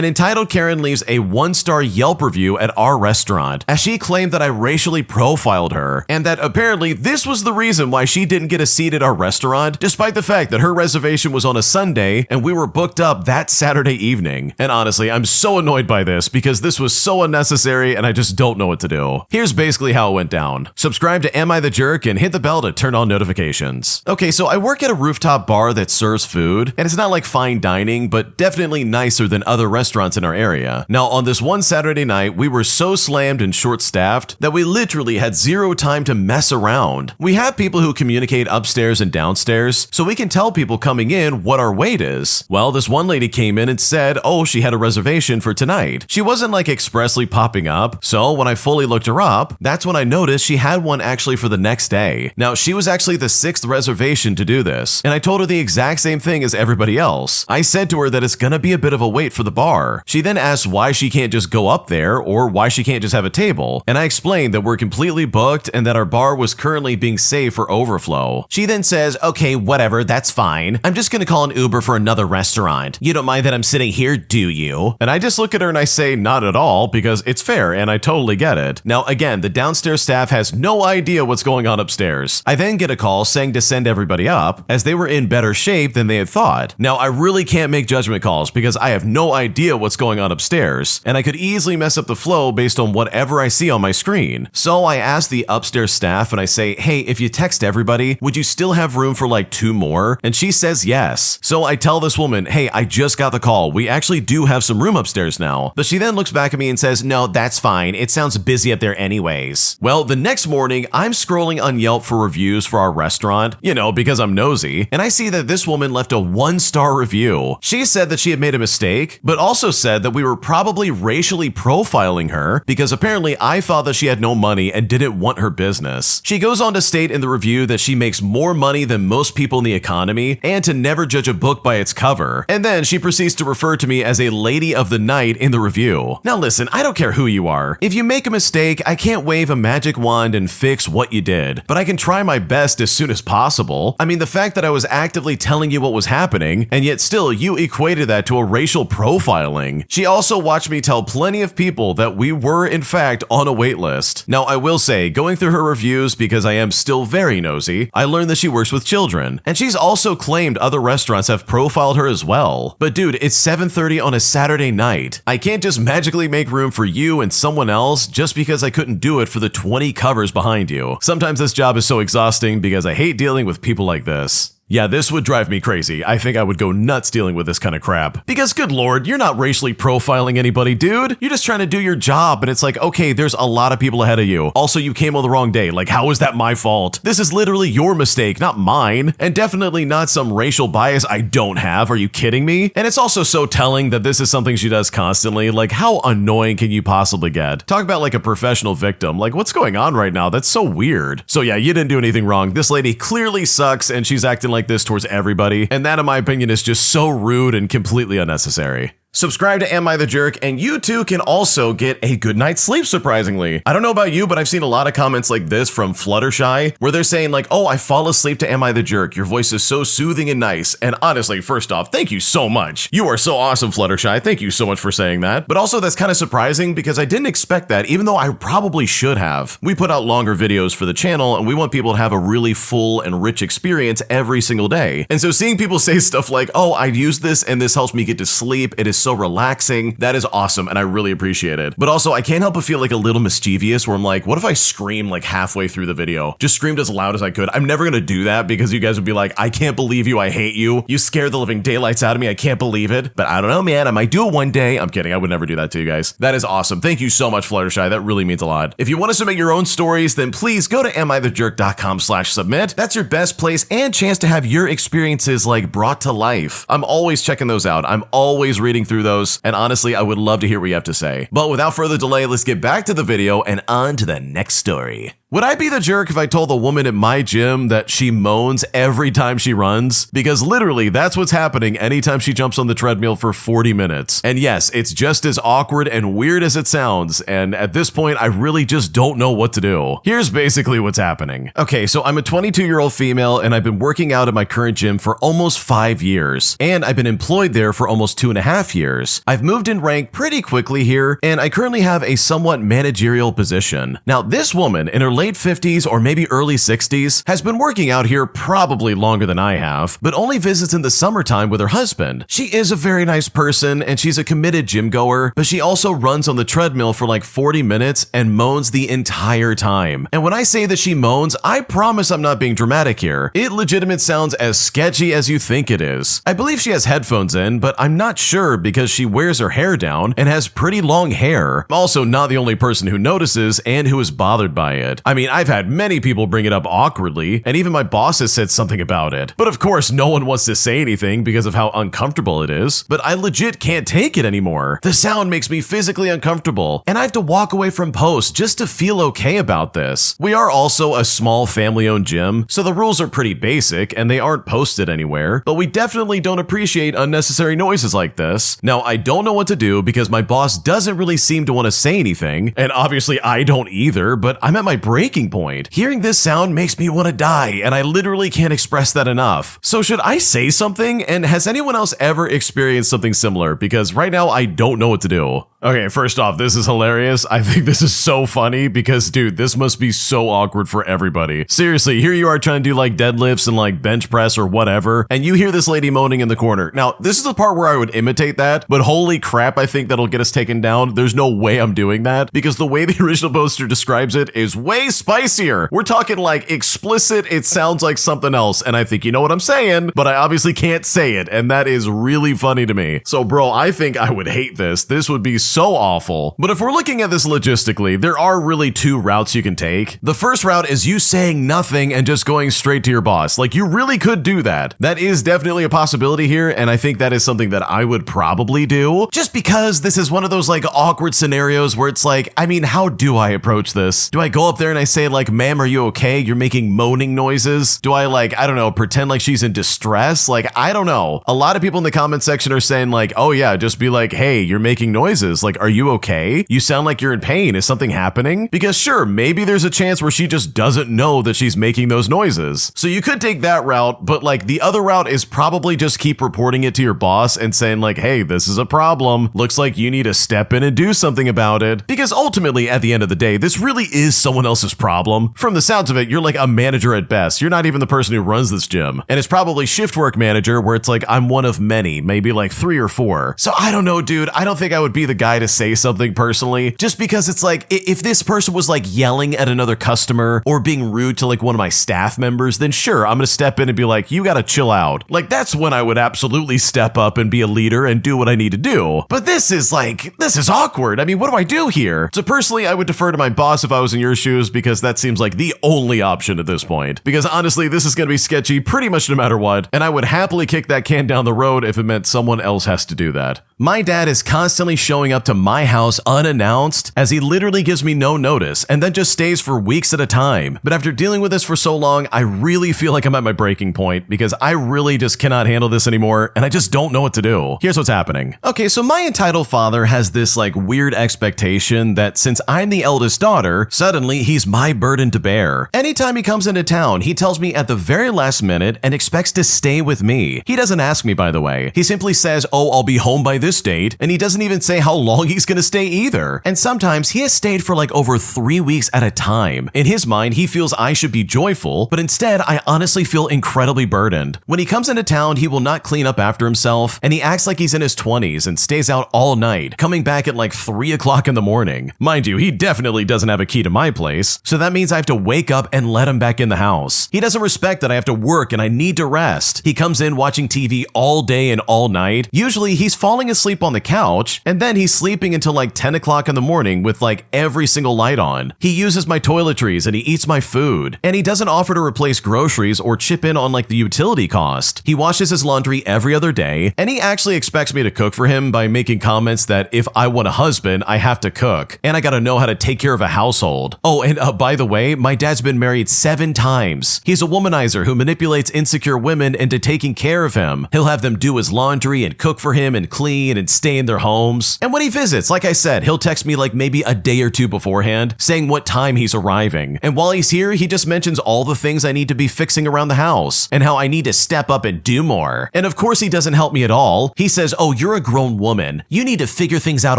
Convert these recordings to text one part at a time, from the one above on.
An entitled Karen leaves a 1-star Yelp review at our restaurant, as she claimed that I racially profiled her, and that apparently this was the reason why she didn't get a seat at our restaurant, despite the fact that her reservation was on a Sunday and we were booked up that Saturday evening. And honestly, I'm so annoyed by this because this was so unnecessary and I just don't know what to do. Here's basically how it went down. Subscribe to Am I the Jerk and hit the bell to turn on notifications. Okay, so I work at a rooftop bar that serves food, and it's not like fine dining, but definitely nicer than other restaurants in our area. Now, on this one Saturday night, we were so slammed and short-staffed that we literally had zero time to mess around. We have people who communicate upstairs and downstairs, so we can tell people coming in what our wait is. Well, this one lady came in and said, oh, she had a reservation for tonight. She wasn't like expressly popping up, so when I fully looked her up, that's when I noticed she had one actually for the next day. Now, she was actually the 6th reservation to do this, and I told her the exact same thing as everybody else. I said to her that it's gonna be a bit of a wait for the bar. She then asked why she can't just go up there or why she can't just have a table, and I explained that we're completely booked and that our bar was currently being saved for overflow. She then says, okay, whatever, that's fine. I'm just gonna call an Uber for another restaurant. You don't mind that I'm sitting here, do you? And I just look at her and I say, not at all, because it's fair and I totally get it. Now, again, the downstairs staff has no idea what's going on upstairs. I then get a call saying to send everybody up, as they were in better shape than they had thought. Now, I really can't make judgment calls because I have no idea what's going on upstairs, and I could easily mess up the flow based on whatever I see on my screen. So I ask the upstairs staff and I say, hey, if you text everybody, would you still have room for like 2 more? And she says yes. So I tell this woman, hey, I just got the call. We actually do have some room upstairs now. But she then looks back at me and says, no, that's fine. It sounds busy up there anyways. Well, the next morning, I'm scrolling on Yelp for reviews for our restaurant, you know, because I'm nosy, and I see that this woman left a 1-star review. She said that she had made a mistake, but also said that we were probably racially profiling her because apparently I thought that she had no money and didn't want her business. She goes on to state in the review that she makes more money than most people in the economy and to never judge a book by its cover. And then she proceeds to refer to me as a lady of the night in the review. Now listen, I don't care who you are. If you make a mistake, I can't wave a magic wand and fix what you did, but I can try my best as soon as possible. I mean, the fact that I was actively telling you what was happening, and yet still you equated that to a racial profiling. She also watched me tell plenty of people that we were in fact on a wait list. Now, I will say, going through her reviews, because I am still very nosy, I learned that she works with children, and she's also claimed other restaurants have profiled her as well. But dude, it's 7:30 on a Saturday night. I can't just magically make room for you and someone else just because I couldn't do it for the 20 covers behind you. Sometimes this job is so exhausting because I hate dealing with people like this. Yeah, this would drive me crazy. I think I would go nuts dealing with this kind of crap. Because good lord, you're not racially profiling anybody, dude. You're just trying to do your job, and it's like, okay, there's a lot of people ahead of you. Also, you came on the wrong day. Like, how is that my fault? This is literally your mistake, not mine. And definitely not some racial bias I don't have. Are you kidding me? And it's also so telling that this is something she does constantly. Like, how annoying can you possibly get? Talk about like a professional victim. Like, what's going on right now? That's so weird. So yeah, you didn't do anything wrong. This lady clearly sucks, and she's acting like this towards everybody, and that in my opinion is just so rude and completely unnecessary. Subscribe to Am I the Jerk, and you too can also get a good night's sleep, surprisingly. I don't know about you, but I've seen a lot of comments like this from Fluttershy, where they're saying like, oh, I fall asleep to Am I the Jerk. Your voice is so soothing and nice. And honestly, first off, thank you so much. You are so awesome, Fluttershy. Thank you so much for saying that. But also that's kind of surprising because I didn't expect that, even though I probably should have. We put out longer videos for the channel, and we want people to have a really full and rich experience every single day. And so seeing people say stuff like, oh, I use this and this helps me get to sleep. It is so relaxing. That is awesome, and I really appreciate it. But also, I can't help but feel like a little mischievous where I'm like, what if I scream like halfway through the video? Just screamed as loud as I could. I'm never gonna do that because you guys would be like, I can't believe you, I hate you. You scared the living daylights out of me, I can't believe it. But I don't know, man, I might do it one day. I'm kidding, I would never do that to you guys. That is awesome. Thank you so much, Fluttershy. That really means a lot. If you want to submit your own stories, then please go to AmITheJerk.com/submit. That's your best place and chance to have your experiences like brought to life. I'm always checking those out. I'm always reading through those, and honestly, I would love to hear what you have to say. But without further delay, let's get back to the video and on to the next story. Would I be the jerk if I told the woman at my gym that she moans every time she runs? Because literally that's what's happening anytime she jumps on the treadmill for 40 minutes. And yes, it's just as awkward and weird as it sounds, and at this point I really just don't know what to do. Here's basically what's happening. Okay, so I'm a 22-year-old female and I've been working out at my current gym for almost 5 years, and I've been employed there for almost 2.5 years. I've moved in rank pretty quickly here, and I currently have a somewhat managerial position. Now, this woman in her late 50s or maybe early 60s has been working out here probably longer than I have, but only visits in the summertime with her husband. She is a very nice person and she's a committed gym goer, but she also runs on the treadmill for like 40 minutes and moans the entire time. And when I say that she moans, I promise I'm not being dramatic here. It legitimately sounds as sketchy as you think it is. I believe she has headphones in, but I'm not sure because she wears her hair down and has pretty long hair. I'm also not the only person who notices and who is bothered by it. I mean, I've had many people bring it up awkwardly, and even my boss has said something about it. But of course, no one wants to say anything because of how uncomfortable it is. But I legit can't take it anymore. The sound makes me physically uncomfortable, and I have to walk away from posts just to feel okay about this. We are also a small family-owned gym, so the rules are pretty basic and they aren't posted anywhere, but we definitely don't appreciate unnecessary noises like this. Now, I don't know what to do because my boss doesn't really seem to want to say anything, and obviously I don't either, but I'm at my breaking point. Hearing this sound makes me want to die, and I literally can't express that enough. So should I say something? And has anyone else ever experienced something similar? Because right now I don't know what to do. Okay, first off, this is hilarious. I think this is so funny because, dude, this must be so awkward for everybody. Seriously, here you are trying to do like deadlifts and like bench press or whatever, and you hear this lady moaning in the corner. Now, this is the part where I would imitate that, but holy crap, I think that'll get us taken down. There's no way I'm doing that because the way the original poster describes it is way spicier. We're talking like explicit, it sounds like something else, and I think you know what I'm saying, but I obviously can't say it, and that is really funny to me. So, bro, I think I would hate this. This would be so awful. But if we're looking at this logistically, there are really two routes you can take. The first route is you saying nothing and just going straight to your boss. Like, you really could do that. That is definitely a possibility here, and I think that is something that I would probably do, just because this is one of those like awkward scenarios where it's like, I mean, how do I approach this? Do I go up there and I say like, ma'am, are you okay? You're making moaning noises. Do I like, I don't know, pretend like she's in distress? Like, I don't know. A lot of people in the comment section are saying like, oh yeah, just be like, hey, you're making noises. Like, are you okay? You sound like you're in pain. Is something happening? Because sure, maybe there's a chance where she just doesn't know that she's making those noises. So you could take that route, but like the other route is probably just keep reporting it to your boss and saying like, hey, this is a problem. Looks like you need to step in and do something about it. Because ultimately, at the end of the day, this really is someone else's problem. From the sounds of it, you're like a manager at best. You're not even the person who runs this gym. And it's probably shift work manager where it's like, I'm one of many, maybe like 3 or 4. So I don't know, dude. I don't think I would be the guy to say something personally, just because it's like, if this person was like yelling at another customer or being rude to like one of my staff members, then sure, I'm gonna step in and be like, you gotta chill out. Like, that's when I would absolutely step up and be a leader and do what I need to do. But this is awkward. I mean, what do I do here? So personally, I would defer to my boss if I was in your shoes, because that seems like the only option at this point. Because honestly, this is gonna be sketchy pretty much no matter what, and I would happily kick that can down the road if it meant someone else has to do that. My dad is constantly showing up to my house unannounced, as he literally gives me no notice and then just stays for weeks at a time. But after dealing with this for so long, I really feel like I'm at my breaking point because I really just cannot handle this anymore and I just don't know what to do. Here's what's happening. Okay, so my entitled father has this like weird expectation that since I'm the eldest daughter, suddenly he's my burden to bear. Anytime he comes into town, he tells me at the very last minute and expects to stay with me. He doesn't ask me, by the way. He simply says, oh, I'll be home by this date, and he doesn't even say how long he's gonna stay either. And sometimes he has stayed for like over 3 weeks at a time. In his mind, he feels I should be joyful, but instead, I honestly feel incredibly burdened. When he comes into town, he will not clean up after himself, and he acts like he's in his 20s and stays out all night, coming back at like 3 o'clock in the morning. Mind you, he definitely doesn't have a key to my place, so that means I have to wake up and let him back in the house. He doesn't respect that I have to work and I need to rest. He comes in watching TV all day and all night. Usually, he's falling asleep sleep on the couch, and then he's sleeping until like 10 o'clock in the morning with like every single light on. He uses my toiletries and he eats my food, and he doesn't offer to replace groceries or chip in on like the utility cost. He washes his laundry every other day, and he actually expects me to cook for him by making comments that if I want a husband, I have to cook, and I gotta know how to take care of a household. Oh, and by the way, my dad's been married 7 times. He's a womanizer who manipulates insecure women into taking care of him. He'll have them do his laundry and cook for him and clean and stay in their homes. And when he visits, like I said, he'll text me like maybe a day or two beforehand saying what time he's arriving. And while he's here, he just mentions all the things I need to be fixing around the house and how I need to step up and do more. And of course, he doesn't help me at all. He says, "Oh, you're a grown woman. You need to figure things out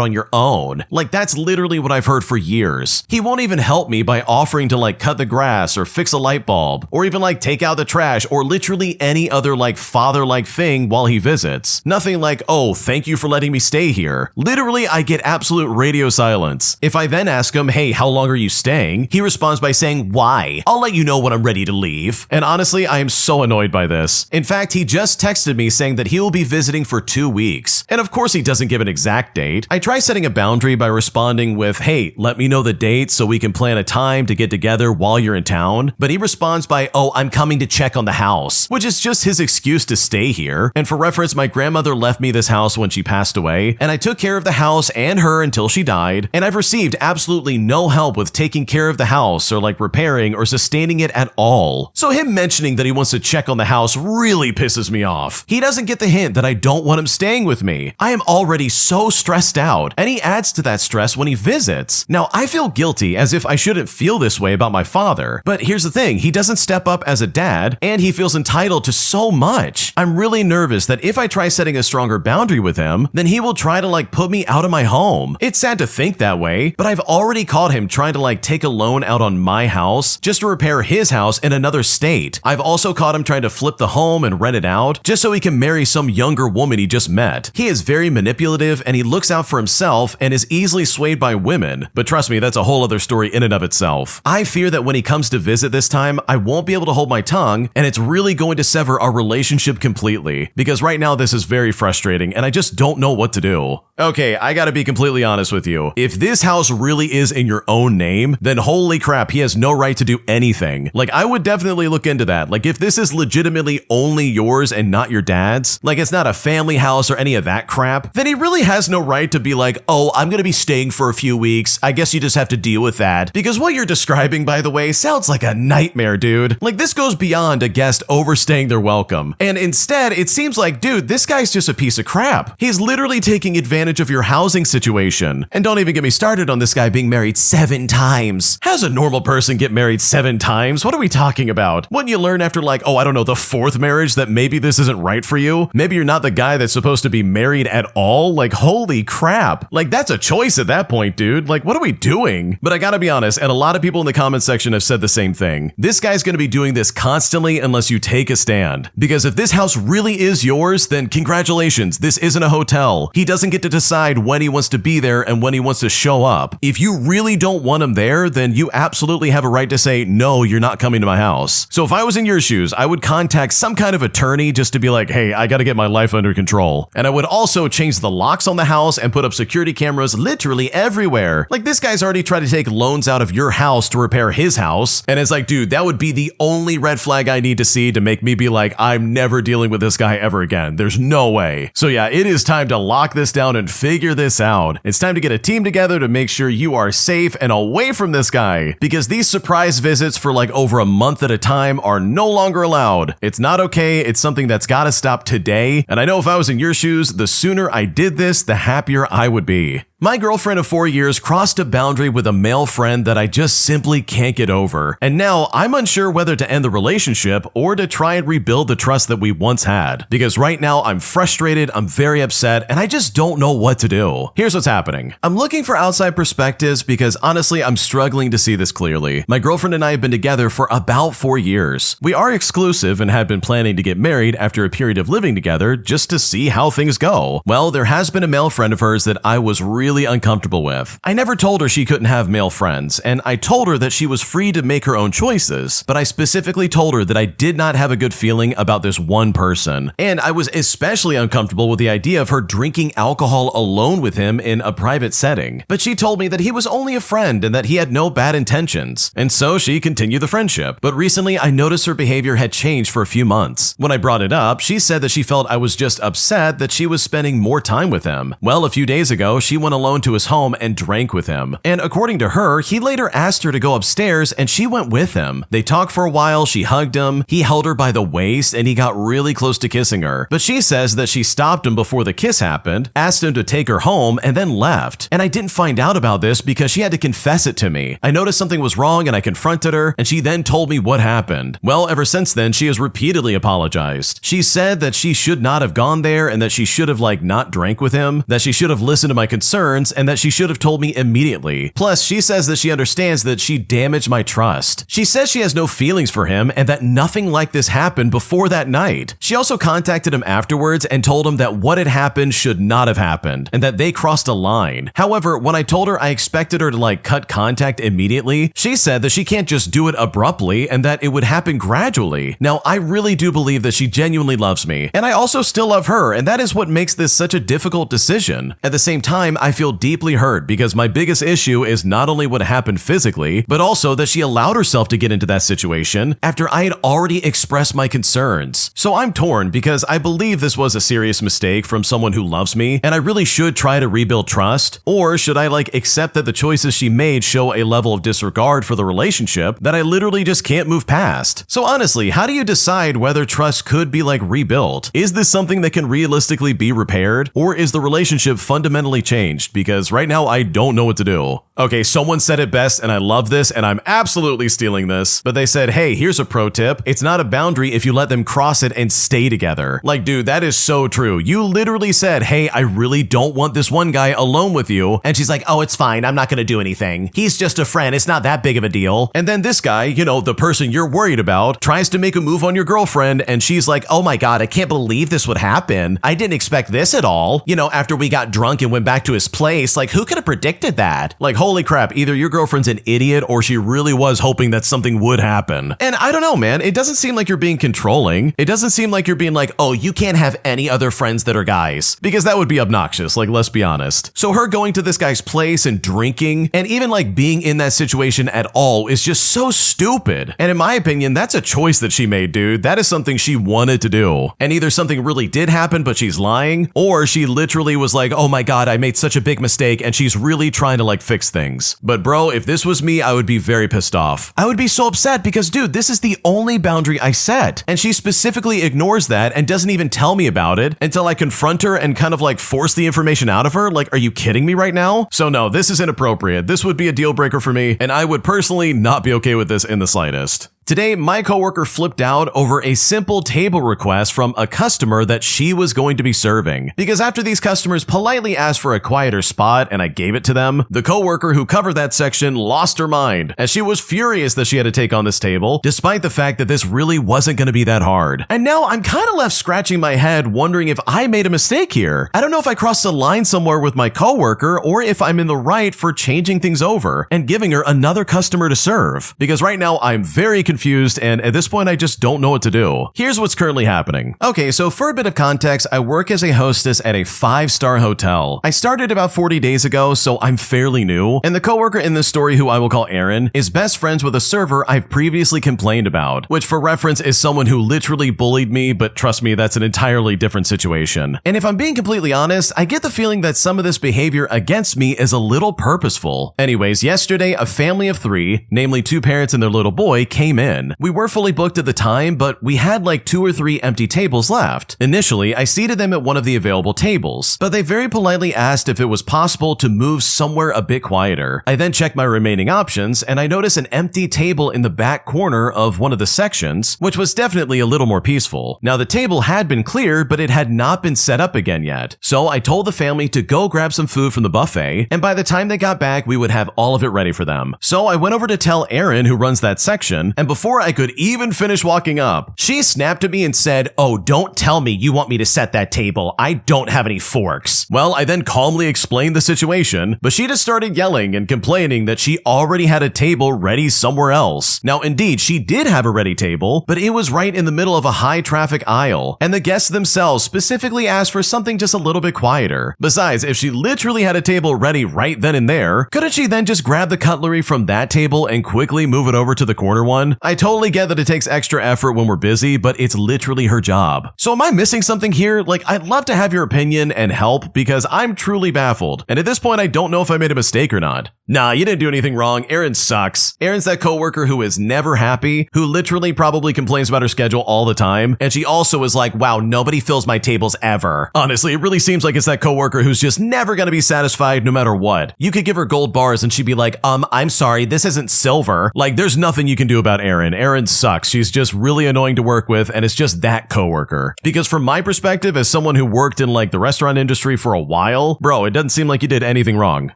on your own." Like, that's literally what I've heard for years. He won't even help me by offering to like cut the grass or fix a light bulb or even like take out the trash or literally any other like father-like thing while he visits. Nothing like, "Oh, thank you for letting me stay here." Literally, I get absolute radio silence. If I then ask him, "Hey, how long are you staying?" he responds by saying, "Why? I'll let you know when I'm ready to leave." And honestly, I am so annoyed by this. In fact, he just texted me saying that he will be visiting for 2 weeks. And of course, he doesn't give an exact date. I try setting a boundary by responding with, "Hey, let me know the date so we can plan a time to get together while you're in town." But he responds by, "Oh, I'm coming to check on the house," which is just his excuse to stay here. And for reference, my grandmother left me this house when she passed away, and I took care of the house and her until she died, and I've received absolutely no help with taking care of the house or like repairing or sustaining it at all. So him mentioning that he wants to check on the house really pisses me off. He doesn't get the hint that I don't want him staying with me. I am already so stressed out, and he adds to that stress when he visits. Now, I feel guilty as if I shouldn't feel this way about my father, but here's the thing, he doesn't step up as a dad, and he feels entitled to so much. I'm really nervous that if I try setting a stronger boundary with him, then he will try to like put me out of my home. It's sad to think that way, but I've already caught him trying to like take a loan out on my house just to repair his house in another state. I've also caught him trying to flip the home and rent it out just so he can marry some younger woman he just met. He is very manipulative, and he looks out for himself and is easily swayed by women, but trust me, that's a whole other story in and of itself. I fear that when he comes to visit this time, I won't be able to hold my tongue, and it's really going to sever our relationship completely, because right now this is very frustrating and I just don't know what to do. Okay, I gotta be completely honest with you. If this house really is in your own name, then holy crap, he has no right to do anything. Like, I would definitely look into that. Like, if this is legitimately only yours and not your dad's, like it's not a family house or any of that crap, then he really has no right to be like, "Oh, I'm gonna be staying for a few weeks. I guess you just have to deal with that." Because what you're describing, by the way, sounds like a nightmare, dude. Like, this goes beyond a guest overstaying their welcome. And instead, it seems like, dude, this guy's just a piece of crap. He's literally taking advantage of your housing situation. And don't even get me started on this guy being married 7 times. How does a normal person get married 7 times? What are we talking about? Wouldn't you learn after like, oh, I don't know, the 4th marriage that maybe this isn't right for you? Maybe you're not the guy that's supposed to be married at all? Like, holy crap. Like, that's a choice at that point, dude. Like, what are we doing? But I gotta be honest, and a lot of people in the comment section have said the same thing. This guy's gonna be doing this constantly unless you take a stand. Because if this house really is yours, then congratulations, this isn't a hotel. He doesn't get to decide when he wants to be there and when he wants to show up. If you really don't want him there, then you absolutely have a right to say, "No, you're not coming to my house." So if I was in your shoes, I would contact some kind of attorney just to be like, "Hey, I gotta get my life under control." And I would also change the locks on the house and put up security cameras literally everywhere. Like, this guy's already tried to take loans out of your house to repair his house. And it's like, dude, that would be the only red flag I need to see to make me be like, I'm never dealing with this guy ever again. There's no way. So yeah, it is time to lock this down and figure this out. It's time to get a team together to make sure you are safe and away from this guy, because these surprise visits for like over a month at a time are no longer allowed. It's not okay. It's something that's got to stop today. And I know if I was in your shoes, the sooner I did this, the happier I would be. My girlfriend of 4 years crossed a boundary with a male friend that I just simply can't get over. And now I'm unsure whether to end the relationship or to try and rebuild the trust that we once had. Because right now I'm frustrated, I'm very upset, and I just don't know what to do. Here's what's happening. I'm looking for outside perspectives because honestly, I'm struggling to see this clearly. My girlfriend and I have been together for about 4 years. We are exclusive and had been planning to get married after a period of living together just to see how things go. Well, there has been a male friend of hers that I was really really uncomfortable with. I never told her she couldn't have male friends, and I told her that she was free to make her own choices, but I specifically told her that I did not have a good feeling about this one person, and I was especially uncomfortable with the idea of her drinking alcohol alone with him in a private setting. But she told me that he was only a friend and that he had no bad intentions, and so she continued the friendship. But recently, I noticed her behavior had changed for a few months. When I brought it up, she said that she felt I was just upset that she was spending more time with him. Well, a few days ago, she went alone to his home and drank with him. And according to her, he later asked her to go upstairs and she went with him. They talked for a while, she hugged him, he held her by the waist, and he got really close to kissing her. But she says that she stopped him before the kiss happened, asked him to take her home, and then left. And I didn't find out about this because she had to confess it to me. I noticed something was wrong and I confronted her, and she then told me what happened. Well, ever since then, she has repeatedly apologized. She said that she should not have gone there and that she should have not drank with him, that she should have listened to my concerns, and that she should have told me immediately. Plus, she says that she understands that she damaged my trust. She says she has no feelings for him and that nothing like this happened before that night. She also contacted him afterwards and told him that what had happened should not have happened and that they crossed a line. However, when I told her I expected her to cut contact immediately, she said that she can't just do it abruptly and that it would happen gradually. Now, I really do believe that she genuinely loves me, and I also still love her, and that is what makes this such a difficult decision. At the same time, I feel deeply hurt because my biggest issue is not only what happened physically, but also that she allowed herself to get into that situation after I had already expressed my concerns. So I'm torn because I believe this was a serious mistake from someone who loves me, and I really should try to rebuild trust, or should I accept that the choices she made show a level of disregard for the relationship that I literally just can't move past? So honestly, how do you decide whether trust could be rebuilt? Is this something that can realistically be repaired, or is the relationship fundamentally changed? Because right now I don't know what to do. Okay, someone said it best and I love this and I'm absolutely stealing this, but they said, hey, here's a pro tip. It's not a boundary if you let them cross it and stay together. Dude, that is so true. You literally said, hey, I really don't want this one guy alone with you. And she's like, oh, it's fine. I'm not going to do anything. He's just a friend. It's not that big of a deal. And then this guy, the person you're worried about, tries to make a move on your girlfriend and she's like, oh my God, I can't believe this would happen. I didn't expect this at all. After we got drunk and went back to his place, who could have predicted that? Holy crap, either your girlfriend's an idiot or she really was hoping that something would happen. And I don't know, man, it doesn't seem like you're being controlling. It doesn't seem like you're being oh, you can't have any other friends that are guys, because that would be obnoxious, let's be honest. So her going to this guy's place and drinking and even being in that situation at all is just so stupid. And in my opinion, that's a choice that she made, dude. That is something she wanted to do. And either something really did happen, but she's lying, or she literally was oh my God, I made such a big mistake, and she's really trying to fix things. But bro, if this was me, I would be very pissed off. I would be so upset because, dude, this is the only boundary I set. And she specifically ignores that and doesn't even tell me about it until I confront her and kind of force the information out of her. Are you kidding me right now? So no, this is inappropriate. This would be a deal breaker for me, and I would personally not be okay with this in the slightest. Today, my coworker flipped out over a simple table request from a customer that she was going to be serving. Because after these customers politely asked for a quieter spot and I gave it to them, the coworker who covered that section lost her mind, as she was furious that she had to take on this table, despite the fact that this really wasn't going to be that hard. And now I'm kind of left scratching my head wondering if I made a mistake here. I don't know if I crossed a line somewhere with my coworker or if I'm in the right for changing things over and giving her another customer to serve. Because right now I'm very confused, and at this point I just don't know what to do. Here's what's currently happening. Okay, so for a bit of context, I work as a hostess at a 5-star hotel. I started about 40 days ago, so I'm fairly new, and the coworker in this story, who I will call Aaron, is best friends with a server I've previously complained about, which for reference is someone who literally bullied me, but trust me, that's an entirely different situation. And if I'm being completely honest, I get the feeling that some of this behavior against me is a little purposeful. Anyways, yesterday, a family of 3, namely 2 parents and their little boy, came in. We were fully booked at the time, but we had 2 or 3 empty tables left. Initially, I seated them at one of the available tables, but they very politely asked if it was possible to move somewhere a bit quieter. I then checked my remaining options, and I noticed an empty table in the back corner of one of the sections, which was definitely a little more peaceful. Now, the table had been cleared, but it had not been set up again yet. So I told the family to go grab some food from the buffet, and by the time they got back, we would have all of it ready for them. So I went over to tell Aaron, who runs that section, and before I could even finish walking up, she snapped at me and said, "Oh, don't tell me you want me to set that table. I don't have any forks." Well, I then calmly explained the situation, but she just started yelling and complaining that she already had a table ready somewhere else. Now, indeed, she did have a ready table, but it was right in the middle of a high traffic aisle, and the guests themselves specifically asked for something just a little bit quieter. Besides, if she literally had a table ready right then and there, couldn't she then just grab the cutlery from that table and quickly move it over to the corner one? I totally get that it takes extra effort when we're busy, but it's literally her job. So am I missing something here? Like, I'd love to have your opinion and help because I'm truly baffled. And at this point, I don't know if I made a mistake or not. Nah, you didn't do anything wrong. Erin sucks. Erin's that coworker who is never happy, who literally probably complains about her schedule all the time. And she also is like, wow, nobody fills my tables ever. Honestly, it really seems like it's that coworker who's just never gonna be satisfied no matter what. You could give her gold bars and she'd be like, I'm sorry, this isn't silver. Like, there's nothing you can do about Erin. Erin sucks. She's just really annoying to work with, and it's just that coworker. Because from my perspective, as someone who worked in like the restaurant industry for a while, bro, it doesn't seem like you did anything wrong.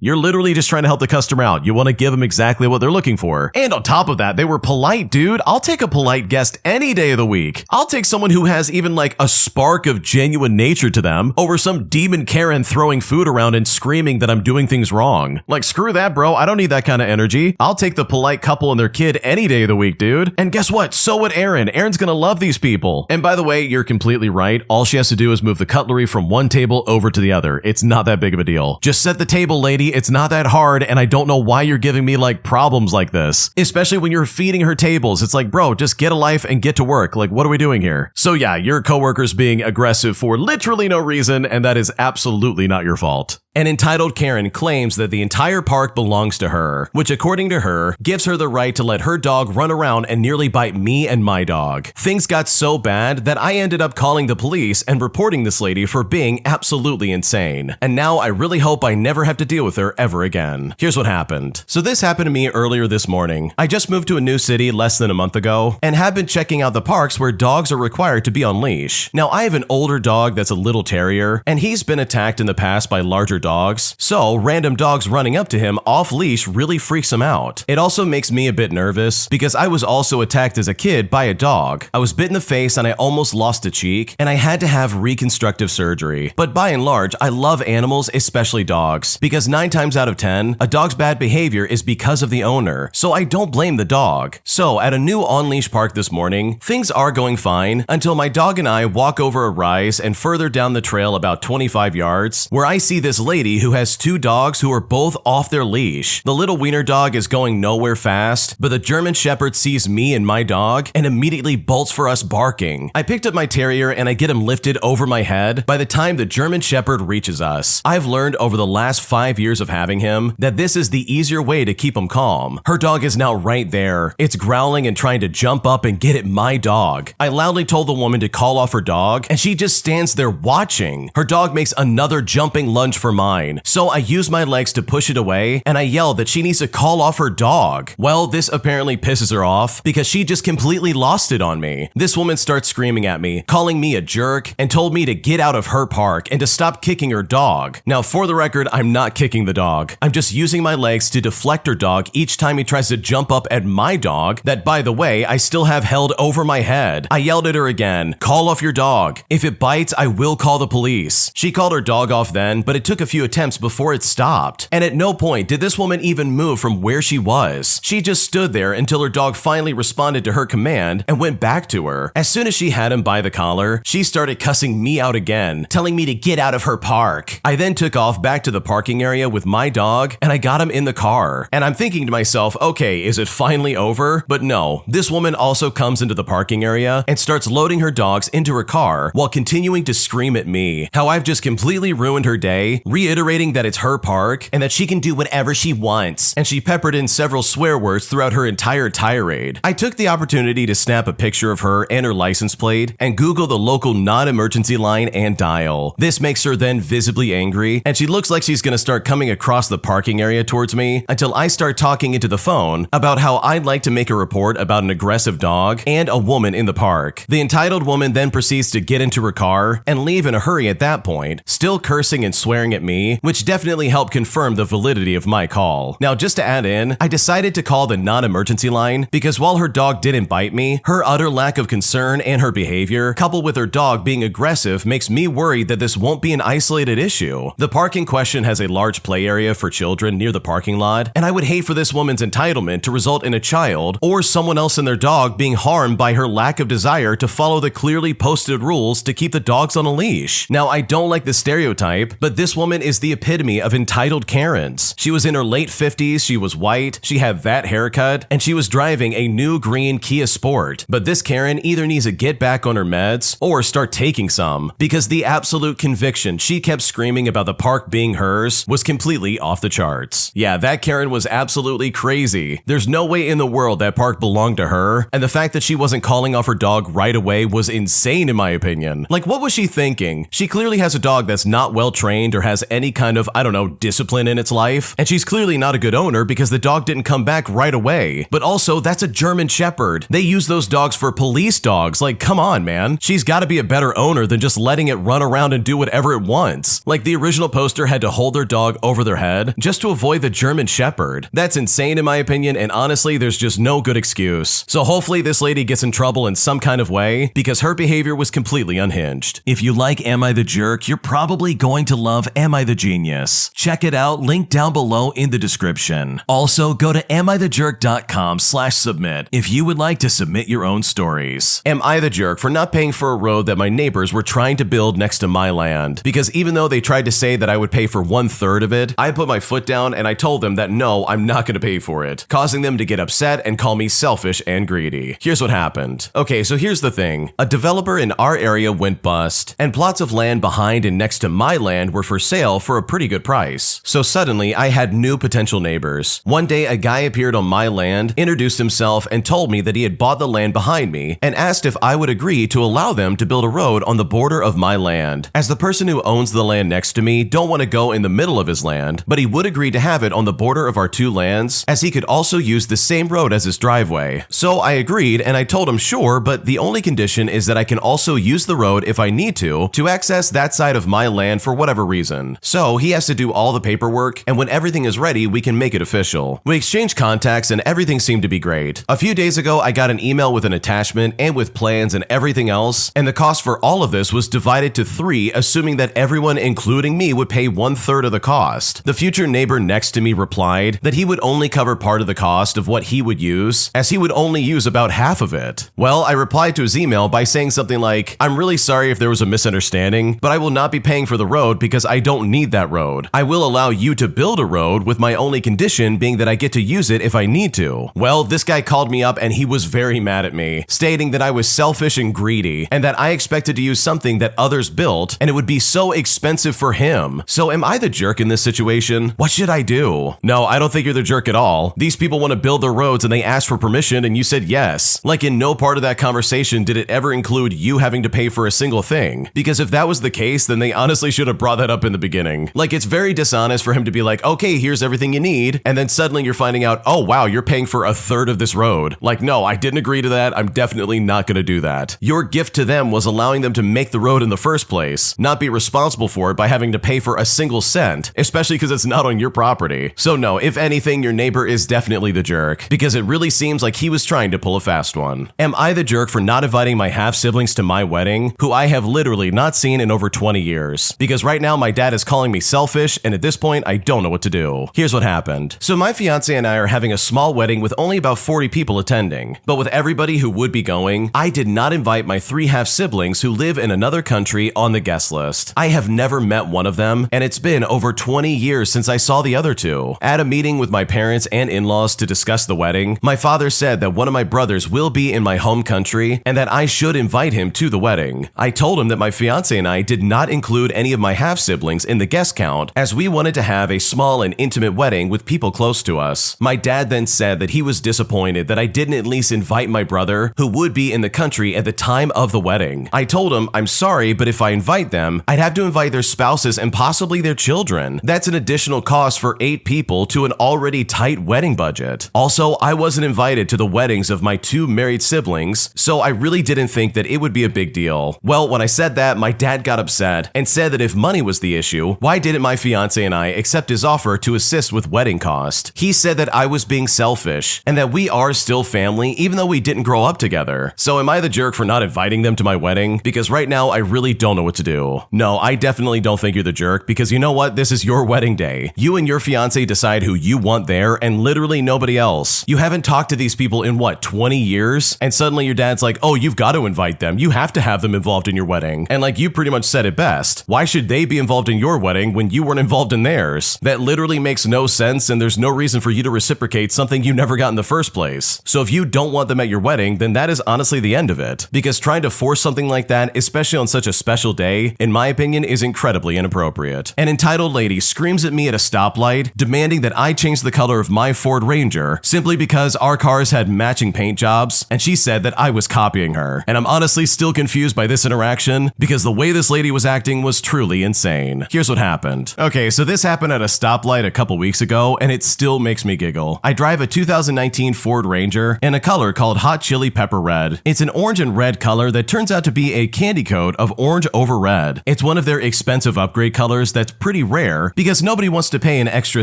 You're literally just trying to help the customer out. You want to give them exactly what they're looking for. And on top of that, they were polite, dude. I'll take a polite guest any day of the week. I'll take someone who has even like a spark of genuine nature to them over some demon Karen throwing food around and screaming that I'm doing things wrong. Like, screw that, bro. I don't need that kind of energy. I'll take the polite couple and their kid any day of the week, dude. And guess what? So would Erin. Erin's gonna love these people. And by the way, you're completely right. All she has to do is move the cutlery from one table over to the other. It's not that big of a deal. Just set the table, lady. It's not that hard, and I don't know why you're giving me like problems like this. Especially when you're feeding her tables. It's like, bro, just get a life and get to work. Like, what are we doing here? So yeah, your coworker's being aggressive for literally no reason, and that is absolutely not your fault. An entitled Karen claims that the entire park belongs to her, which according to her, gives her the right to let her dog run around and nearly bite me and my dog. Things got so bad that I ended up calling the police and reporting this lady for being absolutely insane. And now I really hope I never have to deal with her ever again. Here's what happened. So this happened to me earlier this morning. I just moved to a new city less than a month ago and have been checking out the parks where dogs are required to be on leash. Now I have an older dog that's a little terrier, and he's been attacked in the past by larger dogs, so random dogs running up to him off leash really freaks him out. It also makes me a bit nervous because I was also attacked as a kid by a dog. I was bit in the face and I almost lost a cheek, and I had to have reconstructive surgery. But by and large, I love animals, especially dogs, because 9 times out of 10, a dog's bad behavior is because of the owner, so I don't blame the dog. So at a new on-leash park this morning, things are going fine until my dog and I walk over a rise and further down the trail about 25 yards, where I see this lady who has 2 dogs who are both off their leash. The little wiener dog is going nowhere fast, but the German Shepherd sees me and my dog and immediately bolts for us barking. I picked up my terrier and I get him lifted over my head by the time the German Shepherd reaches us. I've learned over the last 5 years of having him that this is the easier way to keep him calm. Her dog is now right there. It's growling and trying to jump up and get at my dog. I loudly told the woman to call off her dog, and she just stands there watching. Her dog makes another jumping lunge for mine, so I use my legs to push it away, and I yell that she needs to call off her dog. Well, this apparently pisses her off because she just completely lost it on me. This woman starts screaming at me, calling me a jerk, and told me to get out of her park and to stop kicking her dog. Now, for the record, I'm not kicking the dog. I'm just using my legs to deflect her dog each time he tries to jump up at my dog that, by the way, I still have held over my head. I yelled at her again, call off your dog. If it bites, I will call the police. She called her dog off then, but it took a few attempts before it stopped. And at no point did this woman even move from where she was. She just stood there until her dog finally responded to her command and went back to her. As soon as she had him by the collar, she started cussing me out again, telling me to get out of her park. I then took off back to the parking area with my dog and I got him in the car. And I'm thinking to myself, okay, is it finally over? But no, this woman also comes into the parking area and starts loading her dogs into her car while continuing to scream at me how I've just completely ruined her day, reiterating that it's her park and that she can do whatever she wants. And she peppered in several swear words throughout her entire tirade. I took the opportunity to snap a picture of her and her license plate and Google the local non-emergency line and dial. This makes her then visibly angry, and she looks like she's gonna start coming across the parking area towards me until I start talking into the phone about how I'd like to make a report about an aggressive dog and a woman in the park. The entitled woman then proceeds to get into her car and leave in a hurry at that point, still cursing and swearing at me, which definitely helped confirm the validity of my call. Now, just to add in, I decided to call the non-emergency line because while her dog didn't bite me, her utter lack of concern and her behavior, coupled with her dog being aggressive, makes me worried that this won't be an isolated issue. The park in question has a large play area for children near the parking lot, and I would hate for this woman's entitlement to result in a child or someone else and their dog being harmed by her lack of desire to follow the clearly posted rules to keep the dogs on a leash. Now, I don't like the stereotype, but this woman is the epitome of entitled Karens. She was in her late 50s, she was white, she had that haircut, and she was driving a new green Kia Sport. But this Karen either needs to get back on her meds or start taking some, because the absolute conviction she kept screaming about the park being hers was completely off the charts. Yeah, that Karen was absolutely crazy. There's no way in the world that park belonged to her, and the fact that she wasn't calling off her dog right away was insane in my opinion. Like, what was she thinking? She clearly has a dog that's not well trained or has any kind of, I don't know, discipline in its life, and she's clearly not a good owner because the dog didn't come back right away. But also, that's a German Shepherd. They use those dogs for police dogs. Like, come on, man. She's got to be a better owner than just letting it run around and do whatever it wants. Like, the original poster had to hold their dog over their head just to avoid the German Shepherd. That's insane in my opinion, and honestly, there's just no good excuse. So hopefully this lady gets in trouble in some kind of way because her behavior was completely unhinged. If you like Am I the Jerk, you're probably going to love Am I the Genius. Check it out, link down below in the description. Also, go to amithejerk.com/submit if you would like to submit your own stories. Am I the jerk for not paying for a road that my neighbors were trying to build next to my land? Because even though they tried to say that I would pay for 1/3 of it, I put my foot down and I told them that no, I'm not going to pay for it, causing them to get upset and call me selfish and greedy. Here's what happened. Okay, so here's the thing. A developer in our area went bust, and plots of land behind and next to my land were for sale for a pretty good price. So suddenly, I had new potential neighbors. One day, a guy appeared on my land, introduced himself, and told me that he had bought the land behind me, and asked if I would agree to allow them to build a road on the border of my land. As the person who owns the land next to me don't want to go in the middle of his land, but he would agree to have it on the border of our two lands, as he could also use the same road as his driveway. So I agreed, and I told him sure, but the only condition is that I can also use the road if I need to access that side of my land for whatever reason. So he has to do all the paperwork, and when everything is ready, we can make it official. We exchanged contacts and everything seemed to be great. A few days ago, I got an email with an attachment and with plans and everything else, and the cost for all of this was divided to 3, assuming that everyone, including me, would pay 1/3 of the cost. The future neighbor next to me replied that he would only cover part of the cost of what he would use, as he would only use about half of it. Well, I replied to his email by saying something like, "I'm really sorry if there was a misunderstanding, but I will not be paying for the road because I don't need that road. I will allow you to build a road with my only condition being that I get to use it if I need to." Well, this guy called me up and he was very mad at me, stating that I was selfish and greedy, and that I expected to use something that others built, and it would be so expensive for him. So am I the jerk in this situation? What should I do? No, I don't think you're the jerk at all. These people want to build their roads and they asked for permission and you said yes. Like, in no part of that conversation did it ever include you having to pay for a single thing. Because if that was the case, then they honestly should have brought that up in the beginning. Like, it's very dishonest for him to be like, okay, here's everything you need, and then suddenly you're finding out, oh wow, you're paying for 1/3 of this road. Like, no, I didn't agree to that. I'm definitely not going to do that. Your gift to them was allowing them to make the road in the first place, not be responsible for it by having to pay for a single cent, especially because it's not on your property. So no, if anything, your neighbor is definitely the jerk, because it really seems like he was trying to pull a fast one. Am I the jerk for not inviting my half-siblings to my wedding, who I have literally not seen in over 20 years? Because right now my dad is calling me selfish, and at this point I don't know what to do. Here's what happened. So my fiance and I are having a small wedding with only about 40 people attending, but with everybody who would be going, I did not invite my 3 half-siblings who live in another country on the guest list. I have never met one of them, and it's been over 20 years since I saw the other 2. At a meeting with my parents and in-laws to discuss the wedding, my father said that one of my brothers will be in my home country and that I should invite him to the wedding. I told him that my fiance and I did not include any of my half-siblings in the guest count, as we wanted to have a small and intimate wedding with people close to us. My dad then said that he was disappointed that I didn't at least invite my brother, who would be in the country at the time of the wedding. I told him, I'm sorry, but if I invite them, I'd have to invite their spouses and possibly their children. That's an additional cost for 8 people to an already tight wedding budget. Also, I wasn't invited to the weddings of my 2 married siblings, so I really didn't think that it would be a big deal. Well, when I said that, my dad got upset and said that if money was the issue, issue, why didn't my fiance and I accept his offer to assist with wedding cost? He said that I was being selfish and that we are still family even though we didn't grow up together. So am I the jerk for not inviting them to my wedding? Because right now I really don't know what to do. No, I definitely don't think you're the jerk, because you know what? This is your wedding day. You and your fiance decide who you want there and literally nobody else. You haven't talked to these people in what, 20 years? And suddenly your dad's like, oh, you've got to invite them. You have to have them involved in your wedding. And like, you pretty much said it best. Why should they be involved in your wedding when you weren't involved in theirs? That literally makes no sense, and there's no reason for you to reciprocate something you never got in the first place. So if you don't want them at your wedding, then that is honestly the end of it. Because trying to force something like that, especially on such a special day, in my opinion, is incredibly inappropriate. An entitled lady screams at me at a stoplight, demanding that I change the color of my Ford Ranger simply because our cars had matching paint jobs, and she said that I was copying her. And I'm honestly still confused by this interaction, because the way this lady was acting was truly insane. Here's what happened. Okay, so this happened at a stoplight a couple weeks ago, and it still makes me giggle. I drive a 2019 Ford Ranger in a color called Hot Chili Pepper Red. It's an orange and red color that turns out to be a candy coat of orange over red. It's one of their expensive upgrade colors that's pretty rare because nobody wants to pay an extra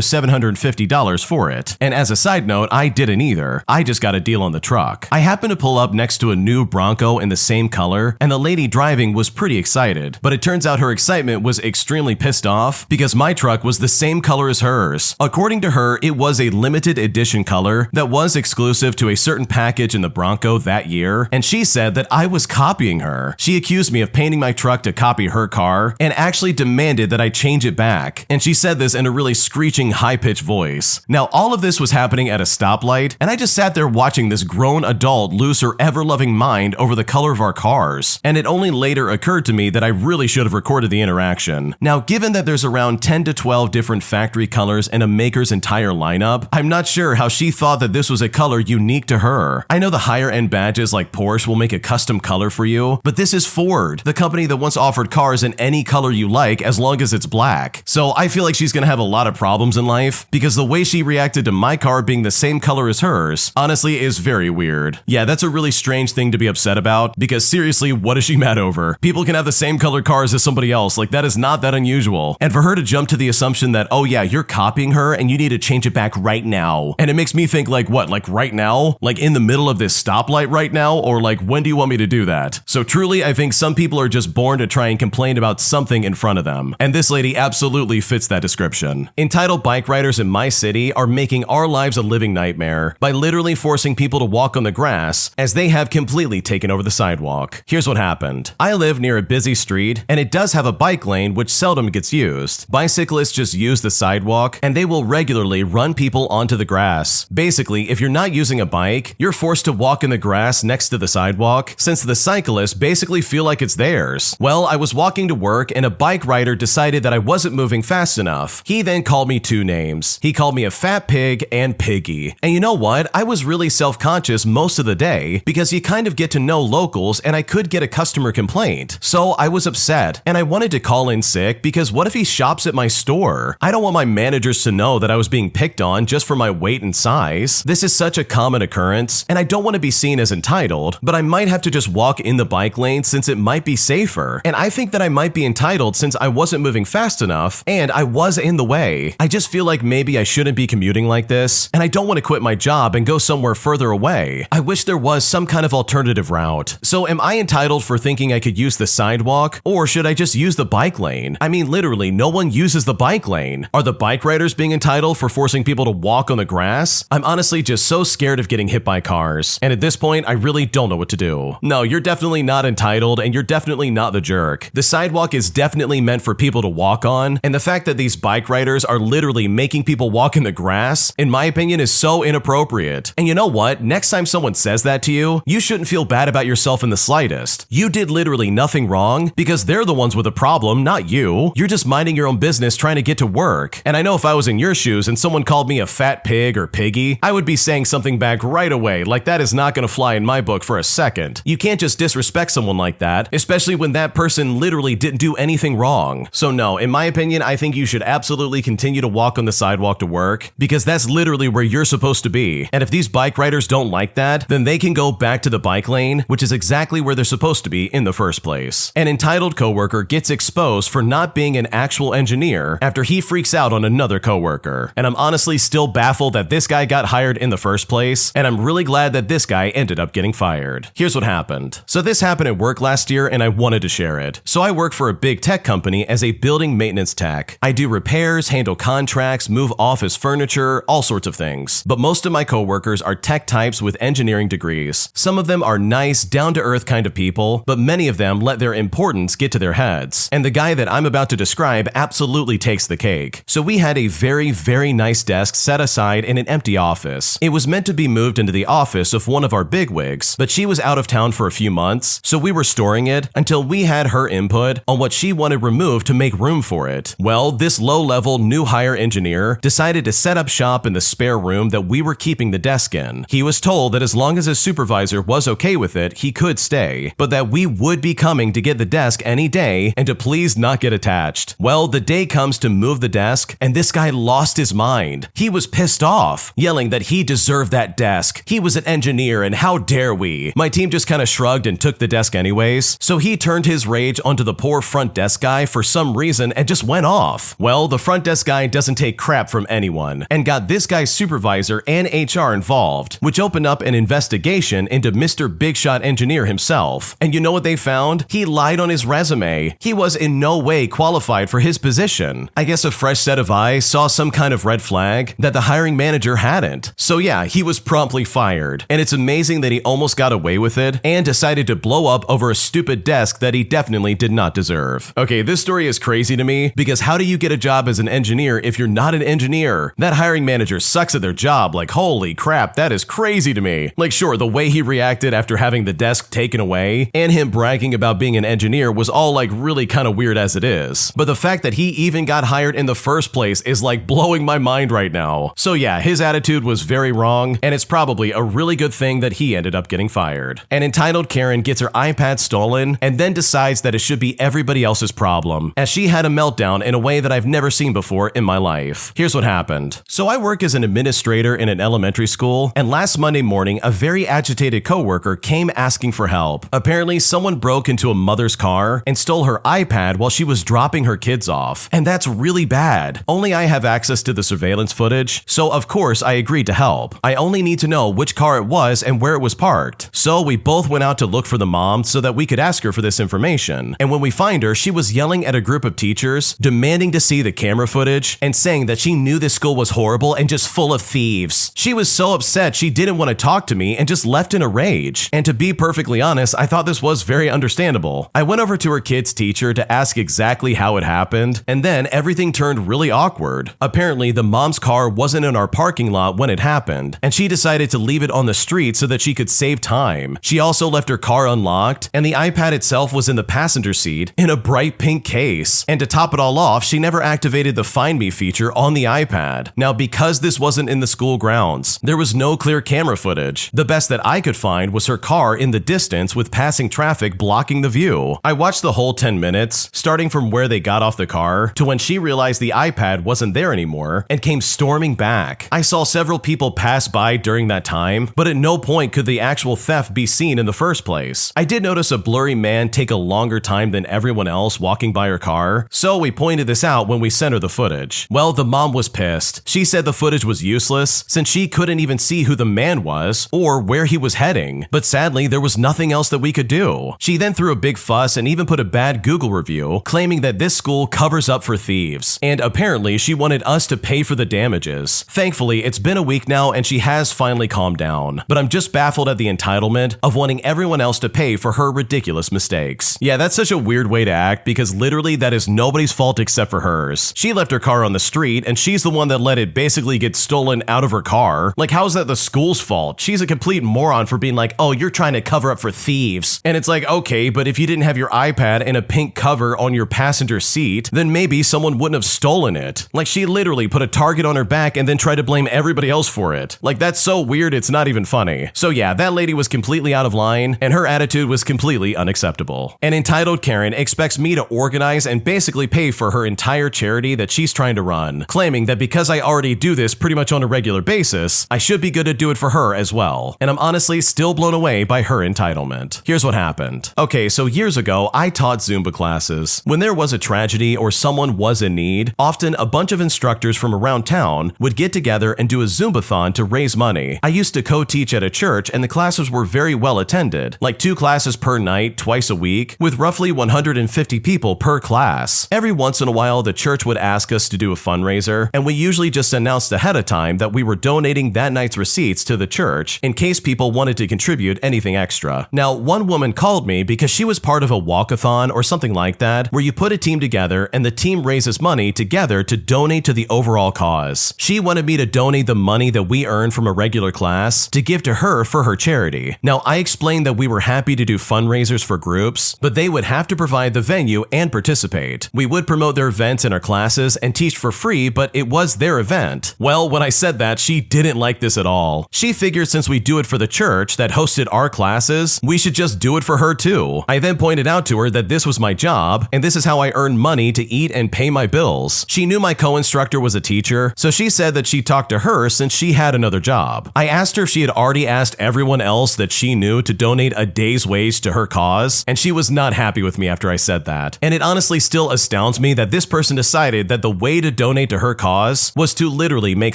$750 for it. And as a side note, I didn't either. I just got a deal on the truck. I happened to pull up next to a new Bronco in the same color, and the lady driving was pretty excited. But it turns out her excitement was extremely pissed off because my truck was the same color as hers. According to her, it was a limited edition color that was exclusive to a certain package in the Bronco that year, and she said that I was copying her. She accused me of painting my truck to copy her car and actually demanded that I change it back. And she said this in a really screeching, high-pitched voice. Now, all of this was happening at a stoplight, and I just sat there watching this grown adult lose her ever-loving mind over the color of our cars. And it only later occurred to me that I really should have recorded the interaction. Now, given that there's around 10 to 12 different factory colors in a maker's entire lineup, I'm not sure how she thought that this was a color unique to her. I know the higher-end badges like Porsche will make a custom color for you, but this is Ford, the company that once offered cars in any color you like as long as it's black. So I feel like she's gonna have a lot of problems in life, because the way she reacted to my car being the same color as hers, honestly, is very weird. Yeah, that's a really strange thing to be upset about, because seriously, what is she mad over? People can have the same colored cars as somebody else, like that is not that unusual. And for her to jump to the assumption that, oh yeah, you're copying her and you need to change it back right now. And it makes me think like, what, like right now? Like in the middle of this stoplight right now? Or like, when do you want me to do that? So truly, I think some people are just born to try and complain about something in front of them. And this lady absolutely fits that description. Entitled bike riders in my city are making our lives a living nightmare by literally forcing people to walk on the grass as they have completely taken over the sidewalk. Here's what happened. I live near a busy street, and it does have a bike lane which seldom gets used. Bicyclists just use the sidewalk, and they will regularly run people onto the grass. Basically, if you're not using a bike, you're forced to walk in the grass next to the sidewalk, since the cyclists basically feel like it's theirs. Well, I was walking to work, and a bike rider decided that I wasn't moving fast enough. He then called me two names. He called me a fat pig and piggy. And you know what? I was really self-conscious most of the day because you kind of get to know locals, and I could get a customer complaint. So I was upset, and I wanted to call in sick because what if he shops at my store? I don't want my managers to know that I was being picked on just for my weight and size. This is such a common occurrence, and I don't want to be seen as entitled, but I might have to just walk in the bike lane since it might be safer. And I think that I might be entitled since I wasn't moving fast enough and I was in the way. I just feel like maybe I shouldn't be commuting like this, and I don't want to quit my job and go somewhere further away. I wish there was some kind of alternative route. So am I entitled for thinking I could use the sidewalk, or should I just use the bike lane? I mean, literally, no one uses the bike lane. Are the bike riders being entitled for forcing people to walk on the grass? I'm honestly just so scared of getting hit by cars, and at this point, I really don't know what to do. No, you're definitely not entitled, and you're definitely not the jerk. The sidewalk is definitely meant for people to walk on, and the fact that these bike riders are literally making people walk in the grass, in my opinion, is so inappropriate. And you know what? Next time someone says that to you, you shouldn't feel bad about yourself in the slightest. You did literally nothing wrong because they're the ones with a problem, not you. You're just minding your own business trying to get to work. And I know if I was in your shoes and someone called me a fat pig or piggy, I would be saying something back right away, like that is not gonna fly in my book for a second. You can't just disrespect someone like that, especially when that person literally didn't do anything wrong. So no, in my opinion, I think you should absolutely continue to walk on the sidewalk to work because that's literally where you're supposed to be. And if these bike riders don't like that, then they can go back to the bike lane, which is exactly where they're supposed to be in the first place. An entitled coworker gets exposed for not being being an actual engineer after he freaks out on another coworker. And I'm honestly still baffled that this guy got hired in the first place, and I'm really glad that this guy ended up getting fired. Here's what happened. So this happened at work last year, and I wanted to share it. So I work for a big tech company as a building maintenance tech. I do repairs, handle contracts, move office furniture, all sorts of things. But most of my coworkers are tech types with engineering degrees. Some of them are nice, down-to-earth kind of people, but many of them let their importance get to their heads. And the guy that I'm about to describe absolutely takes the cake. So we had a very, very nice desk set aside in an empty office. It was meant to be moved into the office of one of our bigwigs, but she was out of town for a few months, so we were storing it until we had her input on what she wanted removed to make room for it. Well, this low-level new hire engineer decided to set up shop in the spare room that we were keeping the desk in. He was told that as long as his supervisor was okay with it, he could stay, but that we would be coming to get the desk any day and to please not get attached. Well, the day comes to move the desk, and this guy lost his mind. He was pissed off, yelling that he deserved that desk. He was an engineer, and how dare we? My team just kind of shrugged and took the desk anyways, so he turned his rage onto the poor front desk guy for some reason and just went off. Well, the front desk guy doesn't take crap from anyone, and got this guy's supervisor and HR involved, which opened up an investigation into Mr. Big Shot Engineer himself. And you know what they found? He lied on his resume. He was in no way qualified for his position. I guess a fresh set of eyes saw some kind of red flag that the hiring manager hadn't. So yeah, he was promptly fired. And it's amazing that he almost got away with it and decided to blow up over a stupid desk that he definitely did not deserve. Okay, this story is crazy to me because how do you get a job as an engineer if you're not an engineer? That hiring manager sucks at their job. Like, holy crap, that is crazy to me. Like, sure, the way he reacted after having the desk taken away and him bragging about being an engineer was all like really kind of weird as it is. But the fact that he even got hired in the first place is like blowing my mind right now. So yeah, his attitude was very wrong, and it's probably a really good thing that he ended up getting fired. An entitled Karen gets her iPad stolen and then decides that it should be everybody else's problem, as she had a meltdown in a way that I've never seen before in my life. Here's what happened. So I work as an administrator in an elementary school, and last Monday morning, a very agitated coworker came asking for help. Apparently, someone broke into a mother's car and stole her iPad while she was dropping her kids off, and that's really bad. Only I have access to the surveillance footage, so of course I agreed to help. I only need to know which car it was and where it was parked. So we both went out to look for the mom so that we could ask her for this information. And when we find her, she was yelling at a group of teachers, demanding to see the camera footage and saying that she knew this school was horrible and just full of thieves. She was so upset she didn't want to talk to me and just left in a rage. And to be perfectly honest, I thought this was very understandable. I went over to her kid's teacher to ask exactly how it happened, and then everything turned really awkward. Apparently, the mom's car wasn't in our parking lot when it happened, and she decided to leave it on the street so that she could save time. She also left her car unlocked, and the iPad itself was in the passenger seat in a bright pink case. And to top it all off, she never activated the Find Me feature on the iPad. Now, because this wasn't in the school grounds, there was no clear camera footage. The best that I could find was her car in the distance with passing traffic blocking the view. I watched the whole 10 minutes, starting from where they got off the car to when she realized the iPad wasn't there anymore and came storming back. I saw several people pass by during that time, but at no point could the actual theft be seen in the first place. I did notice a blurry man take a longer time than everyone else walking by her car, so we pointed this out when we sent her the footage. Well, the mom was pissed. She said the footage was useless since she couldn't even see who the man was or where he was heading, but sadly there was nothing else that we could do. She then threw a big fuss and even put a bad Google review claiming that this school covers up for thieves, and apparently she wanted us to pay for the damages. Thankfully, it's been a week now and she has finally calmed down, but I'm just baffled at the entitlement of wanting everyone else to pay for her ridiculous mistakes. Yeah, that's such a weird way to act because literally that is nobody's fault except for hers. She left her car on the street and she's the one that let it basically get stolen out of her car. Like, how's that the school's fault? She's a complete moron for being like, oh, you're trying to cover up for thieves. And it's like, okay, but if you didn't have your iPad in a pink cover on your passenger seat, then maybe someone wouldn't have stolen it. Like, she literally put a target on her back and then tried to blame everybody else for it. Like, that's so weird, it's not even funny. So yeah, that lady was completely out of line and her attitude was completely unacceptable. An entitled Karen expects me to organize and basically pay for her entire charity that she's trying to run, claiming that because I already do this pretty much on a regular basis, I should be good to do it for her as well. And I'm honestly still blown away by her entitlement. Here's what happened. Okay, so years ago, I taught Zumba classes. When there was a tragedy or someone was in need, often a bunch of instructors from around town would get together and do a Zumbathon to raise money. I used to co-teach at a church and the classes were very well attended, like 2 classes per night, twice a week, with roughly 150 people per class. Every once in a while, the church would ask us to do a fundraiser, and we usually just announced ahead of time that we were donating that night's receipts to the church in case people wanted to contribute anything extra. Now, one woman called me because she was part of a walkathon or something like that, where you put a team together and the team raises money together to donate to the overall cause. She wanted me to donate the money that we earn from a regular class to give to her for her charity. Now, I explained that we were happy to do fundraisers for groups, but they would have to provide the venue and participate. We would promote their events in our classes and teach for free, but it was their event. Well, when I said that, she didn't like this at all. She figured since we do it for the church that hosted our classes, we should just do it for her too. I then pointed out to her that this was my job, and this is how I earn money to eat and pay my bills. She knew my co-instructor was a teacher, so she said that she talked to her since she had another job. I asked her if she had already asked everyone else that she knew to donate a day's wage to her cause, and she was not happy with me after I said that. And it honestly still astounds me that this person decided that the way to donate to her cause was to literally make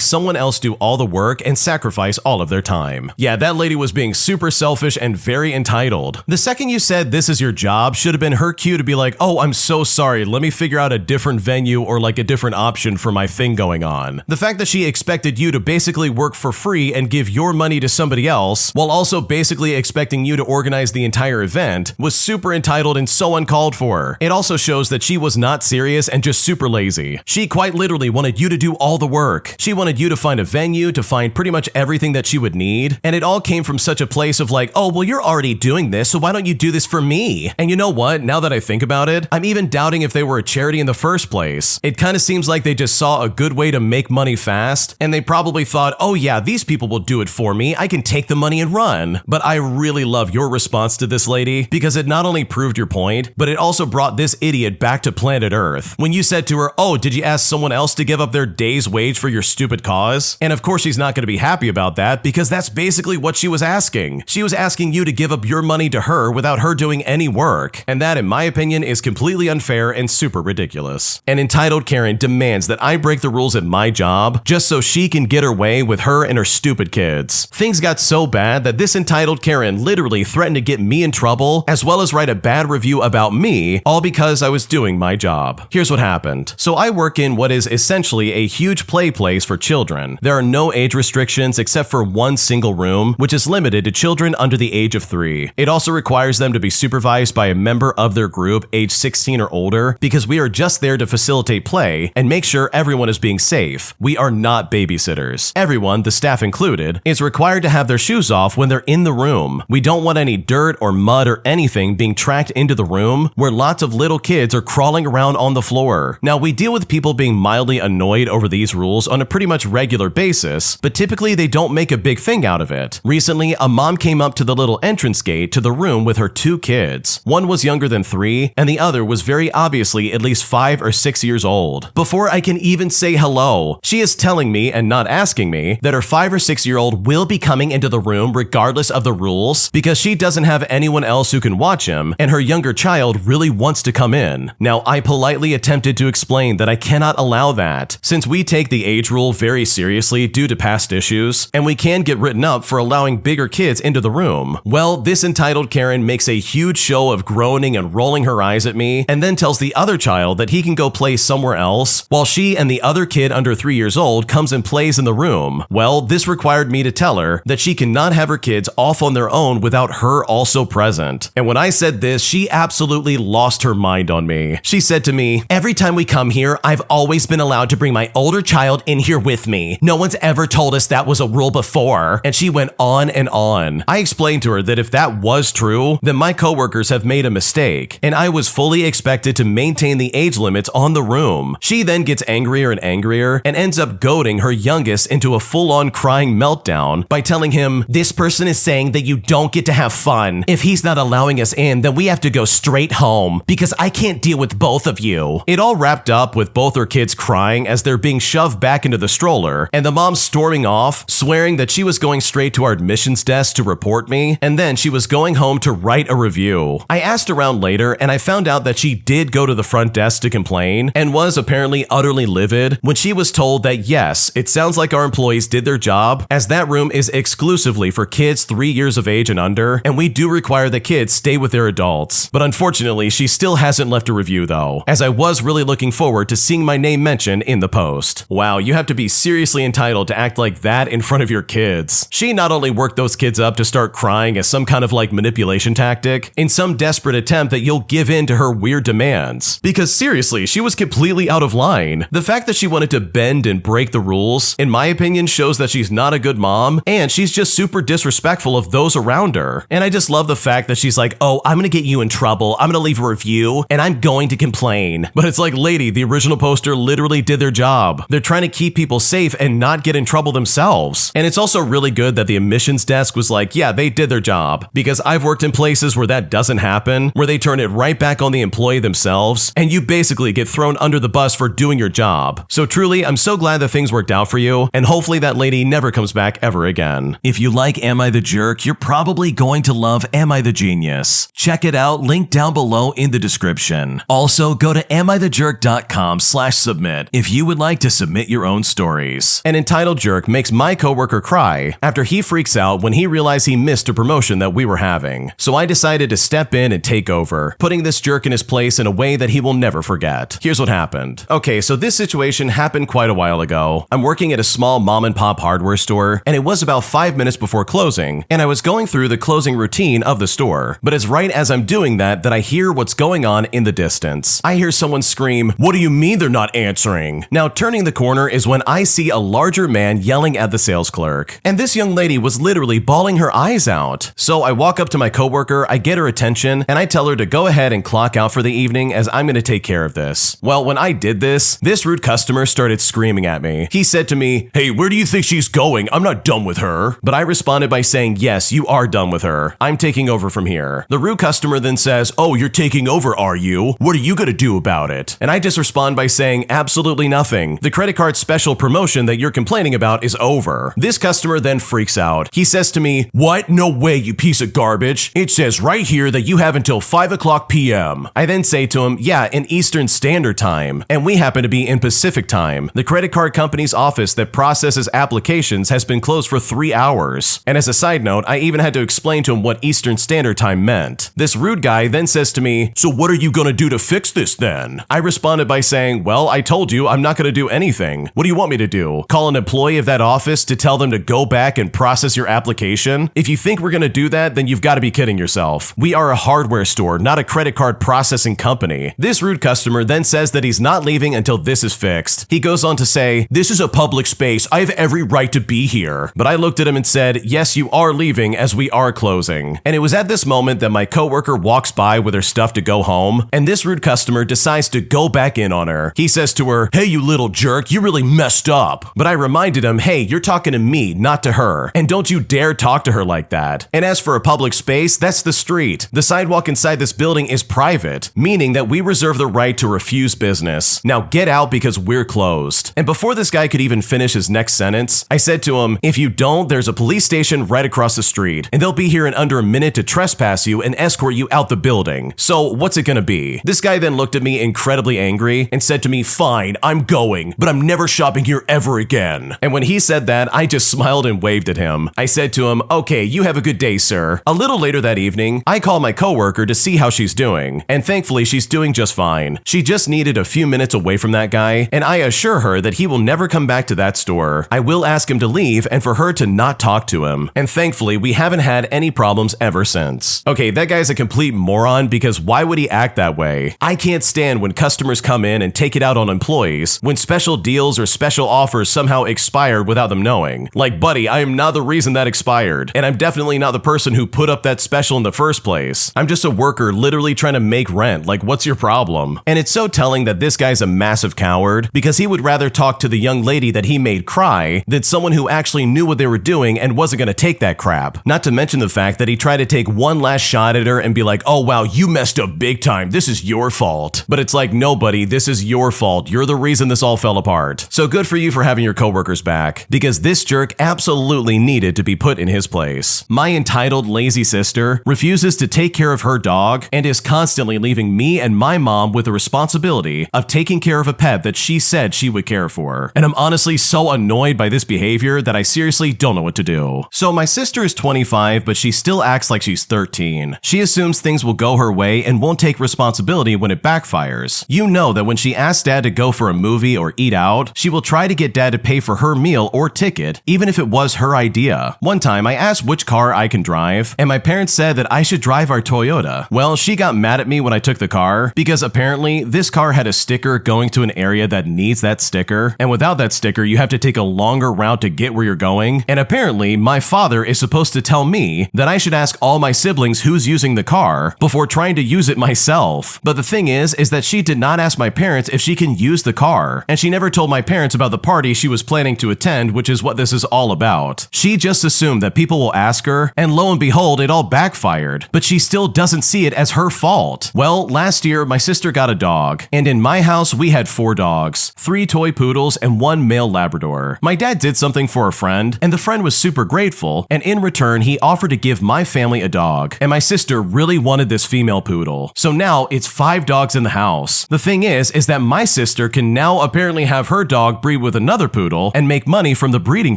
someone else do all the work and sacrifice all of their time. Yeah, that lady was being super selfish and very entitled. The second you said this is your job should have been her cue to be like, oh, I'm so sorry, let me figure out a different venue or like a different option for my thing going on. The fact that she expected you to basically work for free and give your money to somebody else while also basically expecting you to organize the entire event was super entitled and so uncalled for. It also shows that she was not serious and just super lazy. She quite literally wanted you to do all the work. She wanted you to find a venue, to find pretty much everything that she would need, and it all came from such a place of like, oh, well, you're already doing this, so why don't you do this for me? And you know what? Now that I think about it, I'm even doubting if they were a charity in the first place. It kind of seems like they just saw a good way to make money fast, and they probably thought, oh yeah, these people will do it for me, I can take the money and run. But I really love your response to this lady, because it not only proved your point, but it also brought this idiot back to planet Earth. When you said to her, oh, did you ask someone else to give up their day's wage for your stupid cause? And of course she's not going to be happy about that, because that's basically what she was asking. She was asking you to give up your money to her without her doing any work. And that, in my opinion, is completely unfair and super ridiculous. An entitled Karen demands that I break the rules at my job just so she can get her way with her and her stupid kids. Things got so bad that this entitled Karen literally threatened to get me in trouble, as well as write a bad review about me, all because I was doing my job. Here's what happened. So I work in what is essentially a huge play place for children. There are no age restrictions except for one single room, which is limited to children under the age of 3. It also requires them to be supervised by a member of their group age 16 or older, because we are just there to facilitate play and make sure everyone is being safe. We are not babysitters. Everyone, the staff included, is required to have their shoes off when they're in the room. We don't want any dirt or mud or anything being tracked into the room where lots of little kids are crawling around on the floor. Now, we deal with people being mildly annoyed over these rules on a pretty much regular basis, but typically they don't make a big thing out of it. Recently, a mom came up to the little entrance gate to the room with her 2 kids. One was younger than 3, and the other was very obviously at least 5 or 6 years old. Before I can even say hello, she is telling me and not asking me that her 5 or 6-year-old will be coming into the room regardless of the rules because she doesn't have anyone else who can watch him, and her younger child really wants to come in. Now, I politely attempted to explain that I cannot allow that, since we take the age rule very seriously due to past issues, and we can get written up for allowing bigger kids into the room. Well, this entitled Karen makes a huge show of groaning and rolling her eyes at me, and then tells the other child that he can go play somewhere else, while she and the other kid under 3 years old comes and plays in the room. Well, this required me to tell her that she cannot have her kids off on their own without her also present. And when I said this, she absolutely lost her mind on me. She said to me, every time we come here, I've always been allowed to bring my older child in here with me. No one's ever told us that was a rule before. And she went on and on. I explained to her that if that was true, then my coworkers have made a mistake, and I was fully expected to maintain the age limits on the room. She then gets angrier and angrier and ends up goading her youngest into a full-on crying meltdown by telling him, this person is saying that you don't get to have fun. If he's not allowing us in, then we have to go straight home because I can't deal with both of you. It all wrapped up with both her kids crying as they're being shoved back into the stroller, and the mom storming off, swearing that she was going straight to our admissions desk to report me, and then she was going home to write a review. I asked around later, and I found out that she did did go to the front desk to complain and was apparently utterly livid when she was told that yes, it sounds like our employees did their job, as that room is exclusively for kids 3 years of age and under, and we do require that kids stay with their adults. But unfortunately, she still hasn't left a review though, as I was really looking forward to seeing my name mentioned in the post. Wow, you have to be seriously entitled to act like that in front of your kids. She not only worked those kids up to start crying as some kind of like manipulation tactic, in some desperate attempt that you'll give in to her weird demands. Because seriously, she was completely out of line. The fact that she wanted to bend and break the rules, in my opinion, shows that she's not a good mom, and she's just super disrespectful of those around her. And I just love the fact that she's like, oh, I'm gonna get you in trouble, I'm gonna leave a review, and I'm going to complain. But it's like, lady, the original poster literally did their job. They're trying to keep people safe and not get in trouble themselves. And it's also really good that the admissions desk was like, yeah, they did their job. Because I've worked in places where that doesn't happen, where they turn it right back on the employee themselves, and you basically get thrown under the bus for doing your job. So truly, I'm so glad that things worked out for you, and hopefully that lady never comes back ever again. If you like Am I the Jerk, you're probably going to love Am I the Genius. Check it out, link down below in the description. Also, go to amIthejerk.com/submit if you would like to submit your own stories. An entitled jerk makes my coworker cry after he freaks out when he realized he missed a promotion that we were having. So I decided to step in and take over, putting this jerk in his place in a way that he will never forget. Here's what happened. Okay, so this situation happened quite a while ago. I'm working at a small mom and pop hardware store, and it was about 5 minutes before closing, and I was going through the closing routine of the store. But it's right as I'm doing that I hear what's going on in the distance. I hear someone scream, "What do you mean they're not answering?" Now, turning the corner is when I see a larger man yelling at the sales clerk. And this young lady was literally bawling her eyes out. So I walk up to my coworker, I get her attention, and I tell her to go ahead and clock out for the evening as I'm gonna take care of this. Well, when I did this rude customer started screaming at me. He said to me, "Hey, where do you think she's going? I'm not done with her." But I responded by saying, "Yes, you are done with her. I'm taking over from here." The rude customer then says, "Oh, you're taking over, are you? What are you gonna do about it?" And I just respond by saying, "Absolutely nothing. The credit card special promotion that you're complaining about is over." This customer then freaks out. He says to me, "What? No way, you piece of garbage. It says right here that you have until 5 p.m. I then say to him, "Yeah, in Eastern Standard Time, and we happen to be in Pacific Time. The credit card company's office that processes applications has been closed for 3 hours. And as a side note, I even had to explain to him what Eastern Standard Time meant. This rude guy then says to me, "So what are you gonna do to fix this then?" I responded by saying, "Well, I told you I'm not gonna do anything. What do you want me to do? Call an employee of that office to tell them to go back and process your application? If you think we're gonna do that, then you've got to be kidding yourself. We are a hardware store, not a credit card processing company." This rude customer then says that he's not leaving until this is fixed. He goes on to say, "This is a public space. I have every right to be here." But I looked at him and said, "Yes, you are leaving as we are closing." And it was at this moment that my coworker walks by with her stuff to go home, and this rude customer decides to go back in on her. He says to her, "Hey, you little jerk, you really messed up." But I reminded him, "Hey, you're talking to me, not to her. And don't you dare talk to her like that. And as for a public space, that's the street. The sidewalk inside this building is private, meaning that we reserve the right to refuse business. Now get out because we're closed." And before this guy could even finish his next sentence, I said to him, "If you don't, there's a police station right across the street, and they'll be here in under a minute to trespass you and escort you out the building. So what's it gonna be?" This guy then looked at me incredibly angry and said to me, "Fine, I'm going, but I'm never shopping here ever again." And when he said that, I just smiled and waved at him. I said to him, "Okay, you have a good day, sir." A little later that evening, I call my coworker to see how she's doing, and thankfully she's doing just fine. She just needed a few minutes away from that guy, and I assure her that he will never come back to that store. I will ask him to leave and for her to not talk to him, and thankfully we haven't had any problems ever since. Okay, that guy's a complete moron because why would he act that way? I can't stand when customers come in and take it out on employees when special deals or special offers somehow expired without them knowing. Like, buddy, I am not the reason that expired, and I'm definitely not the person who put up that special in the first place. I'm just a worker literally trying to make rent. Like, what's your problem? And it's so telling that this guy's a massive coward because he would rather talk to the young lady that he made cry than someone who actually knew what they were doing and wasn't gonna take that crap. Not to mention the fact that he tried to take one last shot at her and be like, "Oh wow, you messed up big time. This is your fault." But it's like, no buddy, this is your fault. You're the reason this all fell apart. So good for you for having your coworkers back, because this jerk absolutely needed to be put in his place. My entitled lazy sister refuses to take care of her dog and is constantly leaving me me and my mom with the responsibility of taking care of a pet that she said she would care for. And I'm honestly so annoyed by this behavior that I seriously don't know what to do. So my sister is 25, but she still acts like she's 13. She assumes things will go her way and won't take responsibility when it backfires. You know that when she asks dad to go for a movie or eat out, she will try to get dad to pay for her meal or ticket, even if it was her idea. One time I asked which car I can drive, and my parents said that I should drive our Toyota. Well, she got mad at me when I took the car, because apparently this car had a sticker going to an area that needs that sticker, and without that sticker you have to take a longer route to get where you're going, and apparently my father is supposed to tell me that I should ask all my siblings who's using the car before trying to use it myself. But the thing is that she did not ask my parents if she can use the car, and she never told my parents about the party she was planning to attend, which is what this is all about. She just assumed that people will ask her, and lo and behold, it all backfired, but she still doesn't see it as her fault. Well, last year my sister got a dog, and in my house we had 4 dogs, 3 toy poodles and 1 male Labrador. My dad did something for a friend, and the friend was super grateful, and in return he offered to give my family a dog, and my sister really wanted this female poodle. So now it's 5 dogs in the house. The thing is that my sister can now apparently have her dog breed with another poodle and make money from the breeding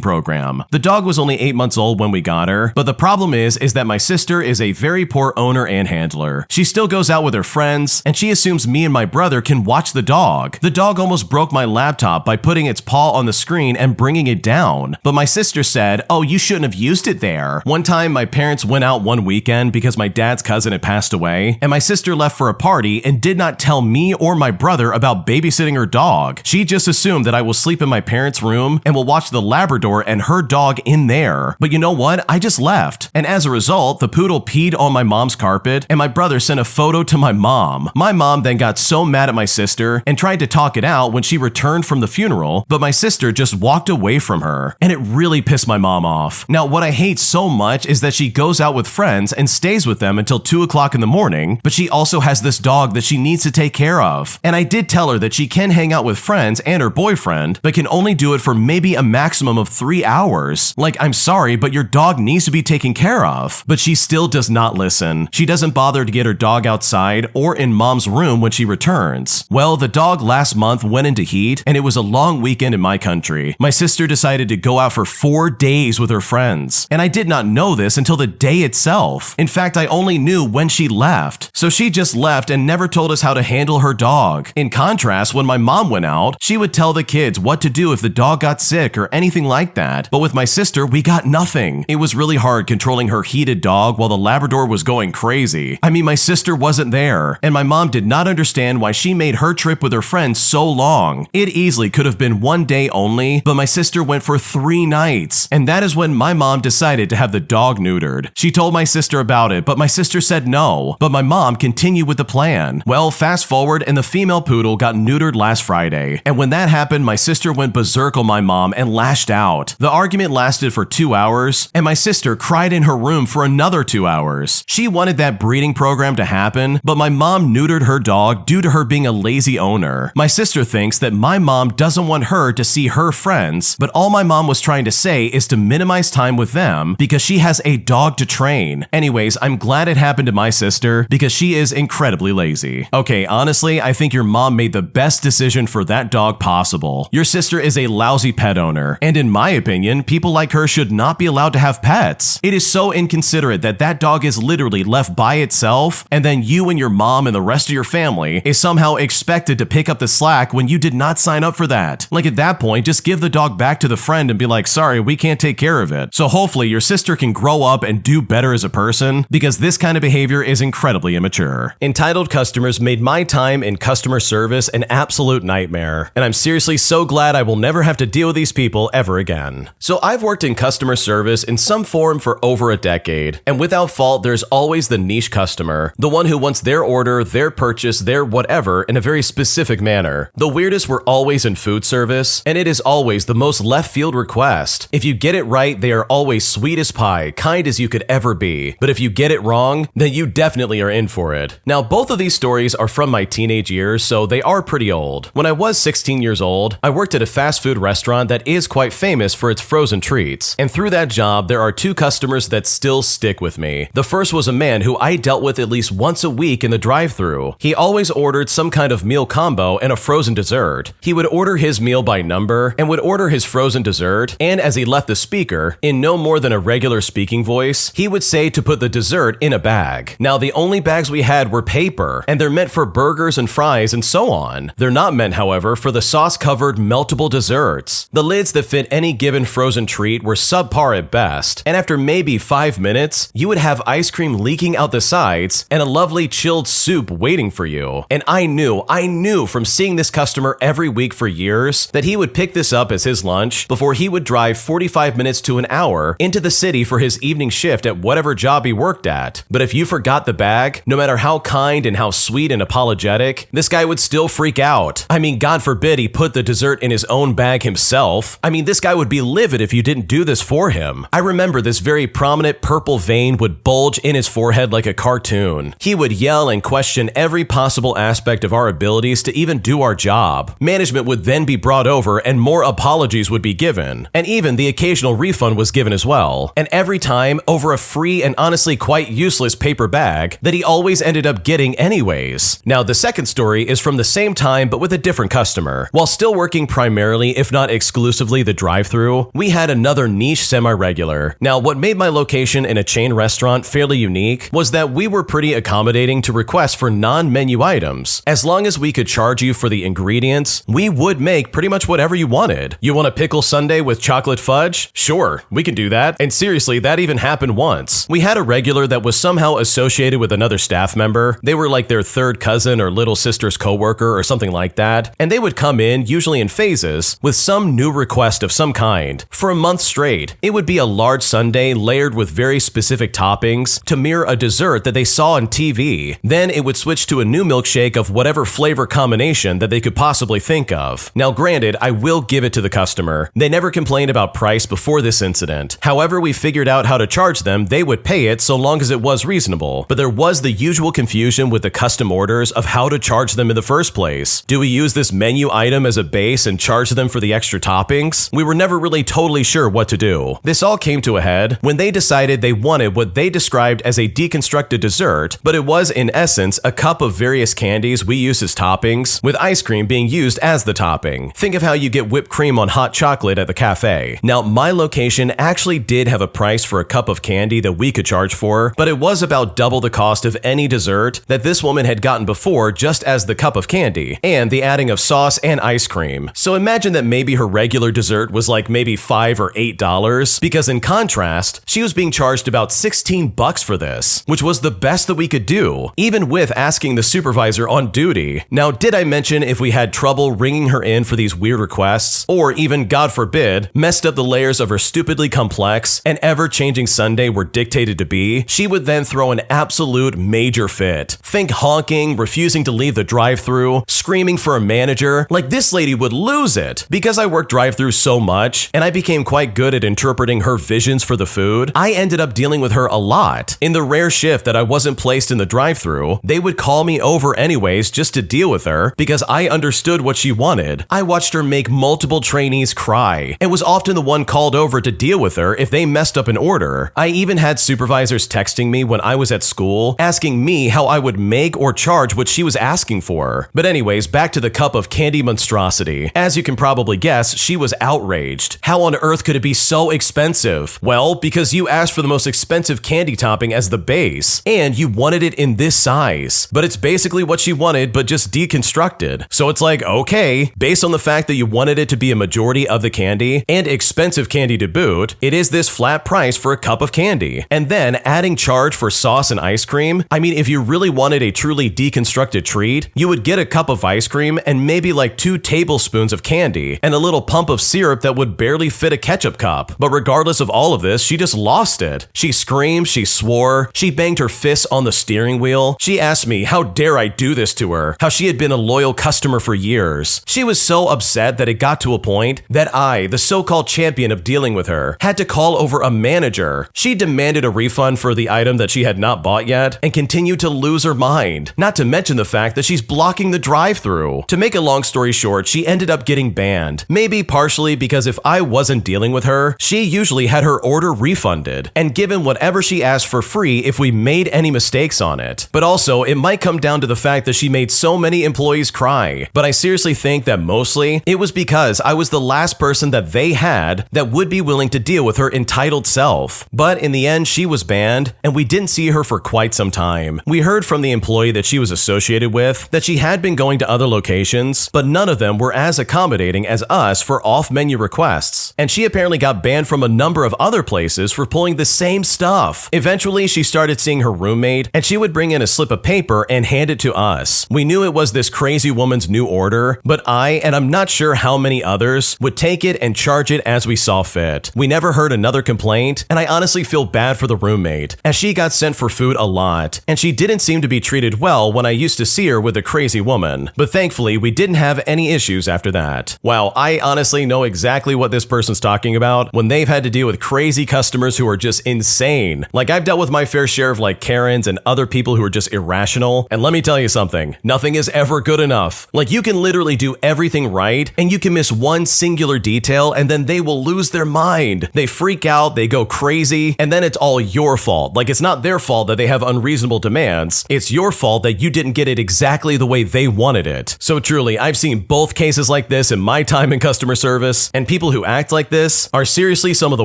program. The dog was only 8 months old when we got her, but the problem is that my sister is a very poor owner and handler. She still goes out with her friends, and she assumes me and my brother can watch the dog. The dog almost broke my laptop by putting its paw on the screen and bringing it down, but my sister said, "Oh, you shouldn't have used it there." One time my parents went out one weekend because my dad's cousin had passed away, and my sister left for a party and did not tell me or my brother about babysitting her dog. She just assumed that I will sleep in my parents' room and will watch the Labrador and her dog in there. But you know what? I just left. And as a result, the poodle peed on my mom's carpet, and my brother sent a photo to my mom. My mom then got so mad at my sister and tried to talk it out when she returned from the funeral, but my sister just walked away from her, and it really pissed my mom off. Now, what I hate so much is that she goes out with friends and stays with them until 2 o'clock in the morning, but she also has this dog that she needs to take care of. And I did tell her that she can hang out with friends and her boyfriend, but can only do it for maybe a maximum of 3 hours. Like, I'm sorry, but your dog needs to be taken care of. But she still does not listen. She doesn't bother to get her dog outside or in mom's room when she returns. Well, the dog last month went into heat, and it was a long weekend in my country. My sister decided to go out for 4 days with her friends, and I did not know this until the day itself. In fact, I only knew when she left. So she just left and never told us how to handle her dog. In contrast, when my mom went out, she would tell the kids what to do if the dog got sick or anything like that. But with my sister, we got nothing. It was really hard controlling her heated dog while the Labrador was going crazy. I mean, my sister wasn't there, and my mom did not understand why she made her trip with her friends so long. It easily could have been 1 day only, but my sister went for 3 nights, and that is when my mom decided to have the dog neutered. She told my sister about it, but my sister said no, but my mom continued with the plan. Well, fast forward, and the female poodle got neutered last Friday, and when that happened, my sister went berserk on my mom and lashed out. The argument lasted for 2 hours, and my sister cried in her room for another 2 hours. She wanted that breeding program to happen, but my mom neutered her dog due to her being a lazy owner. My sister thinks that my mom doesn't want her to see her friends, but all my mom was trying to say is to minimize time with them because she has a dog to train. Anyways, I'm glad it happened to my sister because she is incredibly lazy. Okay, honestly, I think your mom made the best decision for that dog possible. Your sister is a lousy pet owner, and in my opinion, people like her should not be allowed to have pets. It is so inconsiderate that that dog is literally left by itself, and then you and your mom and the rest of your family is somehow expected to pick up the slack when you did not sign up for that. Like, at that point, just give the dog back to the friend and be like, sorry, we can't take care of it. So hopefully your sister can grow up and do better as a person, because this kind of behavior is incredibly immature. Entitled customers made my time in customer service an absolute nightmare, and I'm seriously so glad I will never have to deal with these people ever again. So I've worked in customer service in some form for over a decade, and without fault, there's always the niche customer, the one who wants their order, their purchase, their whatever in a very specific manner. The weirdest were always in food service, and it is always the most left field request. If you get it right, they are always sweet as pie, kind as you could ever be. But if you get it wrong, then you definitely are in for it. Now, both of these stories are from my teenage years, so they are pretty old. When I was 16 years old, I worked at a fast food restaurant that is quite famous for its frozen treats. And through that job, there are 2 customers that still stick with me. The first was a man who I dealt with at least once a week in the drive drive-thru. He always ordered some kind of meal combo and a frozen dessert. He would order his meal by number and would order his frozen dessert, and as he left the speaker, in no more than a regular speaking voice, he would say to put the dessert in a bag. Now, the only bags we had were paper, and they're meant for burgers and fries and so on. They're not meant, however, for the sauce-covered meltable desserts. The lids that fit any given frozen treat were subpar at best, and after maybe 5 minutes, you would have ice cream leaking out the sides and a lovely chilled soup waiting for you. And I knew from seeing this customer every week for years that he would pick this up as his lunch before he would drive 45 minutes to an hour into the city for his evening shift at whatever job he worked at. But if you forgot the bag, no matter how kind and how sweet and apologetic, this guy would still freak out. I mean, God forbid he put the dessert in his own bag himself. I mean, this guy would be livid if you didn't do this for him. I remember this very prominent purple vein would bulge in his forehead like a cartoon. He would yell and question every possible aspect of our abilities to even do our job. Management would then be brought over and more apologies would be given. And even the occasional refund was given as well. And every time over a free and honestly quite useless paper bag that he always ended up getting anyways. Now, the second story is from the same time but with a different customer. While still working primarily, if not exclusively, the drive-thru, we had another niche semi-regular. Now, what made my location in a chain restaurant fairly unique was that we were pretty accommodating to requests for non-menu items. As long as we could charge you for the ingredients, we would make pretty much whatever you wanted. You want a pickle sundae with chocolate fudge? Sure, we can do that. And seriously, that even happened once. We had a regular that was somehow associated with another staff member. They were like their third cousin or little sister's coworker or something like that. And they would come in, usually in phases, with some new request of some kind. For a month straight, it would be a large sundae layered with very specific toppings to mirror a dessert that they saw on TV. Then it would switch to a new milkshake of whatever flavor combination that they could possibly think of. Now, granted, I will give it to the customer. They never complained about price before this incident. However we figured out how to charge them, they would pay it so long as it was reasonable. But there was the usual confusion with the custom orders of how to charge them in the first place. Do we use this menu item as a base and charge them for the extra toppings? We were never really totally sure what to do. This all came to a head when they decided they wanted what they described as a deconstructed dessert, but it was in essence a cup of various candies we use as toppings, with ice cream being used as the topping. Think of how you get whipped cream on hot chocolate at the cafe. Now, my location actually did have a price for a cup of candy that we could charge for, but it was about double the cost of any dessert that this woman had gotten before just as the cup of candy, and the adding of sauce and ice cream. So imagine that maybe her regular dessert was like maybe $5 or $8, because in contrast, she was being charged about $16 for this, which was the best that we could do, even with asking the supervisor on duty. Now, did I mention if we had trouble ringing her in for these weird requests, or even, God forbid, messed up the layers of her stupidly complex and ever-changing sundae were dictated to be, she would then throw an absolute major fit. Think honking, refusing to leave the drive-thru, screaming for a manager. Like, this lady would lose it. Because I worked drive-thru so much, and I became quite good at interpreting her visions for the food, I ended up dealing with her a lot. In the rare shift that I wasn't placed in the drive-thru, they would call me over anyways just to deal with her because I understood what she wanted. I watched her make multiple trainees cry and was often the one called over to deal with her if they messed up an order. I even had supervisors texting me when I was at school asking me how I would make or charge what she was asking for. But anyways, back to the cup of candy monstrosity. As you can probably guess, she was outraged. How on earth could it be so expensive? Well, because you asked for the most expensive candy topping as the base, and you wanted it in this size. But it's basically what she wanted, but just deconstructed. So it's like, okay, based on the fact that you wanted it to be a majority of the candy, and expensive candy to boot, it is this flat price for a cup of candy. And then adding charge for sauce and ice cream. I mean, if you really wanted a truly deconstructed treat, you would get a cup of ice cream and maybe like 2 tablespoons of candy, and a little pump of syrup that would barely fit a ketchup cup. But regardless of all of this, she just lost it. She screamed, she swore, she banged her fists on the steering wheel. She asked me how dare I do this to her, how she had been a loyal customer for years. She was so upset that it got to a point that I, the so-called champion of dealing with her, had to call over a manager. She demanded a refund for the item that she had not bought yet and continued to lose her mind, not to mention the fact that she's blocking the drive-thru. To make a long story short, she ended up getting banned. Maybe partially because if I wasn't dealing with her, she usually had her order refunded and given whatever she asked for free if we made any mistakes on it. But also So it might come down to the fact that she made so many employees cry, but I seriously think that mostly it was because I was the last person that they had that would be willing to deal with her entitled self. But in the end, she was banned, and we didn't see her for quite some time. We heard from the employee that she was associated with that she had been going to other locations, but none of them were as accommodating as us for off-menu requests. And she apparently got banned from a number of other places for pulling the same stuff. Eventually, she started seeing her roommate, and she would bring in a slip of paper and hand it to us. We knew it was this crazy woman's new order, but I, and I'm not sure how many others, would take it and charge it as we saw fit. We never heard another complaint, and I honestly feel bad for the roommate, as she got sent for food a lot, and she didn't seem to be treated well when I used to see her with a crazy woman, but thankfully we didn't have any issues after that. Wow, I honestly know exactly what this person's talking about when they've had to deal with crazy customers who are just insane. Like, I've dealt with my fair share of like Karens and other people who are just irrational, and let me tell you something, nothing is ever good enough. Like, you can literally do everything right, and you can miss one singular detail, and then they will lose their mind. They freak out, they go crazy, and then it's all your fault. Like, it's not their fault that they have unreasonable demands, it's your fault that you didn't get it exactly the way they wanted it. So truly, I've seen both cases like this in my time in customer service, and people who act like this are seriously some of the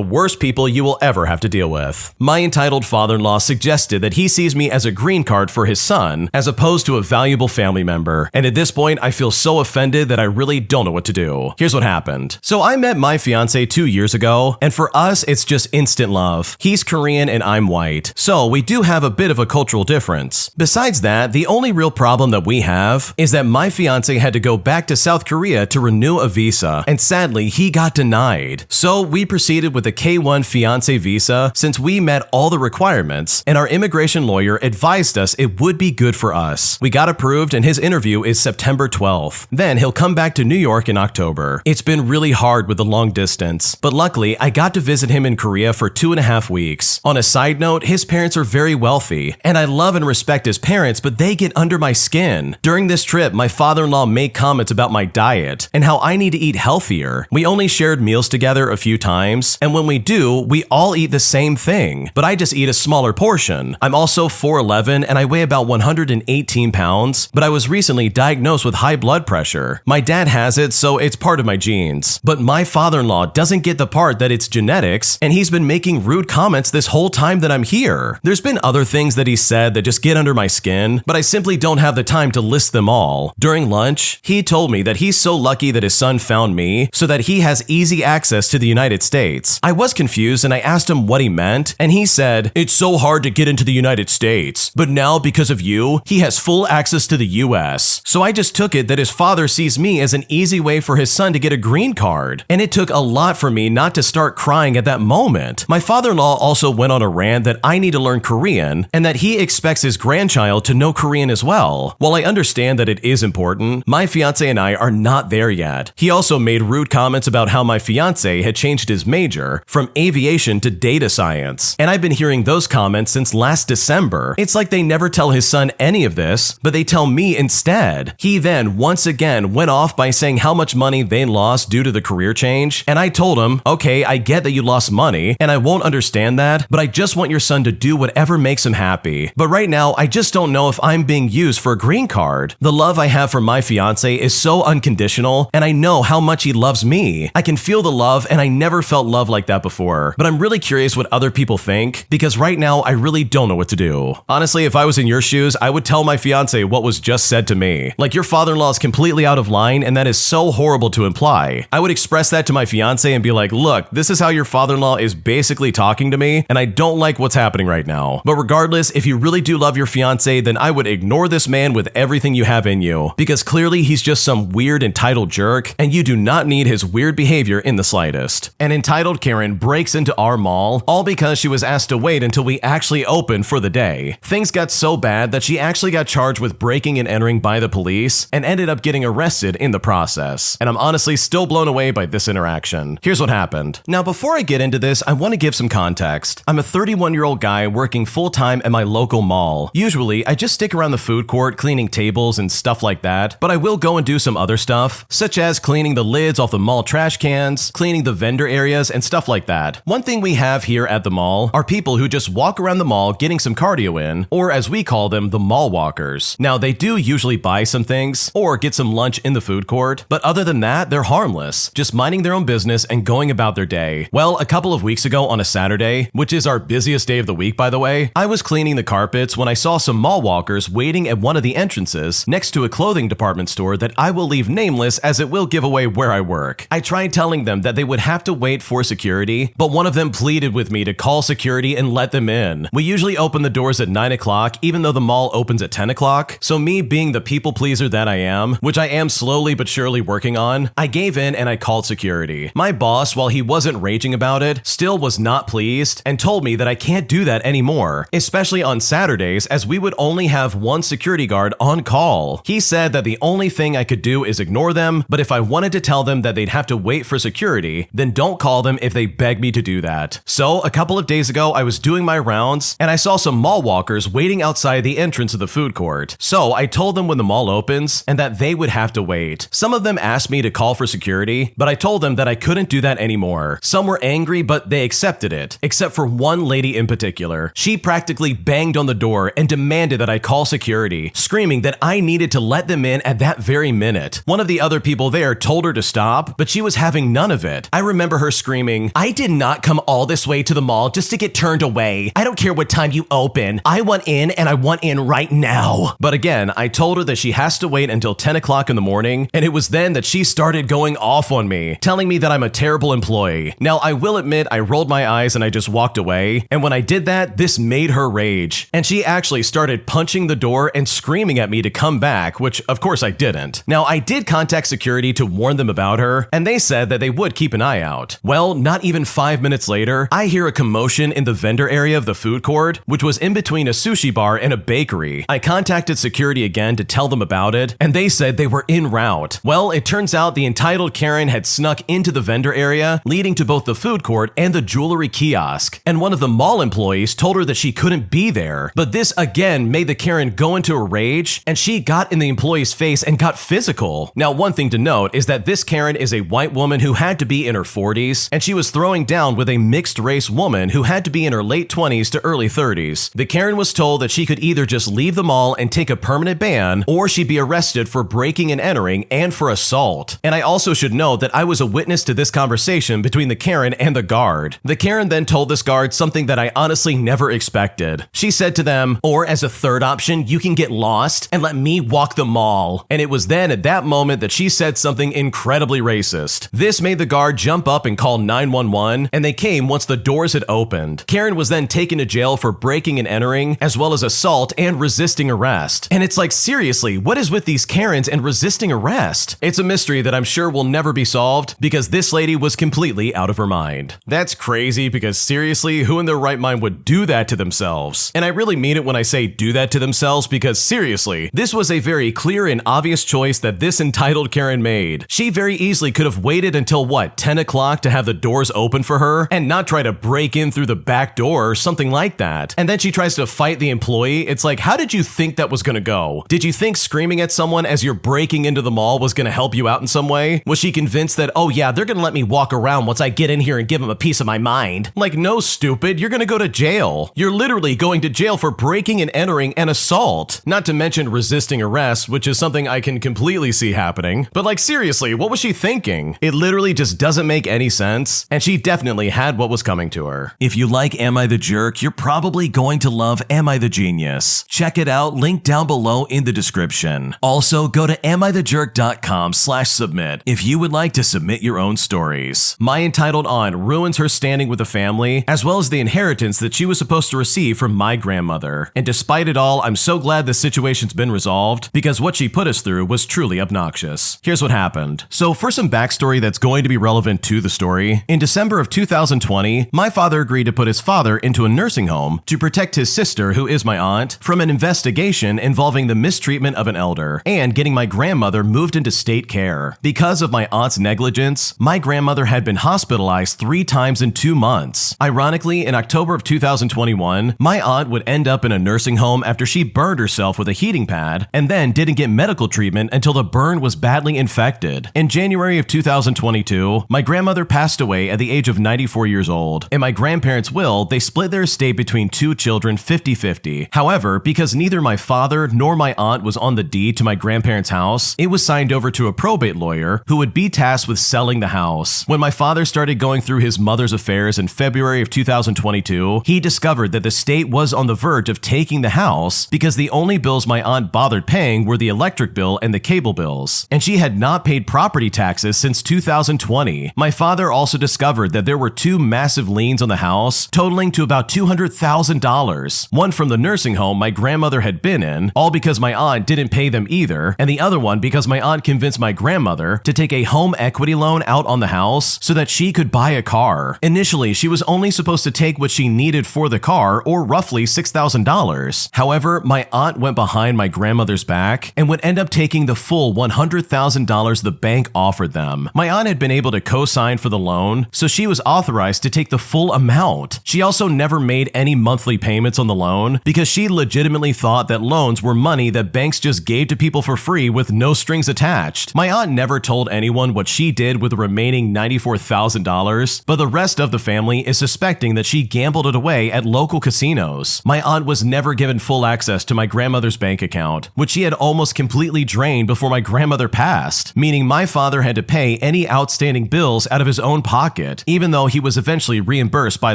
worst people you will ever have to deal with. My entitled father-in-law suggested that he sees me as a green card for his son, as opposed to a valuable family member, and at this point, I feel so offended that I really don't know what to do. Here's what happened. So I met my fiance 2 years ago, and for us, it's just instant love. He's Korean and I'm white, so we do have a bit of a cultural difference. Besides that, the only real problem that we have is that my fiance had to go back to South Korea to renew a visa, and sadly, he got denied. So we proceeded with the K1 fiance visa since we met all the requirements, and our immigration lawyer advised us it would be good for us. We got approved, and his interview is September 12th. Then he'll come back to New York in October. It's been really hard with the long distance, but luckily I got to visit him in Korea for 2.5 weeks. On a side note, his parents are very wealthy, and I love and respect his parents, but they get under my skin. During this trip, my father-in-law made comments about my diet and how I need to eat healthier. We only shared meals together a few times, and when we do, we all eat the same thing, but I just eat a smaller portion. I'm also 4'11", and I weigh about 118 pounds, but I was recently diagnosed with high blood pressure. My dad has it, so it's part of my genes. But my father-in-law doesn't get the part that it's genetics, and he's been making rude comments this whole time that I'm here. There's been other things that he said that just get under my skin, but I simply don't have the time to list them all. During lunch, he told me that he's so lucky that his son found me so that he has easy access to the United States. I was confused and I asked him what he meant, and he said, "It's so hard to get into the United States, but now because of you, he has full access to the US." So I just took it that his father sees me as an easy way for his son to get a green card, and it took a lot for me not to start crying at that moment. My father-in-law also went on a rant that I need to learn Korean and that he expects his grandchild to know Korean as well. While I understand that it is important, my fiance and I are not there yet. He also made rude comments about how my fiance had changed his major from aviation to data science, and I've been hearing those comments since last December. It's like they never tell his son any of this, but they tell me instead. He then once again went off by saying how much money they lost due to the career change, and I told him, okay, I get that you lost money, and I won't understand that, but I just want your son to do whatever makes him happy. But right now, I just don't know if I'm being used for a green card. The love I have for my fiance is so unconditional, and I know how much he loves me. I can feel the love, and I never felt love like that before. But I'm really curious what other people think, because right now, I really don't know what to do. Honestly, if I was in your shoes, I would tell my fiance what was just said to me. Like, your father-in-law is completely out of line, and that is so horrible to imply. I would express that to my fiance and be like, look, this is how your father-in-law is basically talking to me, and I don't like what's happening right now. But regardless, if you really do love your fiance, then I would ignore this man with everything you have in you, because clearly he's just some weird entitled jerk, and you do not need his weird behavior in the slightest. An entitled Karen breaks into our mall, all because she was asked to wait until we actually opened for the day. Things got so bad that she actually got charged with breaking and entering by the police, and ended up getting arrested in the process. And I'm honestly still blown away by this interaction. Here's what happened. Now, before I get into this, I want to give some context. I'm a 31-year-old guy working full-time at my local mall. Usually, I just stick around the food court cleaning tables and stuff like that, but I will go and do some other stuff, such as cleaning the lids off the mall trash cans, cleaning the vendor areas, and stuff like that. One thing we have here at the mall are people who just walk around the mall getting some cardio in, or as we call call them the mall walkers. Now, they do usually buy some things or get some lunch in the food court, but other than that, they're harmless, just minding their own business and going about their day. Well, a couple of weeks ago on a Saturday, which is our busiest day of the week by the way, I was cleaning the carpets when I saw some mall walkers waiting at one of the entrances next to a clothing department store that I will leave nameless as it will give away where I work. I tried telling them that they would have to wait for security, but one of them pleaded with me to call security and let them in. We usually open the doors at 9 o'clock even though the mall opens at 10 o'clock, so me being the people pleaser that I am, which I am slowly but surely working on, I gave in and I called security. My boss, while he wasn't raging about it, still was not pleased and told me that I can't do that anymore, especially on Saturdays as we would only have one security guard on call. He said that the only thing I could do is ignore them, but if I wanted to tell them that they'd have to wait for security, then don't call them if they beg me to do that. So a couple of days ago, I was doing my rounds and I saw some mall walkers waiting outside the entrance of the food court. So I told them when the mall opens and that they would have to wait. Some of them asked me to call for security, but I told them that I couldn't do that anymore. Some were angry, but they accepted it, except for one lady in particular. She practically banged on the door and demanded that I call security, screaming that I needed to let them in at that very minute. One of the other people there told her to stop, but she was having none of it. I remember her screaming, "I did not come all this way to the mall just to get turned away. I don't care what time you open. I want in and I want in right now." But again, I told her that she has to wait until 10 o'clock in the morning, and it was then that she started going off on me, telling me that I'm a terrible employee. Now, I will admit I rolled my eyes and I just walked away, and when I did that, this made her rage, and she actually started punching the door and screaming at me to come back, which of course I didn't. Now, I did contact security to warn them about her, and they said that they would keep an eye out. Well, not even 5 minutes later, I hear a commotion in the vendor area of the food court, which was in between a sushi bar and a bakery. I contacted security again to tell them about it, and they said they were en route. Well, it turns out the entitled Karen had snuck into the vendor area, leading to both the food court and the jewelry kiosk, and one of the mall employees told her that she couldn't be there. But this again made the Karen go into a rage, and she got in the employee's face and got physical. Now, one thing to note is that this Karen is a white woman who had to be in her 40s, and she was throwing down with a mixed race woman who had to be in her late 20s to early 30s. The Karen was told that she could either just leave the mall and take a permanent ban, or she'd be arrested for breaking and entering and for assault. And I also should note that I was a witness to this conversation between the Karen and the guard. The Karen then told this guard something that I honestly never expected. She said to them, "Or as a third option, you can get lost and let me walk the mall." And it was then at that moment that she said something incredibly racist. This made the guard jump up and call 911, and they came once the doors had opened. Karen was then taken to jail for breaking and entering, as well as assault and resisting arrest. And it's like, seriously, what is with these Karens and resisting arrest? It's a mystery that I'm sure will never be solved because this lady was completely out of her mind. That's crazy because seriously, who in their right mind would do that to themselves? And I really mean it when I say do that to themselves because seriously, this was a very clear and obvious choice that this entitled Karen made. She very easily could have waited until 10 o'clock to have the doors open for her and not try to break in through the back door or something like that. And then she tries to fight the employee. It's like, how did you think that was gonna go? Did you think screaming at someone as you're breaking into the mall was gonna help you out in some way? Was she convinced that, oh yeah, they're gonna let me walk around once I get in here and give them a piece of my mind? Like, no, stupid, you're gonna go to jail. You're literally going to jail for breaking and entering and assault. Not to mention resisting arrest, which is something I can completely see happening. But like, seriously, what was she thinking? It literally just doesn't make any sense, and she definitely had what was coming to her. If you like Am I the Jerk, you're probably going to love Am I the Genius. Check it out, link down below in the description. Also, go to amithejerk.com/submit if you would like to submit your own stories. My entitled aunt ruins her standing with the family, as well as the inheritance that she was supposed to receive from my grandmother. And despite it all, I'm so glad the situation's been resolved, because what she put us through was truly obnoxious. Here's what happened. So for some backstory that's going to be relevant to the story, in December of 2020, my father agreed to put his father into a nursing home to protect his sister, who is my aunt, from an investigation involving the mistreatment of an elder, and getting my grandmother moved into state care. Because of my aunt's negligence, my grandmother had been hospitalized 3 times in 2 months. Ironically, in October of 2021, my aunt would end up in a nursing home after she burned herself with a heating pad, and then didn't get medical treatment until the burn was badly infected. In January of 2022, my grandmother passed away at the age of 94 years old. In my grandparents' will, they split their estate between 2 children 50-50. However, because neither my father nor my aunt was on the deed to my grandparents' house, it was signed over to a probate lawyer who would be tasked with selling the house. When my father started going through his mother's affairs in February of 2022, he discovered that the state was on the verge of taking the house because the only bills my aunt bothered paying were the electric bill and the cable bills, and she had not paid property taxes since 2020. My father also discovered that there were two massive liens on the house, totaling to about $200,000. One from the nursing home my grandmother had been in, all because my aunt didn't pay them either, and the other one because my aunt convinced my grandmother to take a home equity loan out on the house so that she could buy a car. Initially, she was only supposed to take what she needed for the car, or roughly $6,000. However, my aunt went behind my grandmother's back and would end up taking the full $100,000 the bank offered them. My aunt had been able to co-sign for the loan, so she was authorized to take the full amount. She also never made any monthly payments on the loan because she legitimately thought that loans were money that banks just gave to people for free with no strings attached. My aunt never told anyone what she did with the remaining $94,000, but the rest of the family is suspecting that she gambled it away at local casinos. My aunt was never given full access to my grandmother's bank account, which she had almost completely drained before my grandmother passed, meaning my father had to pay any outstanding bills out of his own pocket, even though he was eventually reimbursed by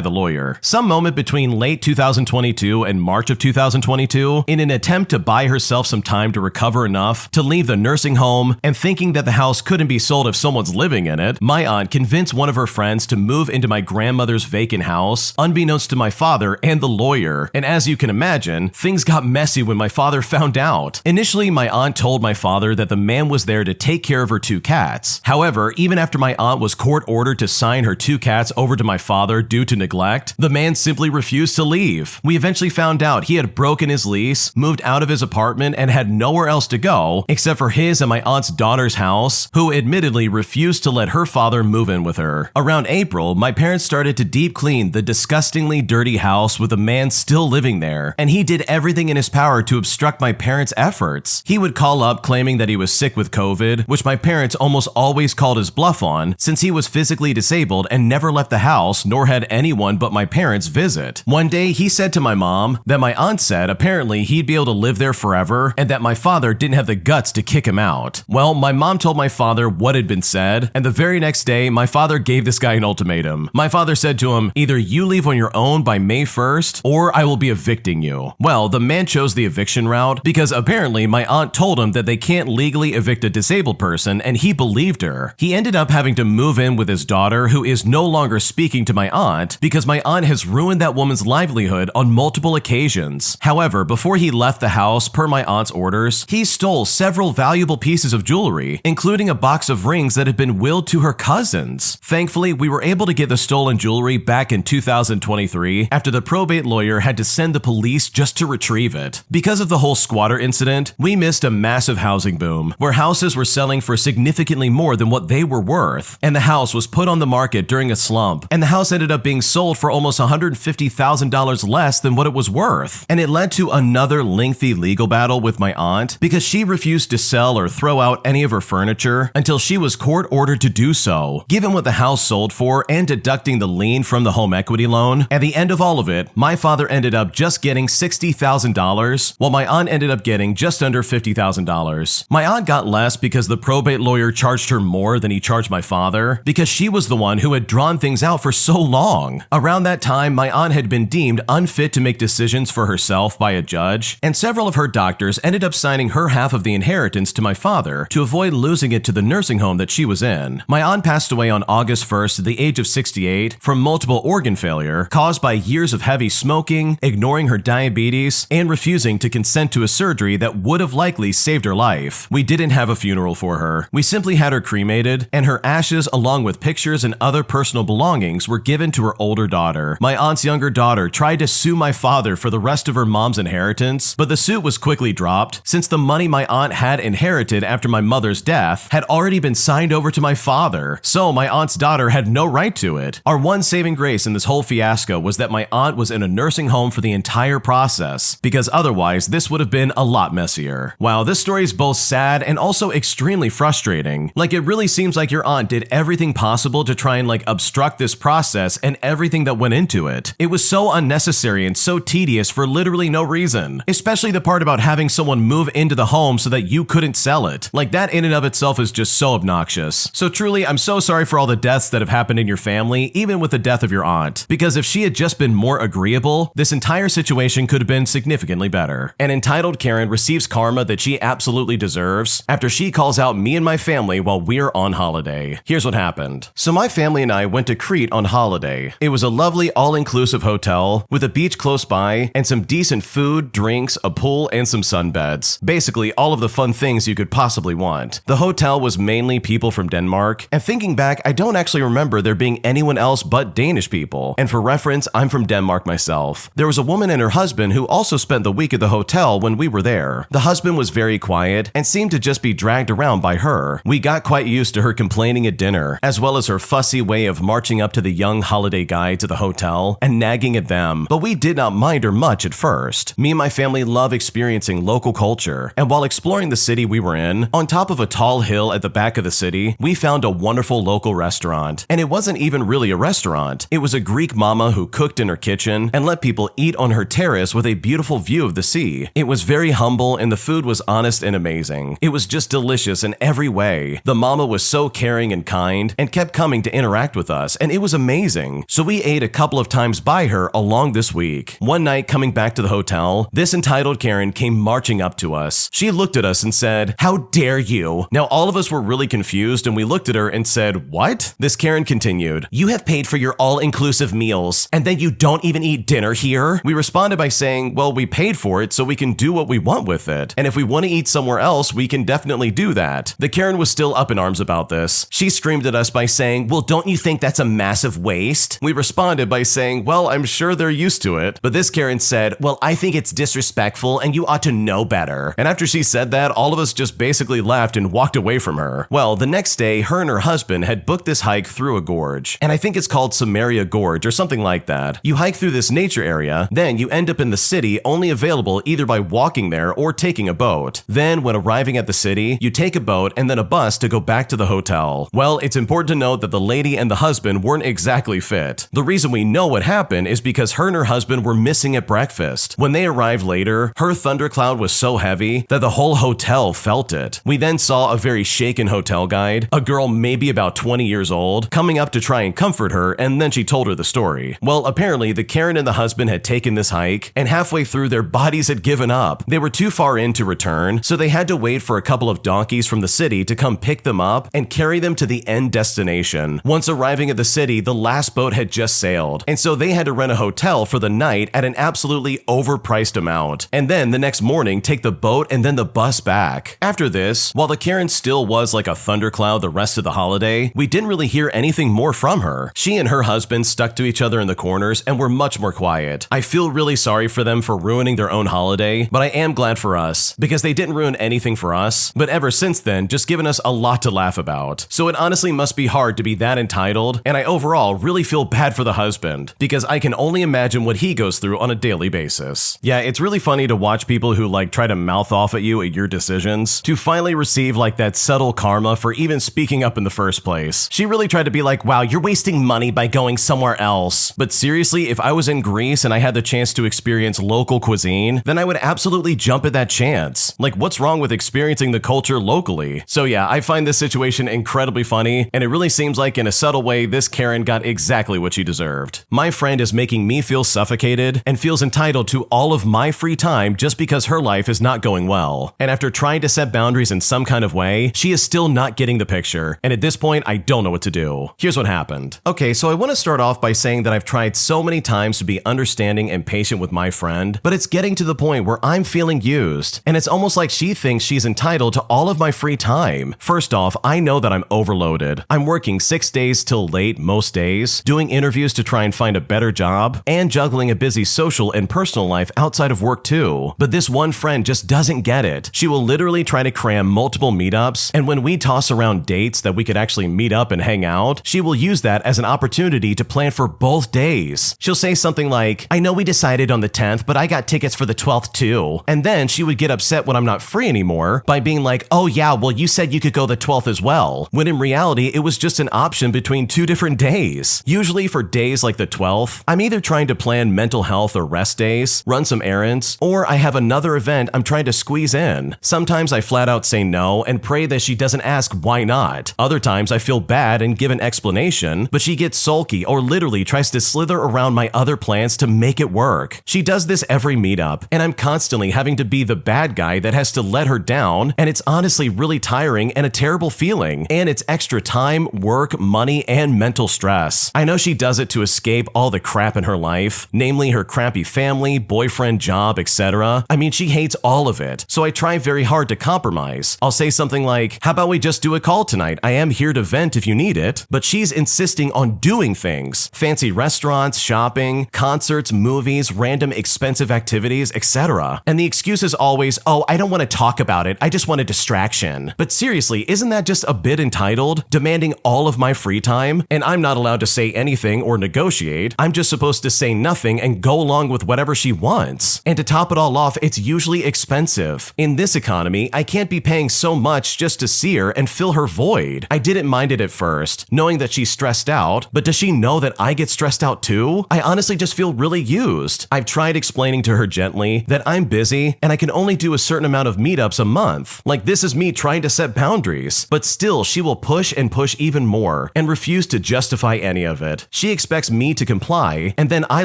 the lawyer. Some moment between late 2022 and March of 2022, in an attempt to buy herself some time to recover enough to leave the nursing home and thinking that the house couldn't be sold if someone's living in it, my aunt convinced one of her friends to move into my grandmother's vacant house, unbeknownst to my father and the lawyer. And as you can imagine, things got messy when my father found out. Initially, my aunt told my father that the man was there to take care of her two cats. However, even after my aunt was court-ordered to sign her two cats over to my father due to neglect, the man simply refused to leave. We eventually found out he had broken his lease, moved out of his apartment, and had nowhere else to go except for his and my aunt's daughter's house, who admittedly refused to let her father move in with her. Around April, my parents started to deep clean the disgustingly dirty house with the man still living there, and he did everything in his power to obstruct my parents' efforts. He would call up claiming that he was sick with COVID, which my parents almost always called his bluff on since he was physically disabled and never left the house nor had anyone but my parents visit. One day, he said to my mom that my aunt said apparently he'd be able to live there forever and that my father didn't have the guts to kick him out. Well, my mom told my father what had been said, and the very next day, my father gave this guy an ultimatum. My father said to him, either you leave on your own by May 1st, or I will be evicting you. Well, the man chose the eviction route because apparently my aunt told him that they can't legally evict a disabled person, and he believed her. He ended up having to move in with his daughter, who is no longer speaking to my aunt because my aunt has ruined that woman's livelihood on multiple occasions. However, before he left the house, per my aunt's orders, he stole several valuable pieces of jewelry, including a box of rings that had been willed to her cousins. Thankfully, we were able to get the stolen jewelry back in 2023 after the probate lawyer had to send the police just to retrieve it. Because of the whole squatter incident, we missed a massive housing boom, where houses were selling for significantly more than what they were worth, and the house was put on the market during a slump, and the house ended up being sold for almost $150,000 less than what it was worth. And it led to another lengthy legal battle with my aunt because she refused to sell or throw out any of her furniture until she was court-ordered to do so. Given what the house sold for and deducting the lien from the home equity loan, at the end of all of it, my father ended up just getting $60,000, while my aunt ended up getting just under $50,000. My aunt got less because the probate lawyer charged her more than he charged my father because she was the one who had drawn things out for so long. Around that time, my aunt had been deemed unfit to make decisions for herself by a judge, and several of her doctors ended up signing her half of the inheritance to my father to avoid losing it to the nursing home that she was in. My aunt passed away on August 1st at the age of 68 from multiple organ failure caused by years of heavy smoking, ignoring her diabetes, and refusing to consent to a surgery that would have likely saved her life. We didn't have a funeral for her. We simply had her cremated, and her ashes along with pictures and other personal belongings were given to her older daughter. My aunt's younger daughter tried to sue my father for the rest of her mom's inheritance, but the suit was quickly dropped since the money my aunt had inherited after my mother's death had already been signed over to my father, so my aunt's daughter had no right to it. Our one saving grace in this whole fiasco was that my aunt was in a nursing home for the entire process, because otherwise this would have been a lot messier. Wow, this story is both sad and also extremely frustrating. Like, it really seems like your aunt did everything possible to try and obstruct this process and everything that went into it. It was so unnecessary and so tedious for literally no reason. Especially the part about having someone move into the home so that you couldn't sell it. Like, that in and of itself is just so obnoxious. So truly, I'm so sorry for all the deaths that have happened in your family, even with the death of your aunt. Because if she had just been more agreeable, this entire situation could have been significantly better. An entitled Karen receives karma that she absolutely deserves after she calls out me and my family while we're on holiday. Here's what happened. So my family and I went to Crete on holiday. It was a lovely all-inclusive hotel with a beach close by and some decent food, drinks, a pool, and some sunbeds. Basically, all of the fun things you could possibly want. The hotel was mainly people from Denmark, and thinking back, I don't actually remember there being anyone else but Danish people. And for reference, I'm from Denmark myself. There was a woman and her husband who also spent the week at the hotel when we were there. The husband was very quiet and seemed to just be dragged around by her. We got quite used to her complaining at dinner, as well as her fussy way of marching up to the young holiday guy to the hotel and nagging at them, but we did not mind her much at first. Me and my family love experiencing local culture, and while exploring the city we were in, on top of a tall hill at the back of the city, we found a wonderful local restaurant. And it wasn't even really a restaurant. It was a Greek mama who cooked in her kitchen and let people eat on her terrace with a beautiful view of the sea. It was very humble and the food was honest and amazing. It was just delicious in every way. The mama was so caring and kind and kept coming to interact with us, and it was amazing. So we ate a couple of times by her along this week. One night coming back to the hotel, this entitled Karen came marching up to us. She looked at us and said, "How dare you?" Now all of us were really confused and we looked at her and said, "What?" This Karen continued, "You have paid for your all-inclusive meals and then you don't even eat dinner here?" We responded by saying, "Well, we paid for it so we can do what we want with it. And if we want to eat somewhere else, we can definitely do that." The Karen was still up in arms about this. She screamed at us by saying, "Well, don't you think that's a massive waste?" We responded by saying, "Well, I'm sure they're used to it." But this Karen said, "Well, I think it's disrespectful and you ought to know better." And after she said that, all of us just basically laughed and walked away from her. Well, the next day, her and her husband had booked this hike through a gorge. And I think it's called Samaria Gorge or something like that. You hike through this nature area, then you end up in the city, only available either by walking there or taking a boat. Then, when arriving at the city, you take a boat and then a bus to go back to the hotel. Well, it's important to note that the lady and the husband weren't exactly fit. The reason we know what happened is because her and her husband were missing at breakfast. When they arrived later, her thundercloud was so heavy that the whole hotel felt it. We then saw a very shaken hotel guide, a girl maybe about 20 years old, coming up to try and comfort her, and then she told her the story. Well, apparently the Karen and the husband had taken this hike, and halfway through their bodies had given up. They were too far in to return, so they had to wait for a couple of donkeys from the city to come pick them up and carry them to the end destination. Once arriving at the city, the last boat had just sailed, and so they had to rent a hotel for the night at an absolutely overpriced amount, and then the next morning take the boat and then the bus back. After this, while the Karen still was like a thundercloud the rest of the holiday, we didn't really hear anything more from her. She and her husband stuck to each other in the corners and were much more quiet. I feel really sorry for them for ruining their own holiday, but I am glad for us, because they didn't ruin anything for us, but ever since then, just given us a lot to laugh about. So it honestly must be hard to be that entitled, and I overall really feel bad for the husband, because I can only imagine what he goes through on a daily basis. Yeah, it's really funny to watch people who like try to mouth off at you at your decisions to finally receive like that subtle karma for even speaking up in the first place. She really tried to be like, "Wow, you're wasting money by going somewhere else." But seriously, if I was in Greece and I had the chance to experience local cuisine, then I would absolutely jump at that chance. Like, what's wrong with experiencing the culture locally? So yeah, I find this situation incredibly funny, and it really seems like in a subtle way, this Karen got exactly what she deserved. My friend is making me feel suffocated and feels entitled to all of my free time just because her life is not going well. And after trying to set boundaries in some kind of way, she is still not getting the picture. And at this point, I don't know what to do. Here's what happened. Okay, so I want to start off by saying that I've tried so many times to be understanding and patient with my friend, but it's getting to the point where I'm feeling used. And it's almost like she thinks she's entitled to all of my free time. First off, I know that I'm overloaded. I'm working 6 days till late most days, doing interviews to try and find a better job, and juggling a busy social and personal life outside of work too. But this one friend just doesn't get it. She will literally try to cram multiple meetups, and when we toss around dates that we could actually meet up and hang out, she will use that as an opportunity to plan for both days. She'll say something like, "I know we decided on the 10th, but I got tickets for the 12th too." And then she would get upset when I'm not free anymore by being like, "Oh yeah, well you said you could go the 12th as well," when in reality it was just an option between 2 different days. Usually for days like the 12th, I'm either trying to plan mental health or rest days holidays, run some errands, or I have another event I'm trying to squeeze in. Sometimes I flat out say no and pray that she doesn't ask why not. Other times I feel bad and give an explanation, but she gets sulky or literally tries to slither around my other plans to make it work. She does this every meetup, and I'm constantly having to be the bad guy that has to let her down, and it's honestly really tiring and a terrible feeling, and it's extra time, work, money, and mental stress. I know she does it to escape all the crap in her life, namely her crappy family, boyfriend, job, etc. I mean, she hates all of it, so I try very hard to compromise. I'll say something like, how about we just do a call tonight? I am here to vent if you need it. But she's insisting on doing things. Fancy restaurants, shopping, concerts, movies, random expensive activities, etc. And the excuse is always, oh, I don't want to talk about it. I just want a distraction. But seriously, isn't that just a bit entitled? Demanding all of my free time? And I'm not allowed to say anything or negotiate. I'm just supposed to say nothing and go along with whatever she wants. And to top it all off, it's usually expensive. In this economy, I can't be paying so much just to see her and fill her void. I didn't mind it at first, knowing that she's stressed out, but does she know that I get stressed out too? I honestly just feel really used. I've tried explaining to her gently that I'm busy and I can only do a certain amount of meetups a month. Like, this is me trying to set boundaries, but still she will push and push even more and refuse to justify any of it. She expects me to comply, and then I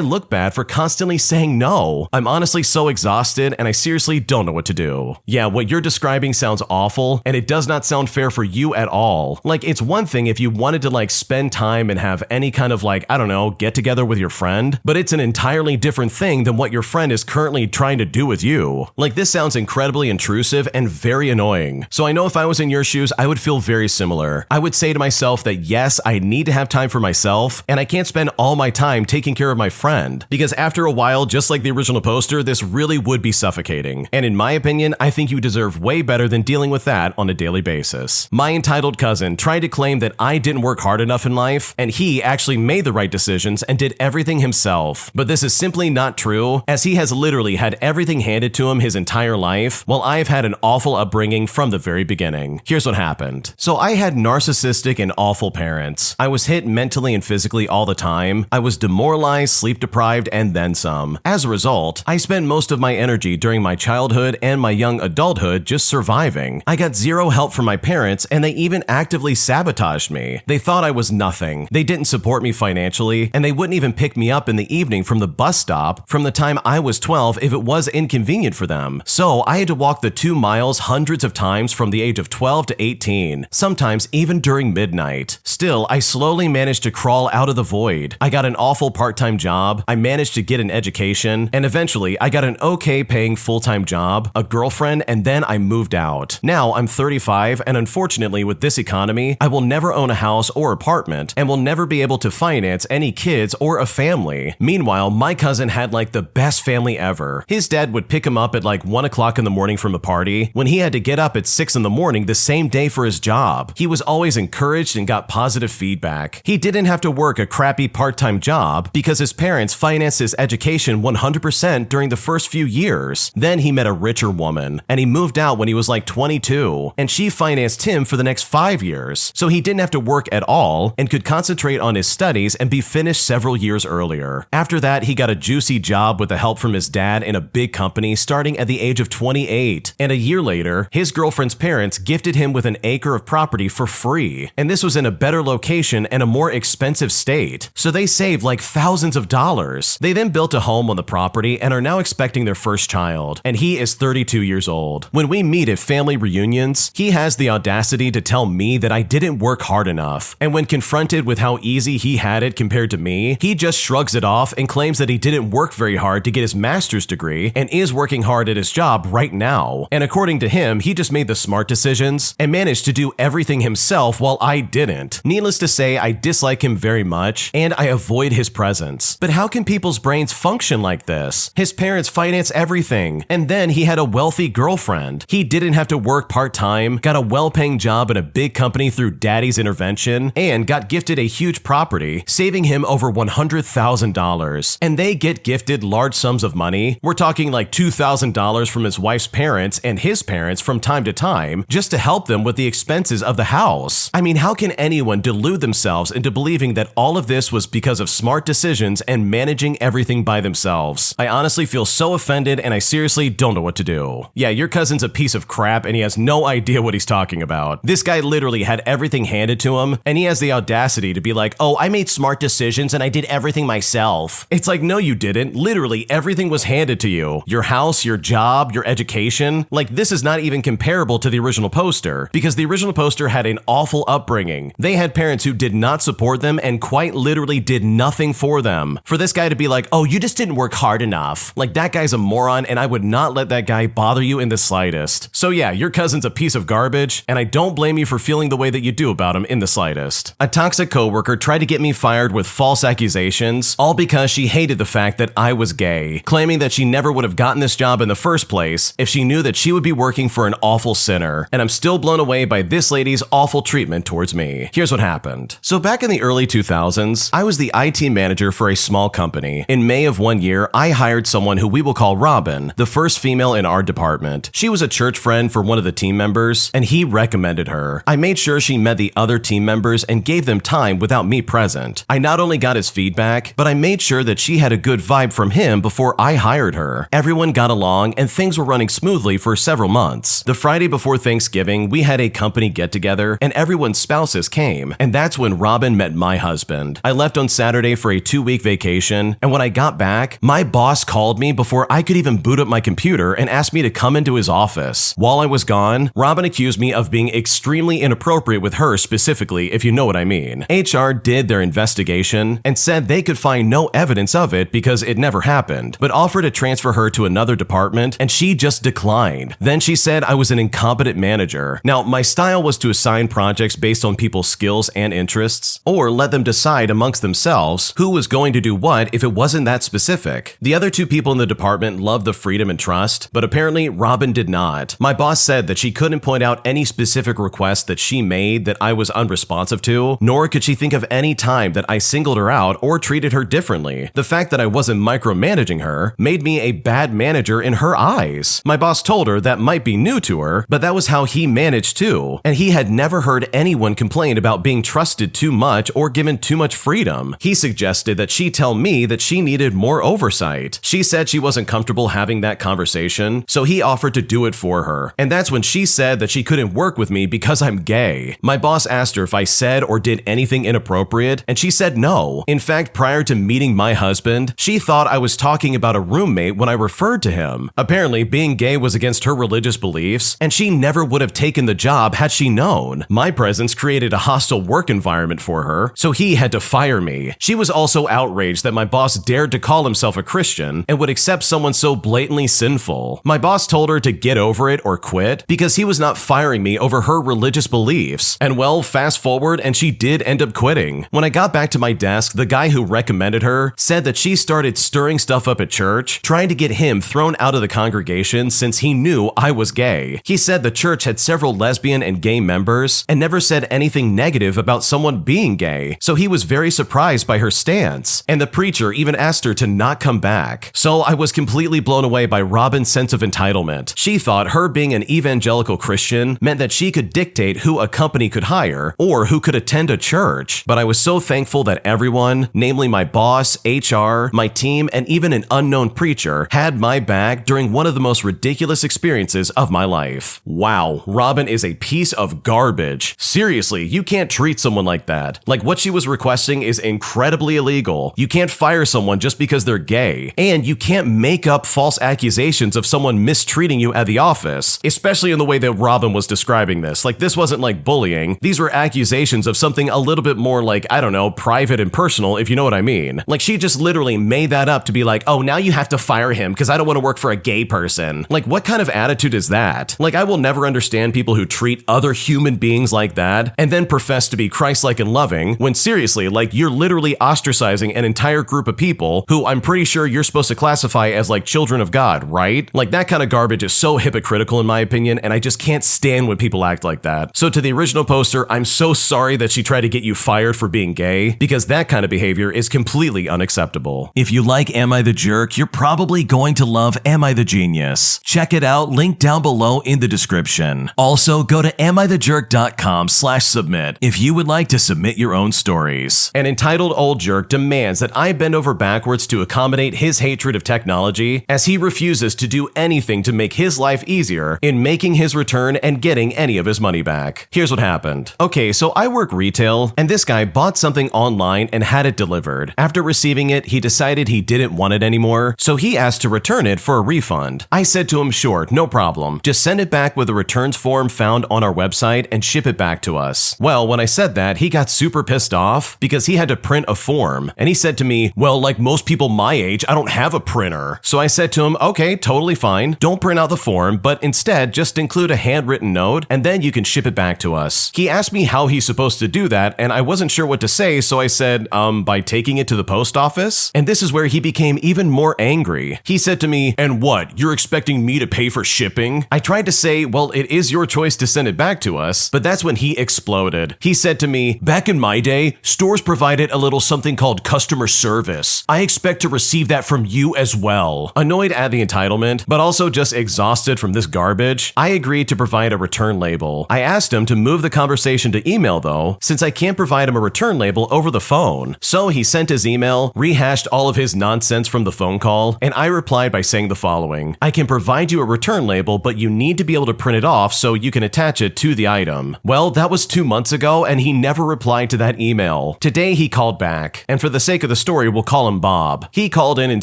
look bad for constantly saying no. I'm honestly so exhausted and I seriously don't know what to do. Yeah, what you're describing sounds awful, and it does not sound fair for you at all. Like, it's one thing if you wanted to like spend time and have any kind of like, I don't know, get together with your friend, but it's an entirely different thing than what your friend is currently trying to do with you. Like, this sounds incredibly intrusive and very annoying. So I know if I was in your shoes, I would feel very similar. I would say to myself that yes, I need to have time for myself, and I can't spend all my time taking care of my friend, because after a while, just like the original poster, this really would be suffocating. And in my opinion, I think you deserve way better than dealing with that on a daily basis. My entitled cousin tried to claim that I didn't work hard enough in life, and he actually made the right decisions and did everything himself. But this is simply not true, as he has literally had everything handed to him his entire life, while I've had an awful upbringing from the very beginning. Here's what happened. So I had narcissistic and awful parents. I was hit mentally and physically all the time. I was demoralized, sleep deprived, and then some. As a result, I spent most of my energy during my childhood and my young adulthood just surviving. I got zero help from my parents, and they even actively sabotaged me. They thought I was nothing. They didn't support me financially, and they wouldn't even pick me up in the evening from the bus stop from the time I was 12 if it was inconvenient for them. So I had to walk the 2 miles hundreds of times from the age of 12 to 18, sometimes even during midnight. Still, I slowly managed to crawl out of the void. I got an awful part-time job, I managed to get an education, and eventually I got an okay paying full-time job, a girlfriend, and then I moved out. Now I'm 35, and unfortunately with this economy, I will never own a house or apartment, and will never be able to finance any kids or a family. Meanwhile, my cousin had like the best family ever. His dad would pick him up at like 1 o'clock in the morning from a party, when he had to get up at 6 in the morning the same day for his job. He was always encouraged and got positive feedback. He didn't have to work a crappy part-time job because his parents financed his education 100% during the first few years. Then he met a richer woman, and he moved out when he was like 22, and she financed him for the next 5 years, so he didn't have to work at all and could concentrate on his studies and be finished several years earlier. After that, he got a juicy job with the help from his dad in a big company starting at the age of 28, and a year later, his girlfriend's parents gifted him with an acre of property for free, and this was in a better location and a more expensive state, so they saved like thousands of dollars. They then built a home on the property and are now expecting their first child, and he is 32 years old. When we meet at family reunions, he has the audacity to tell me that I didn't work hard enough, and when confronted with how easy he had it compared to me, he just shrugs it off and claims that he didn't work very hard to get his master's degree and is working hard at his job right now. And according to him, he just made the smart decisions and managed to do everything himself while I didn't. Needless to say, I dislike him very much and I avoid his presence. But how can people's brains function like this? His parents finance everything, and then he had a wealthy girlfriend. He didn't have to work part-time, got a well-paying job in a big company through daddy's intervention, and got gifted a huge property, saving him over $100,000. And they get gifted large sums of money. We're talking like $2,000 from his wife's parents and his parents from time to time, just to help them with the expenses of the house. I mean, how can anyone delude themselves into believing that all of this was because of smart decisions and managing everything by themselves? themselves. I honestly feel so offended and I seriously don't know what to do. Yeah, your cousin's a piece of crap and he has no idea what he's talking about. This guy literally had everything handed to him and he has the audacity to be like, oh, I made smart decisions and I did everything myself. It's like, no, you didn't. Literally everything was handed to you. Your house, your job, your education. Like, this is not even comparable to the original poster because the original poster had an awful upbringing. They had parents who did not support them and quite literally did nothing for them. For this guy to be like, oh, you just didn't work hard enough. Like, that guy's a moron and I would not let that guy bother you in the slightest. So yeah, your cousin's a piece of garbage and I don't blame you for feeling the way that you do about him in the slightest. A toxic coworker tried to get me fired with false accusations, all because she hated the fact that I was gay, claiming that she never would have gotten this job in the first place if she knew that she would be working for an awful sinner. And I'm still blown away by this lady's awful treatment towards me. Here's what happened. So back in the early 2000s, I was the IT manager for a small company. In May of one year, I hired someone who we will call Robin, the first female in our department. She was a church friend for one of the team members, and he recommended her. I made sure she met the other team members and gave them time without me present. I not only got his feedback, but I made sure that she had a good vibe from him before I hired her. Everyone got along and things were running smoothly for several months. The Friday before Thanksgiving, we had a company get-together and everyone's spouses came, and that's when Robin met my husband. I left on Saturday for a 2-week vacation, and when I got back, my boss called me before I could even boot up my computer and asked me to come into his office. While I was gone, Robin accused me of being extremely inappropriate with her specifically, if you know what I mean. HR did their investigation and said they could find no evidence of it because it never happened, but offered to transfer her to another department and she just declined. Then she said I was an incompetent manager. Now, my style was to assign projects based on people's skills and interests, or let them decide amongst themselves who was going to do what if it wasn't that specific. The other two people in the department loved the freedom and trust, but apparently Robin did not. My boss said that she couldn't point out any specific requests that she made that I was unresponsive to, nor could she think of any time that I singled her out or treated her differently. The fact that I wasn't micromanaging her made me a bad manager in her eyes. My boss told her that might be new to her, but that was how he managed too, and he had never heard anyone complain about being trusted too much or given too much freedom. He suggested that she tell me that she needed more oversight. She said she wasn't comfortable having that conversation, so he offered to do it for her. And that's when she said that she couldn't work with me because I'm gay. My boss asked her if I said or did anything inappropriate, and she said no. In fact, prior to meeting my husband, she thought I was talking about a roommate when I referred to him. Apparently, being gay was against her religious beliefs, and she never would have taken the job had she known. My presence created a hostile work environment for her, so he had to fire me. She was also outraged that my boss dared to call himself a Christian and would accept someone so blatantly sinful. My boss told her to get over it or quit because he was not firing me over her religious beliefs. And well, fast forward and she did end up quitting. When I got back to my desk, the guy who recommended her said that she started stirring stuff up at church, trying to get him thrown out of the congregation since he knew I was gay. He said the church had several lesbian and gay members and never said anything negative about someone being gay, so he was very surprised by her stance, and the preacher even asked her to not come back. So I was completely blown away by Robin's sense of entitlement. She thought her being an evangelical Christian meant that she could dictate who a company could hire or who could attend a church, but I was so thankful that everyone, namely my boss, HR, my team, and even an unknown preacher, had my back during one of the most ridiculous experiences of my life. Wow, Robin is a piece of garbage. Seriously, you can't treat someone like that. Like, what she was requesting is incredibly illegal. You can't fire someone just because they're gay, and you can't make up false accusations of someone mistreating you at the office, especially in the way that Robin was describing this. Like, this wasn't like bullying. These were accusations of something a little bit more like, I don't know, private and personal, if you know what I mean. Like, she just literally made that up to be like, oh, now you have to fire him because I don't want to work for a gay person. Like, what kind of attitude is that? Like, I will never understand people who treat other human beings like that and then profess to be Christ-like and loving when seriously, like, you're literally ostracizing an entire group of people who I'm pretty sure you're supposed to classify as like children of God, right? Like, that kind of garbage is so hypocritical in my opinion, and I just can't stand when people act like that. So to the original poster, I'm so sorry that she tried to get you fired for being gay, because that kind of behavior is completely unacceptable. If you like Am I the Jerk, you're probably going to love Am I the Genius. Check it out, link down below in the description. Also, go to amithejerk.com/submit if you would like to submit your own stories. An entitled old jerk demands that I bend over backwards to accompany accommodate his hatred of technology, as he refuses to do anything to make his life easier in making his return and getting any of his money back. Here's what happened. Okay, so I work retail, and this guy bought something online and had it delivered. After receiving it, he decided he didn't want it anymore, so he asked to return it for a refund. I said to him, sure, no problem. Just send it back with a returns form found on our website and ship it back to us. Well, when I said that, he got super pissed off because he had to print a form, and he said to me, well, like most people my age, I don't have a printer. So I said to him, okay, totally fine. Don't print out the form, but instead just include a handwritten note, and then you can ship it back to us. He asked me how he's supposed to do that, and I wasn't sure what to say, so I said, by taking it to the post office? And this is where he became even more angry. He said to me, and what, you're expecting me to pay for shipping? I tried to say, well, it is your choice to send it back to us, but that's when he exploded. He said to me, back in my day, stores provided a little something called customer service. I expect to receive that from you as well. Annoyed at the entitlement, but also just exhausted from this garbage, I agreed to provide a return label. I asked him to move the conversation to email though, since I can't provide him a return label over the phone. So he sent his email, rehashed all of his nonsense from the phone call, and I replied by saying the following: I can provide you a return label, but you need to be able to print it off so you can attach it to the item. Well, that was 2 months ago, and he never replied to that email. Today he called back, and for the sake of the story, we'll call him Bob. He called in and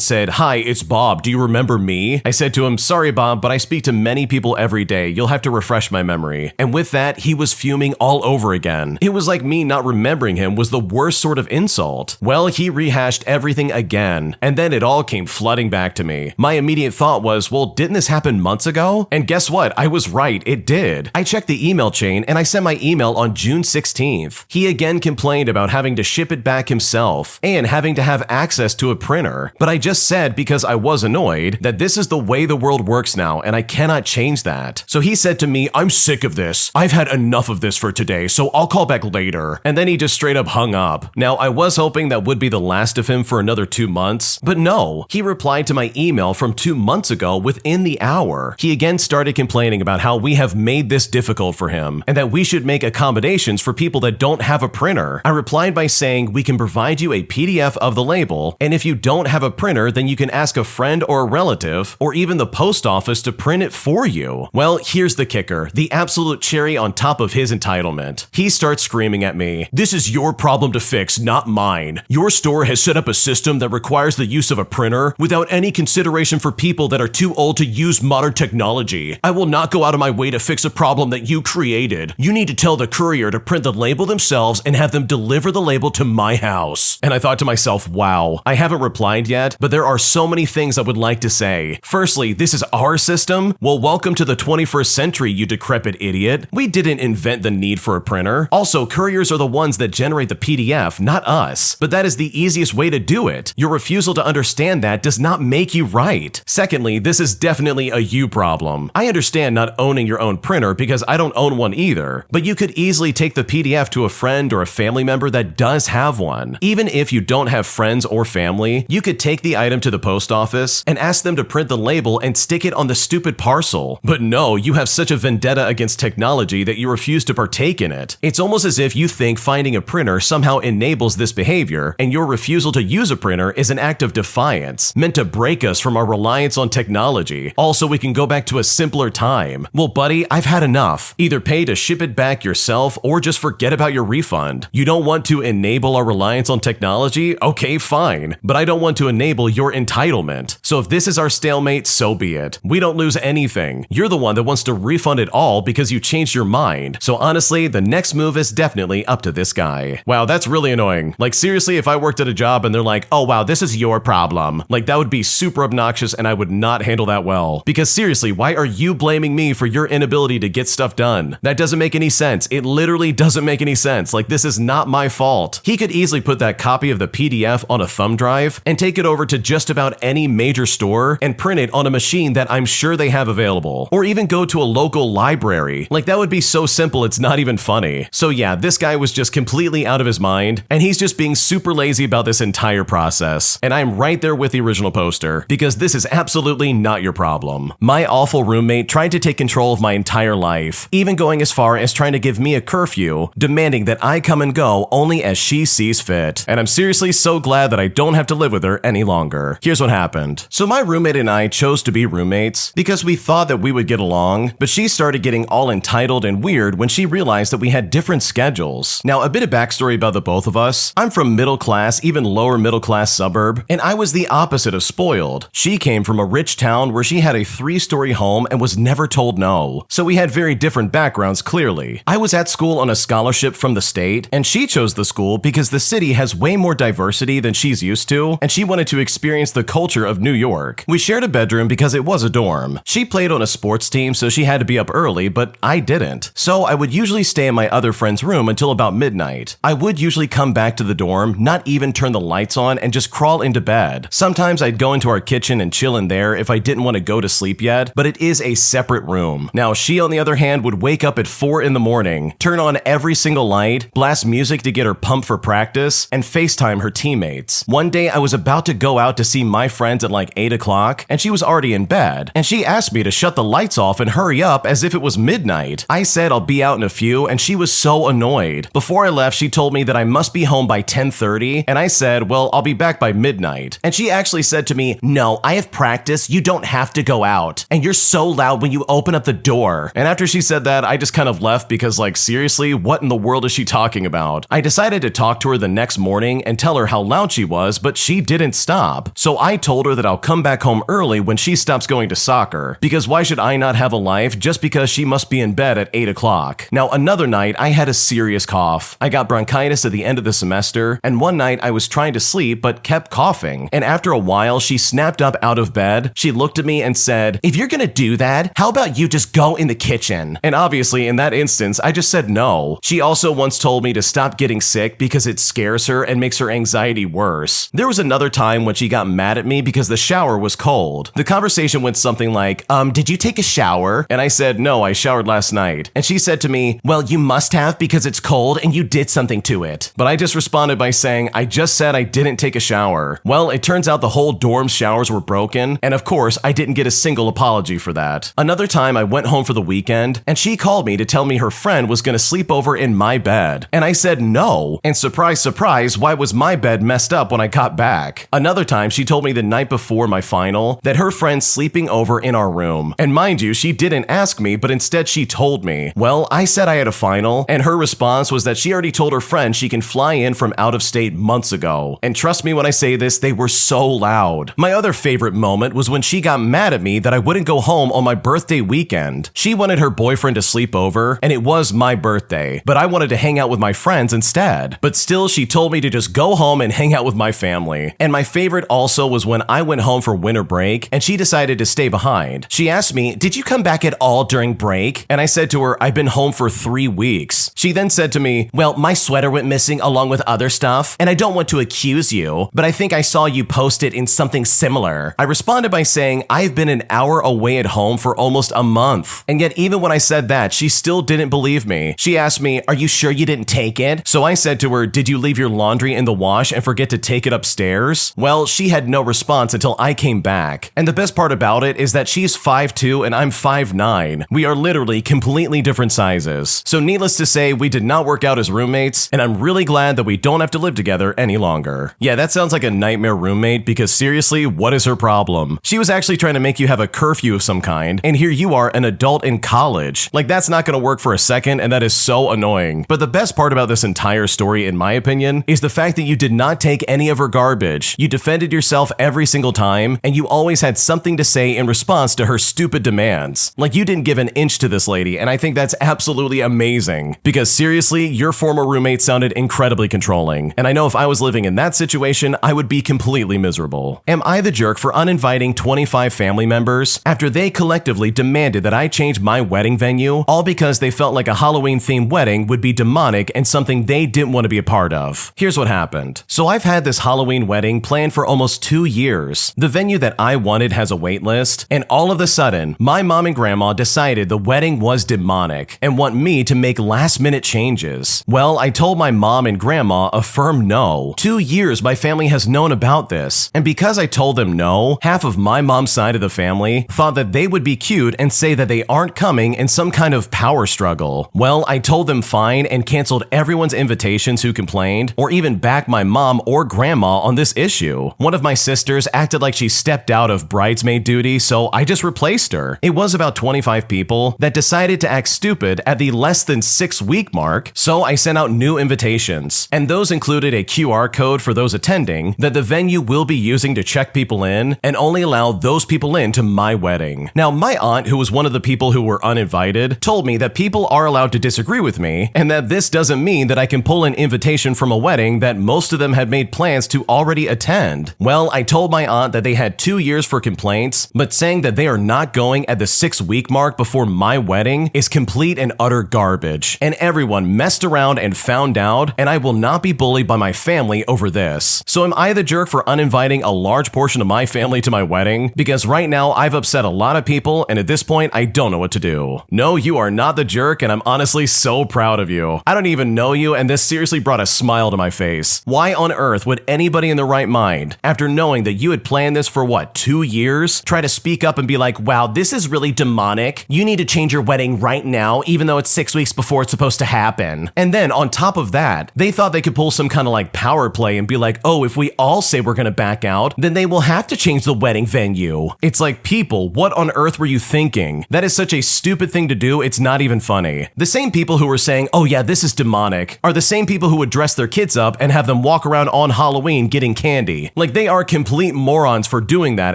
said, hi, it's Bob. Do you remember me? I said to him, sorry, Bob, but I speak to many people every day. You'll have to refresh my memory. And with that, he was fuming all over again. It was like me not remembering him was the worst sort of insult. Well, he rehashed everything again, and then it all came flooding back to me. My immediate thought was, well, didn't this happen months ago? And guess what? I was right. It did. I checked the email chain, and I sent my email on June 16th. He again complained about having to ship it back himself and having to have access to a printer. But I just said, because I was annoyed, that this is the way the world works now, and I cannot change that. So he said to me, I'm sick of this. I've had enough of this for today, so I'll call back later. And then he just straight up hung up. Now, I was hoping that would be the last of him for another 2 months, but no. He replied to my email from 2 months ago within the hour. He again started complaining about how we have made this difficult for him, and that we should make accommodations for people that don't have a printer. I replied by saying, we can provide you a PDF of the label, and if you don't have a printer, then you can ask a friend or a relative, or even the post office to print it for you. Well, here's the kicker, the absolute cherry on top of his entitlement. He starts screaming at me, this is your problem to fix, not mine. Your store has set up a system that requires the use of a printer without any consideration for people that are too old to use modern technology. I will not go out of my way to fix a problem that you created. You need to tell the courier to print the label themselves and have them deliver the label to my house. And I thought to myself, wow, I haven't replied yet, but there are so many things I would like to say. Firstly, this is our system? Well, welcome to the 21st century, you decrepit idiot. We didn't invent the need for a printer. Also, couriers are the ones that generate the PDF, not us. But that is the easiest way to do it. Your refusal to understand that does not make you right. Secondly, this is definitely a you problem. I understand not owning your own printer because I don't own one either, but you could easily take the PDF to a friend or a family member that does have one. Even if you don't have friends or family, you could take the item to the post office and ask them to print the label and stick it on the stupid parcel. But no, you have such a vendetta against technology that you refuse to partake in it. It's almost as if you think finding a printer somehow enables this behavior, and your refusal to use a printer is an act of defiance, meant to break us from our reliance on technology. Also, we can go back to a simpler time. Well, buddy, I've had enough. Either pay to ship it back yourself or just forget about your refund. You don't want to enable our reliance on technology? Okay, fine. But I don't want to enable your entitlement. So if this is our stalemate, so be it. We don't lose anything. You're the one that wants to refund it all because you changed your mind. So honestly, the next move is definitely up to this guy. Wow, that's really annoying. Like seriously, if I worked at a job and they're like, oh wow, this is your problem. Like that would be super obnoxious and I would not handle that well. Because seriously, why are you blaming me for your inability to get stuff done? That doesn't make any sense. It literally doesn't make any sense. Like this is not my fault. He could easily put that copy of the PDF on a thumb drive and take it over to just about any major store and print it on a machine that I'm sure they have available. Or even go to a local library. Like that would be so simple it's not even funny. So yeah, this guy was just completely out of his mind and he's just being super lazy about this entire process. And I'm right there with the original poster because this is absolutely not your problem. My awful roommate tried to take control of my entire life, even going as far as trying to give me a curfew, demanding that I come and go only as she sees fit. And I'm seriously so glad that I don't have to live with with her any longer. Here's what happened. So my roommate and I chose to be roommates because we thought that we would get along, but she started getting all entitled and weird when she realized that we had different schedules. Now, a bit of backstory about the both of us. I'm from middle class, even lower middle class suburb, and I was the opposite of spoiled. She came from a rich town where she had a 3-story home and was never told no. So we had very different backgrounds, clearly. I was at school on a scholarship from the state, and she chose the school because the city has way more diversity than she's used to, and she wanted to experience the culture of New York. We shared a bedroom because it was a dorm. She played on a sports team, so she had to be up early, but I didn't. So I would usually stay in my other friend's room until about midnight. I would usually come back to the dorm, not even turn the lights on, and just crawl into bed. Sometimes I'd go into our kitchen and chill in there if I didn't want to go to sleep yet, but it is a separate room. Now, she, on the other hand, would wake up at 4 in the morning, turn on every single light, blast music to get her pumped for practice, and FaceTime her teammates. One day, I was about to go out to see my friends at like 8 o'clock, and she was already in bed, and she asked me to shut the lights off and hurry up as if it was midnight. I said I'll be out in a few, and she was so annoyed. Before I left, she told me that I must be home by 10:30, and I said, well, I'll be back by midnight. And she actually said to me, no, I have practice, you don't have to go out, and you're so loud when you open up the door. And after she said that, I just kind of left because, like, seriously, what in the world is she talking about? I decided to talk to her the next morning and tell her how loud she was, but she didn't stop. So I told her that I'll come back home early when she stops going to soccer, because why should I not have a life just because she must be in bed at 8 o'clock? Now, another night, I had a serious cough. I got bronchitis at the end of the semester, and one night I was trying to sleep but kept coughing. And after a while, she snapped up out of bed. She looked at me and said, if you're gonna do that, how about you just go in the kitchen? And obviously, in that instance, I just said no. She also once told me to stop getting sick because it scares her and makes her anxiety worse. There was another time when she got mad at me because the shower was cold. The conversation went something like, did you take a shower? And I said, no, I showered last night. And she said to me, well, you must have because it's cold and you did something to it. But I just responded by saying, I just said I didn't take a shower. Well, it turns out the whole dorm's showers were broken, and of course, I didn't get a single apology for that. Another time, I went home for the weekend, and she called me to tell me her friend was gonna sleep over in my bed. And I said no. And surprise, surprise, why was my bed messed up when I got back? Another time, she told me the night before my final that her friend's sleeping over in our room. And mind you, she didn't ask me, but instead she told me. Well, I said I had a final, and her response was that she already told her friend she can fly in from out of state months ago. And trust me when I say this, they were so loud. My other favorite moment was when she got mad at me that I wouldn't go home on my birthday weekend. She wanted her boyfriend to sleep over, and it was my birthday, but I wanted to hang out with my friends instead. But still, she told me to just go home and hang out with my family. And my favorite also was when I went home for winter break, and she decided to stay behind. She asked me, did you come back at all during break? And I said to her, I've been home for 3 weeks. She then said to me, well, my sweater went missing along with other stuff, and I don't want to accuse you, but I think I saw you post it in something similar. I responded by saying, I've been an hour away at home for almost a month. And yet even when I said that, she still didn't believe me. She asked me, are you sure you didn't take it? So I said to her, did you leave your laundry in the wash and forget to take it upstairs? Well, she had no response until I came back. And the best part about it is that she's 5'2" and I'm 5'9". We are literally completely different sizes. So needless to say, we did not work out as roommates, and I'm really glad that we don't have to live together any longer. Yeah, that sounds like a nightmare roommate, because seriously, what is her problem? She was actually trying to make you have a curfew of some kind, and here you are, an adult in college. Like, that's not gonna work for a second, and that is so annoying. But the best part about this entire story, in my opinion, is the fact that you did not take any of her garbage. You defended yourself every single time, and you always had something to say in response to her stupid demands. Like, you didn't give an inch to this lady, and I think that's absolutely amazing. Because seriously, your former roommate sounded incredibly controlling, and I know if I was living in that situation, I would be completely miserable. Am I the jerk for uninviting 25 family members after they collectively demanded that I change my wedding venue, all because they felt like a Halloween-themed wedding would be demonic and something they didn't want to be a part of? Here's what happened. So I've had this Halloween wedding planned for almost 2 years. The venue that I wanted has a wait list, and all of a sudden, my mom and grandma decided the wedding was demonic and want me to make last-minute changes. Well, I told my mom and grandma a firm no. 2 years my family has known about this, and because I told them no, half of my mom's side of the family thought that they would be cute and say that they aren't coming in some kind of power struggle. Well, I told them fine and canceled everyone's invitations who complained, or even backed my mom or grandma on this this issue. One of my sisters acted like she stepped out of bridesmaid duty, so I just replaced her. It was about 25 people that decided to act stupid at the less than 6-week mark, so I sent out new invitations. And those included a QR code for those attending that the venue will be using to check people in and only allow those people in to my wedding. Now, my aunt, who was one of the people who were uninvited, told me that people are allowed to disagree with me and that this doesn't mean that I can pull an invitation from a wedding that most of them had made plans to already attend. Well, I told my aunt that they had 2 years for complaints, but saying that they are not going at the 6-week mark before my wedding is complete and utter garbage. And everyone messed around and found out, and I will not be bullied by my family over this. So am I the jerk for uninviting a large portion of my family to my wedding? Because right now I've upset a lot of people, and at this point I don't know what to do. No, you are not the jerk, and I'm honestly so proud of you. I don't even know you, and this seriously brought a smile to my face. Why on earth would anybody in their right mind, after knowing that you had planned this for 2 years, try to speak up and be like, wow, this is really demonic. You need to change your wedding right now, even though it's 6 weeks before it's supposed to happen. And then on top of that, they thought they could pull some kind of power play and be like, oh, if we all say we're gonna back out, then they will have to change the wedding venue. It's like, people, what on earth were you thinking? That is such a stupid thing to do, it's not even funny. The same people who were saying, oh yeah, this is demonic, are the same people who would dress their kids up and have them walk around on Halloween getting candy. They are complete morons for doing that,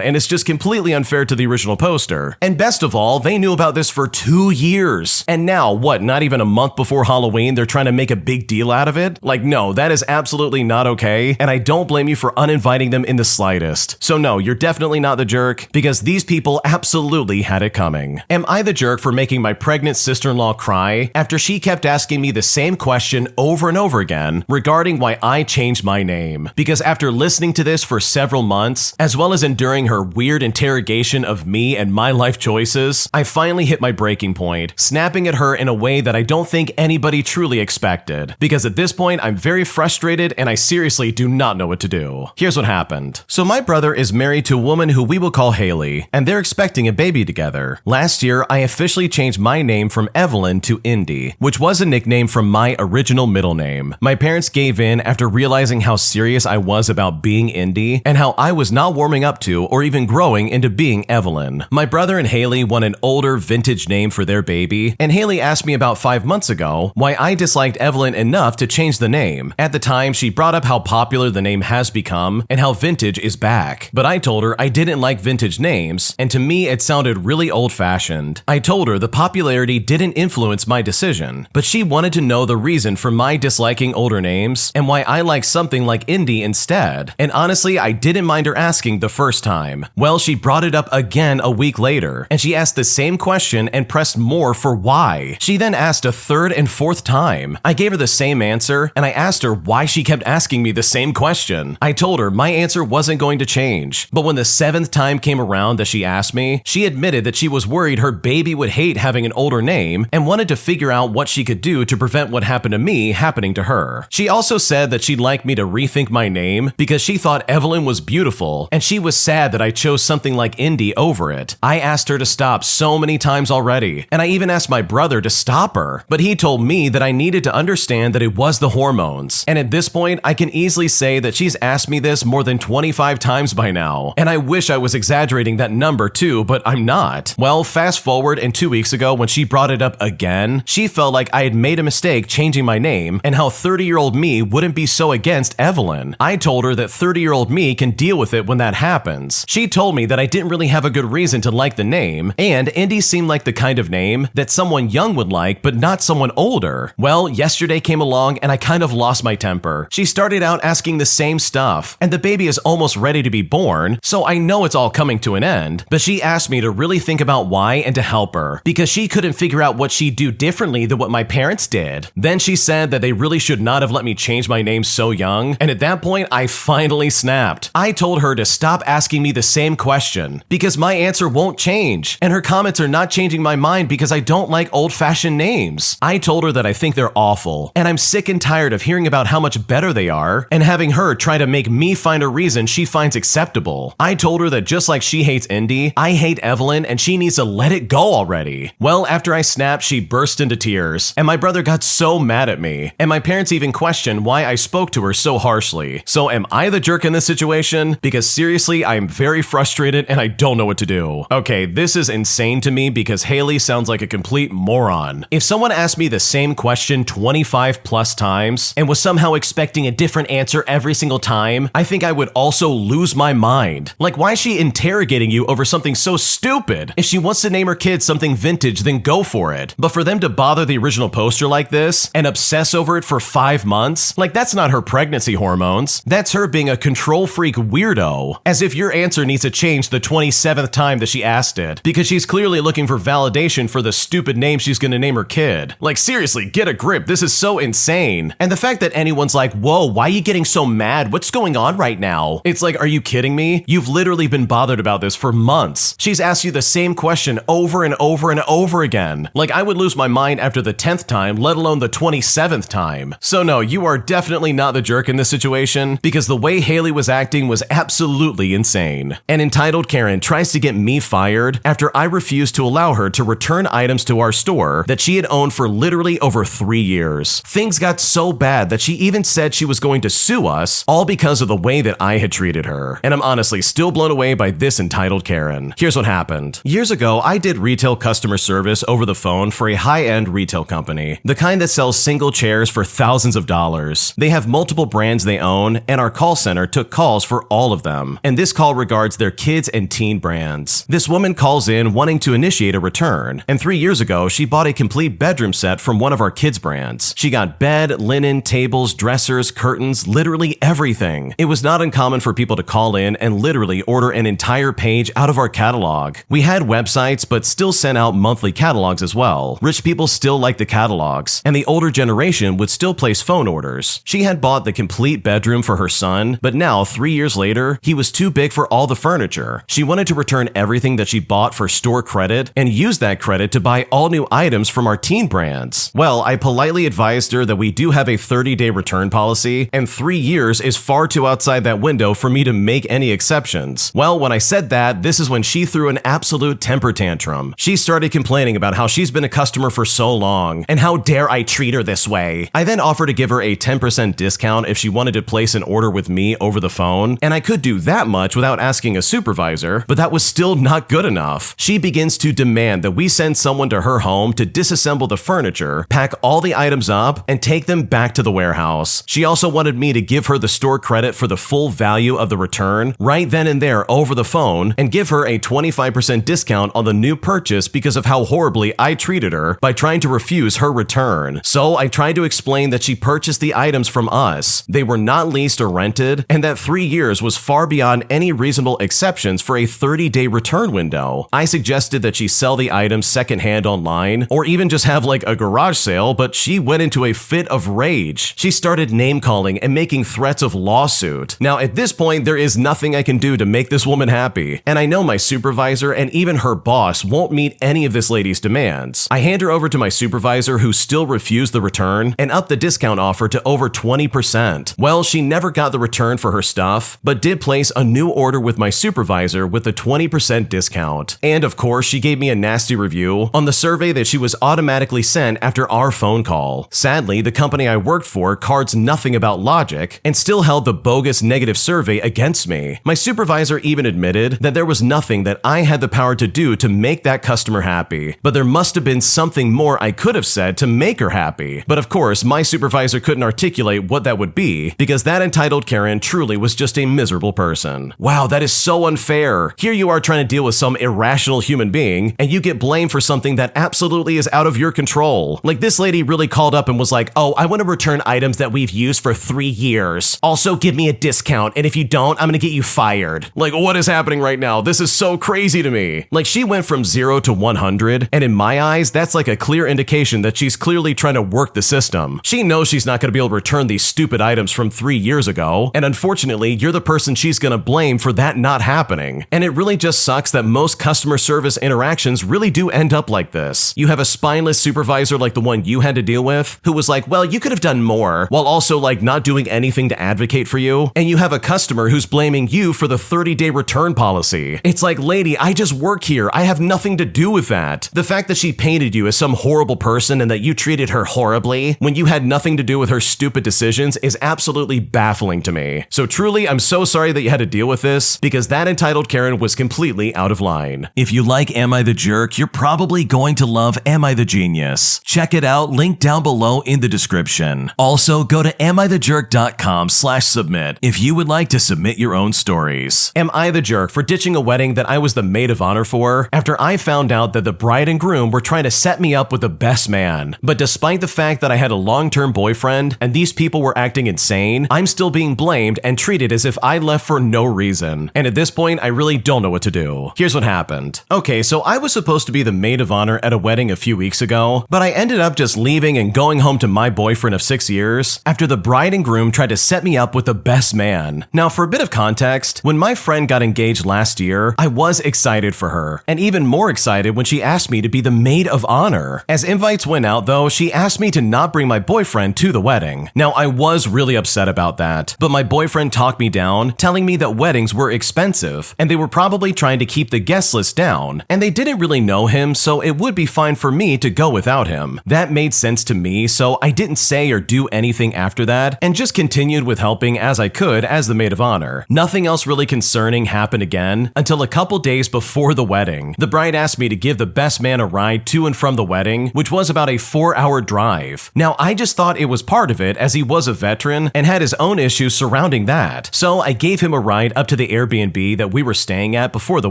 and it's just completely unfair to the original poster. And best of all, they knew about this for 2 years. And now, not even a month before Halloween, they're trying to make a big deal out of it? No, that is absolutely not okay, and I don't blame you for uninviting them in the slightest. So no, you're definitely not the jerk, because these people absolutely had it coming. Am I the jerk for making my pregnant sister-in-law cry after she kept asking me the same question over and over again regarding why I changed my name? Because after listening to this for several months, as well as enduring her weird interrogation of me and my life choices, I finally hit my breaking point, snapping at her in a way that I don't think anybody truly expected. Because at this point, I'm very frustrated and I seriously do not know what to do. Here's what happened. So my brother is married to a woman who we will call Haley, and they're expecting a baby together. Last year, I officially changed my name from Evelyn to Indy, which was a nickname from my original middle name. My parents gave in after realizing how serious I was about being Indy and how I was not warming up to or even growing into being Evelyn. My brother and Haley want an older vintage name for their baby, and Haley asked me about 5 months ago why I disliked Evelyn enough to change the name. At the time, she brought up how popular the name has become and how vintage is back. But I told her I didn't like vintage names, and to me it sounded really old-fashioned. I told her the popularity didn't influence my decision, but she wanted to know the reason for my disliking older names and why I like something like Indy instead. And honestly, I didn't mind her asking the first time. Well, she brought it up again a week later, and she asked the same question and pressed more for why. She then asked a third and fourth time. I gave her the same answer, and I asked her why she kept asking me the same question. I told her my answer wasn't going to change, but when the 7th time came around that she asked me, she admitted that she was worried her baby would hate having an older name and wanted to figure out what she could do to prevent what happened to me happening to her. She also said that she'd like me to rethink my name because she thought Evelyn was beautiful, and she was sad that I chose something like Indy over it. I asked her to stop so many times already, and I even asked my brother to stop her, but he told me that I needed to understand that it was the hormones. And at this point, I can easily say that she's asked me this more than 25 times by now, and I wish I was exaggerating that number too, but I'm not. Well, fast forward, and 2 weeks ago when she brought it up again, she felt like I had made a mistake changing my name and how 30-year-old me wouldn't be so against Evelyn. I told her that 30-year-old me can deal with it when that happens. She told me that I didn't really have a good reason to like the name, and Indy seemed like the kind of name that someone young would like, but not someone older. Well, yesterday came along and I kind of lost my temper. She started out asking the same stuff, and the baby is almost ready to be born, so I know it's all coming to an end, but she asked me to really think about why and to help her, because she couldn't figure out what she'd do differently than what my parents did. Then she said that they really should not have let me change my name so young, and at that point, I finally snapped. I told her to stop asking me the same question, because my answer won't change, and her comments are not changing my mind because I don't like old-fashioned names. I told her that I think they're awful, and I'm sick and tired of hearing about how much better they are, and having her try to make me find a reason she finds acceptable. I told her that just like she hates Indy, I hate Evelyn, and she needs to let it go already. Well, after I snapped, she burst into tears, and my brother got so mad at me, and my parents even questioned why I spoke to her so harshly. So am I the jerk in this situation? Because seriously, I am very frustrated and I don't know what to do. Okay, this is insane to me because Haley sounds like a complete moron. If someone asked me the same question 25 plus times and was somehow expecting a different answer every single time, I think I would also lose my mind. Like, why is she interrogating you over something so stupid? If she wants to name her kid something vintage, then go for it. But for them to bother the original poster like this and obsess over it for 5 months, like that's not her pregnancy hormones. That's her being a control freak weirdo. As if your answer needs to change the 27th time that she asked it, because she's clearly looking for validation for the stupid name she's gonna name her kid. Like seriously, get a grip. This is so insane. And the fact that anyone's like, whoa, why are you getting so mad? What's going on right now? It's like, are you kidding me? You've literally been bothered about this for months. She's asked you the same question over and over and over again. Like I would lose my mind after the 10th time, let alone the 27th time. So no, you are definitely not the jerk in this situation, because the way Haley was acting was absolutely insane. An entitled Karen tries to get me fired after I refused to allow her to return items to our store that she had owned for literally over 3 years. Things got so bad that she even said she was going to sue us, all because of the way that I had treated her. And I'm honestly still blown away by this entitled Karen. Here's what happened. Years ago, I did retail customer service over the phone for a high-end retail company, the kind that sells single chairs for thousands of dollars. They have multiple brands they own, and our call center took calls for all of them. And this call regards their kids and teen brands. This woman calls in wanting to initiate a return, and 3 years ago, she bought a complete bedroom set from one of our kids' brands. She got bed, linen, tables, dressers, curtains, literally everything. It was not uncommon for people to call in and literally order an entire page out of our catalog. We had websites, but still sent out monthly catalogs as well. Rich people still liked the catalogs, and the older generation would still place phone orders. She had bought the complete bedroom for her son, but now 3 years later, he was too big for all the furniture. She wanted to return everything that she bought for store credit and use that credit to buy all new items from our teen brands. Well, I politely advised her that we do have a 30-day return policy, and 3 years is far too outside that window for me to make any exceptions. Well, when I said that, this is when she threw an absolute temper tantrum. She started complaining about how she's been a customer for so long, and how dare I treat her this way. I then offered to give her a 10% discount if she wanted to place an order with me over the phone, and I could do that much without asking a supervisor, but that was still not good enough. She begins to demand that we send someone to her home to disassemble the furniture, pack all the items up, and take them back to the warehouse. She also wanted me to give her the store credit for the full value of the return right then and there over the phone, and give her a 25% discount on the new purchase because of how horribly I treated her by trying to refuse her return. So I tried to explain that she purchased the items from us, they were not leased or rented, and that 3 years was far beyond any reasonable exceptions for a 30-day return window. I suggested that she sell the items secondhand online, or even just have like a garage sale, but she went into a fit of rage. She started name-calling and making threats of lawsuit. Now at this point, there is nothing I can do to make this woman happy, and I know my supervisor and even her boss won't meet any of this lady's demands. I hand her over to my supervisor, who still refused the return and upped the discount offer to over 20%. Well, she never got the return for her stuff, but did place a new order with my supervisor with a 20% discount. And of course, she gave me a nasty review on the survey that she was automatically sent after our phone call. Sadly, the company I worked for cards nothing about logic and still held the bogus negative survey against me. My supervisor even admitted that there was nothing that I had the power to do to make that customer happy, but there must have been something more I could have said to make her happy. But of course, my supervisor couldn't articulate what that would be, because that entitled Karen truly was just a miserable person. Wow, that is so unfair. Here you are trying to deal with some irrational human being, and you get blamed for something that absolutely is out of your control. Like, this lady really called up and was like, oh, I want to return items that we've used for 3 years. Also, give me a discount, and if you don't, I'm gonna get you fired. Like, what is happening right now? This is so crazy to me. Like, she went from 0 to 100, and in my eyes, that's like a clear indication that she's clearly trying to work the system. She knows she's not gonna be able to return these stupid items from 3 years ago, and unfortunately, you're the person she's gonna blame for that not happening. And it really just sucks that most customer service interactions really do end up like this. You have a spineless supervisor like the one you had to deal with, who was like, well, you could have done more, while also like not doing anything to advocate for you, and you have a customer who's blaming you for the 30-day return policy. It's like, lady, I just work here. I have nothing to do with that. The fact that she painted you as some horrible person and that you treated her horribly when you had nothing to do with her stupid decisions is absolutely baffling terrifying to me. So truly, I'm so sorry that you had to deal with this, because that entitled Karen was completely out of line. If you like Am I the Jerk, you're probably going to love Am I the Genius. Check it out, link down below in the description. Also, go to amIthejerk.com/submit if you would like to submit your own stories. Am I the jerk for ditching a wedding that I was the maid of honor for after I found out that the bride and groom were trying to set me up with the best man? But despite the fact that I had a long-term boyfriend and these people were acting insane, I'm still being blamed and treated as if I left for no reason. And at this point, I really don't know what to do. Here's what happened. Okay, so I was supposed to be the maid of honor at a wedding a few weeks ago, but I ended up just leaving and going home to my boyfriend of 6 years after the bride and groom tried to set me up with the best man. Now, for a bit of context, when my friend got engaged last year, I was excited for her, and even more excited when she asked me to be the maid of honor. As invites went out though, she asked me to not bring my boyfriend to the wedding. Now, I was really upset about that, but my boyfriend talked me down, telling me that weddings were expensive, and they were probably trying to keep the guest list down, and they didn't really know him, so it would be fine for me to go without him. That made sense to me, so I didn't say or do anything after that, and just continued with helping as I could as the maid of honor. Nothing else really concerning happened again until a couple days before the wedding. The bride asked me to give the best man a ride to and from the wedding, which was about a 4-hour drive. Now, I just thought it was part of it as he was a veteran and had his own issues surrounding that. So I gave him a ride up to the Airbnb that we were staying at before the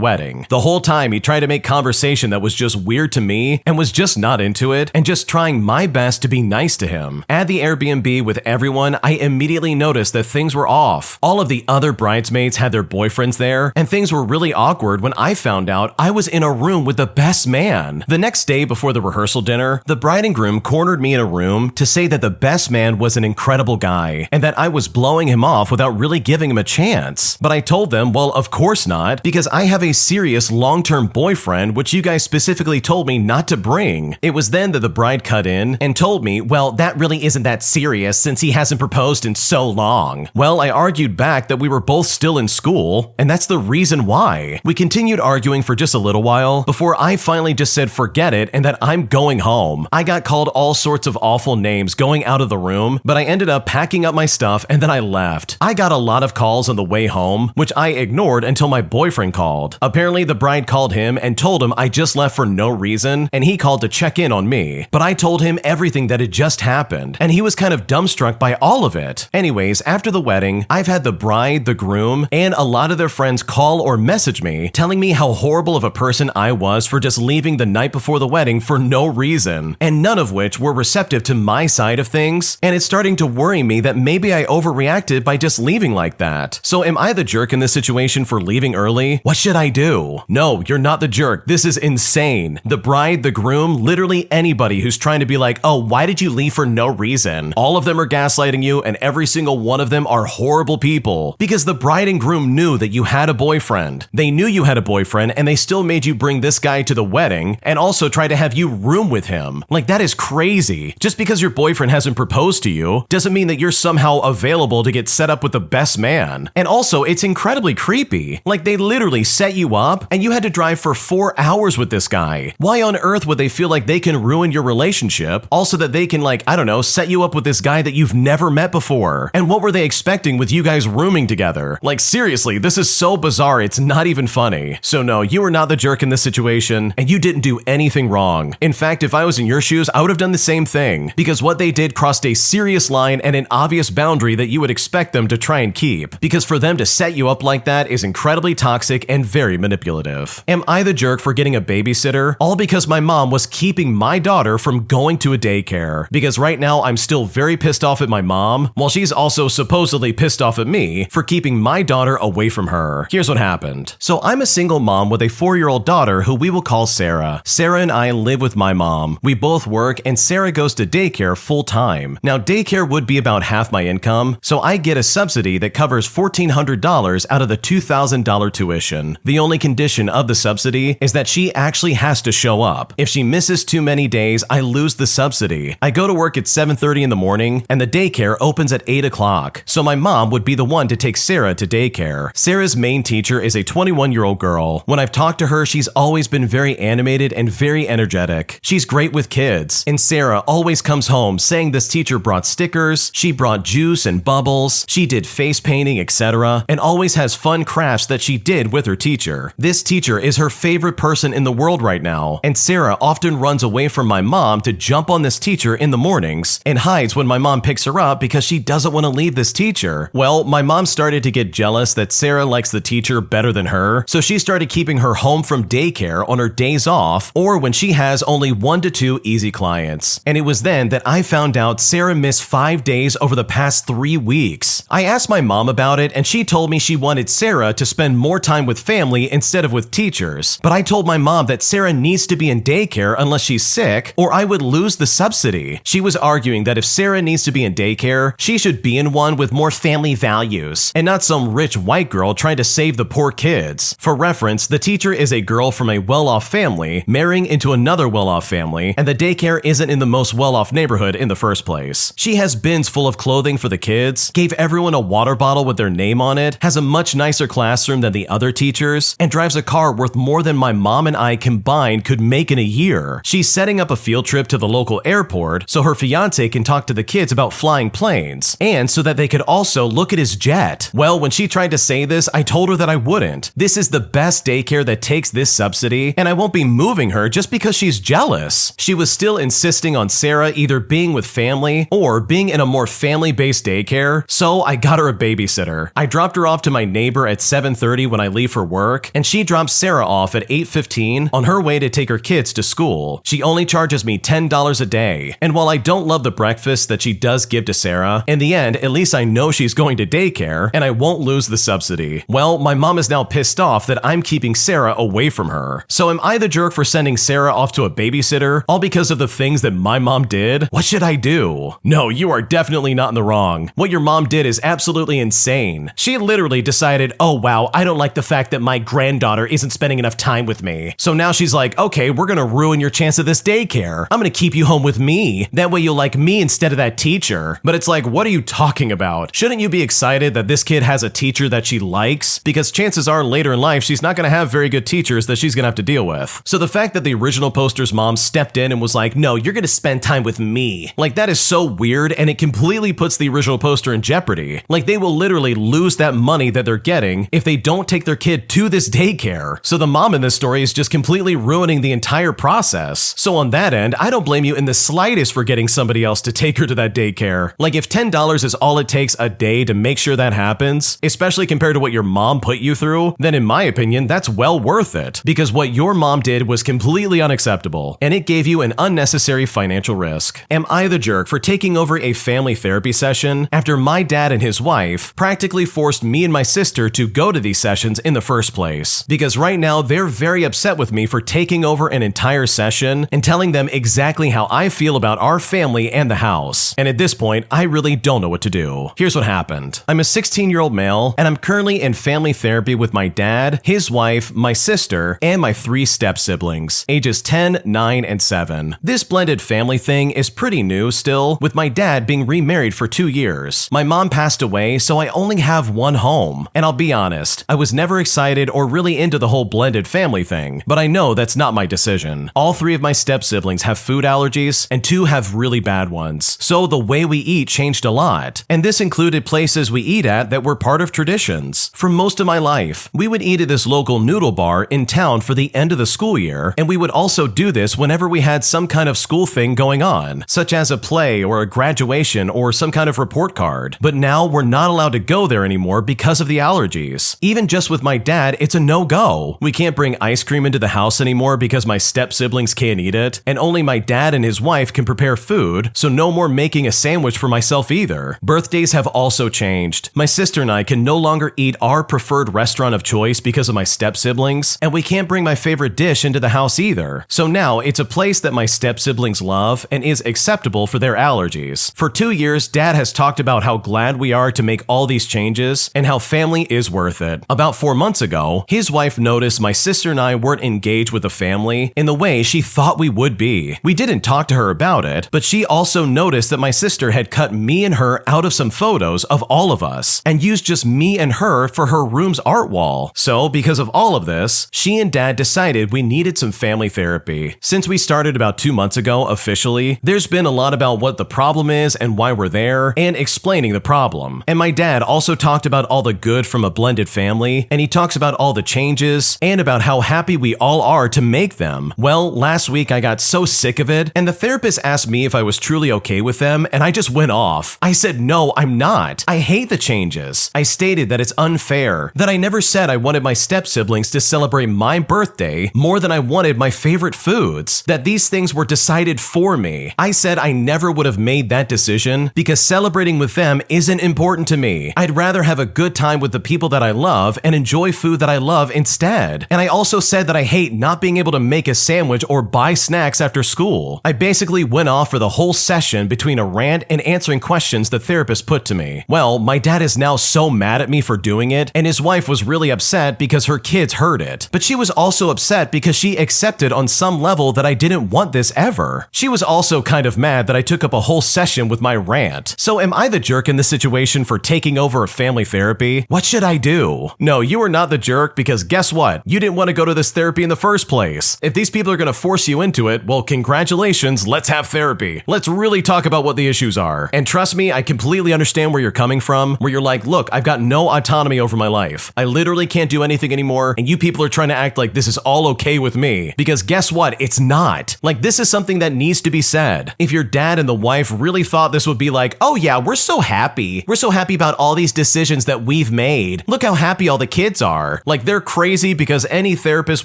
wedding. The whole time he tried to make conversation that was just weird to me and was just not into it and just trying my best to be nice to him. At the Airbnb with everyone, I immediately noticed that things were off. All of the other bridesmaids had their boyfriends there, and things were really awkward when I found out I was in a room with the best man. The next day before the rehearsal dinner, the bride and groom cornered me in a room to say that the best man was an incredible guy and that I was blowing him off without really giving him a chance. But I told them, well, of course not, because I have a serious long-term boyfriend, which you guys specifically told me not to bring. It was then that the bride cut in and told me, well, that really isn't that serious since he hasn't proposed in so long. Well, I argued back that we were both still in school, and that's the reason why. We continued arguing for just a little while before I finally just said forget it and that I'm going home. I got called all sorts of awful names going out of the room, but I ended up packing up my stuff and then I left. I got a lot of calls on the way home, which I ignored until my boyfriend called. Apparently, the bride called him and told him I just left for no reason, and he called to check in on me. But I told him everything that had just happened, and he was kind of dumbstruck by all of it. Anyways, after the wedding, I've had the bride, the groom, and a lot of their friends call or message me, telling me how horrible of a person I was for just leaving the night before the wedding for no reason, and none of which were receptive to my side of things, and it's starting to worry me that maybe I overreacted by just leaving like that. So am I the jerk in this situation for leaving early? What should I do? No, you're not the jerk. This is insane. The bride, the groom, literally anybody who's trying to be like, oh, why did you leave for no reason? All of them are gaslighting you, and every single one of them are horrible people. Because the bride and groom knew that you had a boyfriend. They knew you had a boyfriend, and they still made you bring this guy to the wedding, and also try to have you room with him. Like, that is crazy. Just because your boyfriend hasn't proposed to you doesn't mean that you're somehow available to get set up with the best man. And also, it's incredibly creepy. Like, they literally set you up, and you had to drive for 4 hours with this guy. Why on earth would they feel like they can ruin your relationship? Also that they can, like, I don't know, set you up with this guy that you've never met before. And what were they expecting with you guys rooming together? Like, seriously, this is so bizarre, it's not even funny. So no, you are not the jerk in this situation, and you didn't do anything wrong. In fact, if I was in your shoes, I would have done the same thing, because what they did crossed a serious line and an obvious boundary that you would expect them to try and keep. Because for them to set you up like that is incredibly toxic and very manipulative. Am I the jerk for getting a babysitter? All because my mom was keeping my daughter from going to a daycare. Because right now I'm still very pissed off at my mom, while she's also supposedly pissed off at me for keeping my daughter away from her. Here's what happened. So I'm a single mom with a 4-year-old daughter who we will call Sarah. Sarah and I live with my mom. We both work, and Sarah goes to daycare full time. Now, daycare would be about half my income, so I get a subsidy that covers $1,400 out of the $2,000 tuition. The only condition of the subsidy is that she actually has to show up. If she misses too many days, I lose the subsidy. I go to work at 7:30 in the morning, and the daycare opens at 8 o'clock, so my mom would be the one to take Sarah to daycare. Sarah's main teacher is a 21-year-old girl. When I've talked to her, she's always been very animated and very energetic. She's great with kids, and Sarah always comes home saying this teacher brought stickers, she brought juice and bubbles, marbles, she did face painting, etc., and always has fun crafts that she did with her teacher. This teacher is her favorite person in the world right now, and Sarah often runs away from my mom to jump on this teacher in the mornings and hides when my mom picks her up because she doesn't want to leave this teacher. Well, my mom started to get jealous that Sarah likes the teacher better than her, so she started keeping her home from daycare on her days off or when she has only 1 to 2 easy clients. And it was then that I found out Sarah missed 5 days over the past 3 weeks. I asked my mom about it and she told me she wanted Sarah to spend more time with family instead of with teachers. But I told my mom that Sarah needs to be in daycare unless she's sick or I would lose the subsidy. She was arguing that if Sarah needs to be in daycare, she should be in one with more family values and not some rich white girl trying to save the poor kids. For reference, the teacher is a girl from a well-off family marrying into another well-off family, and the daycare isn't in the most well-off neighborhood in the first place. She has bins full of clothing for the kids, gave everyone a water bottle with their name on it, has a much nicer classroom than the other teachers, and drives a car worth more than my mom and I combined could make in a year. She's setting up a field trip to the local airport so her fiance can talk to the kids about flying planes, and so that they could also look at his jet. Well, when she tried to say this, I told her that I wouldn't. This is the best daycare that takes this subsidy, and I won't be moving her just because she's jealous. She was still insisting on Sarah either being with family or being in a more family-based daycare, so I got her a babysitter. I dropped her off to my neighbor at 7:30 when I leave for work, and she drops Sarah off at 8:15 on her way to take her kids to school. She only charges me $10 a day, and while I don't love the breakfast that she does give to Sarah, in the end, at least I know she's going to daycare, and I won't lose the subsidy. Well, my mom is now pissed off that I'm keeping Sarah away from her. So am I the jerk for sending Sarah off to a babysitter, all because of the things that my mom did? What should I do? No, you are definitely not in the wrong. What your mom did is absolutely insane. She literally decided, oh wow, I don't like the fact that my granddaughter isn't spending enough time with me. So now she's like, okay, we're gonna ruin your chance at this daycare. I'm gonna keep you home with me. That way you'll like me instead of that teacher. But it's like, what are you talking about? Shouldn't you be excited that this kid has a teacher that she likes? Because chances are later in life, she's not gonna have very good teachers that she's gonna have to deal with. So the fact that the original poster's mom stepped in and was like, no, you're gonna spend time with me. Like, that is so weird, and it completely puts the original poster in jeopardy. Like, they will literally lose that money that they're getting if they don't take their kid to this daycare. So the mom in this story is just completely ruining the entire process. So on that end, I don't blame you in the slightest for getting somebody else to take her to that daycare. Like, if $10 is all it takes a day to make sure that happens, especially compared to what your mom put you through, then in my opinion, that's well worth it. Because what your mom did was completely unacceptable, and it gave you an unnecessary financial risk. Am I the jerk for taking over a family therapy session after my dad and his wife practically forced me and my sister to go to these sessions in the first place? Because right now, they're very upset with me for taking over an entire session and telling them exactly how I feel about our family and the house. And at this point, I really don't know what to do. Here's what happened. I'm a 16-year-old male, and I'm currently in family therapy with my dad, his wife, my sister, and my 3 step-siblings, ages 10, 9, and 7. This blended family thing is pretty new still, with my dad being remarried for 2 years. My mom passed away, so I only have one home. And I'll be honest, I was never excited or really into the whole blended family thing, but I know that's not my decision. All 3 of my step-siblings have food allergies, and 2 have really bad ones. So the way we eat changed a lot. And this included places we eat at that were part of traditions. For most of my life, we would eat at this local noodle bar in town for the end of the school year, and we would also do this whenever we had some kind of school thing going on, such as a play or a graduation or some kind of report card. But now we're not allowed to go there anymore because of the allergies. Even just with my dad, it's a no-go. We can't bring ice cream into the house anymore because my step-siblings can't eat it, and only my dad and his wife can prepare food, so no more making a sandwich for myself either. Birthdays have also changed. My sister and I can no longer eat our preferred restaurant of choice because of my step-siblings, and we can't bring my favorite dish into the house either. So now it's a place that my step-siblings love and is acceptable for their allergies. For 2 years, Dad has talked about how glad we are to make all these changes and how family is worth it. About 4 months ago, his wife noticed my sister and I weren't engaged with the family in the way she thought we would be. We didn't talk to her about it, but she also noticed that my sister had cut me and her out of some photos of all of us and used just me and her for her room's art wall. So because of all of this, she and Dad decided we needed some family therapy. Since we started about 2 months ago officially, there's been a lot about what the problem is and why we're there, and explain explaining the problem. And my dad also talked about all the good from a blended family, and he talks about all the changes and about how happy we all are to make them. Well, last week I got so sick of it, and the therapist asked me if I was truly okay with them, and I just went off. I said, no, I'm not. I hate the changes. I stated that it's unfair, that I never said I wanted my step-siblings to celebrate my birthday more than I wanted my favorite foods, that these things were decided for me. I said I never would have made that decision because celebrating with them isn't important to me. I'd rather have a good time with the people that I love and enjoy food that I love instead. And I also said that I hate not being able to make a sandwich or buy snacks after school. I basically went off for the whole session between a rant and answering questions the therapist put to me. Well, my dad is now so mad at me for doing it, and his wife was really upset because her kids heard it. But she was also upset because she accepted on some level that I didn't want this ever. She was also kind of mad that I took up a whole session with my rant. So am I the jerk in this situation for taking over a family therapy? What should I do? No, you are not the jerk because guess what? You didn't want to go to this therapy in the first place. If these people are going to force you into it, well, congratulations, let's have therapy. Let's really talk about what the issues are. And trust me, I completely understand where you're coming from, where you're like, look, I've got no autonomy over my life. I literally can't do anything anymore, and you people are trying to act like this is all okay with me. Because guess what? It's not. Like, this is something that needs to be said. If your dad and the wife really thought this would be like, oh yeah, we're so happy. We're so happy about all these decisions that we've made. Look how happy all the kids are. Like, they're crazy because any therapist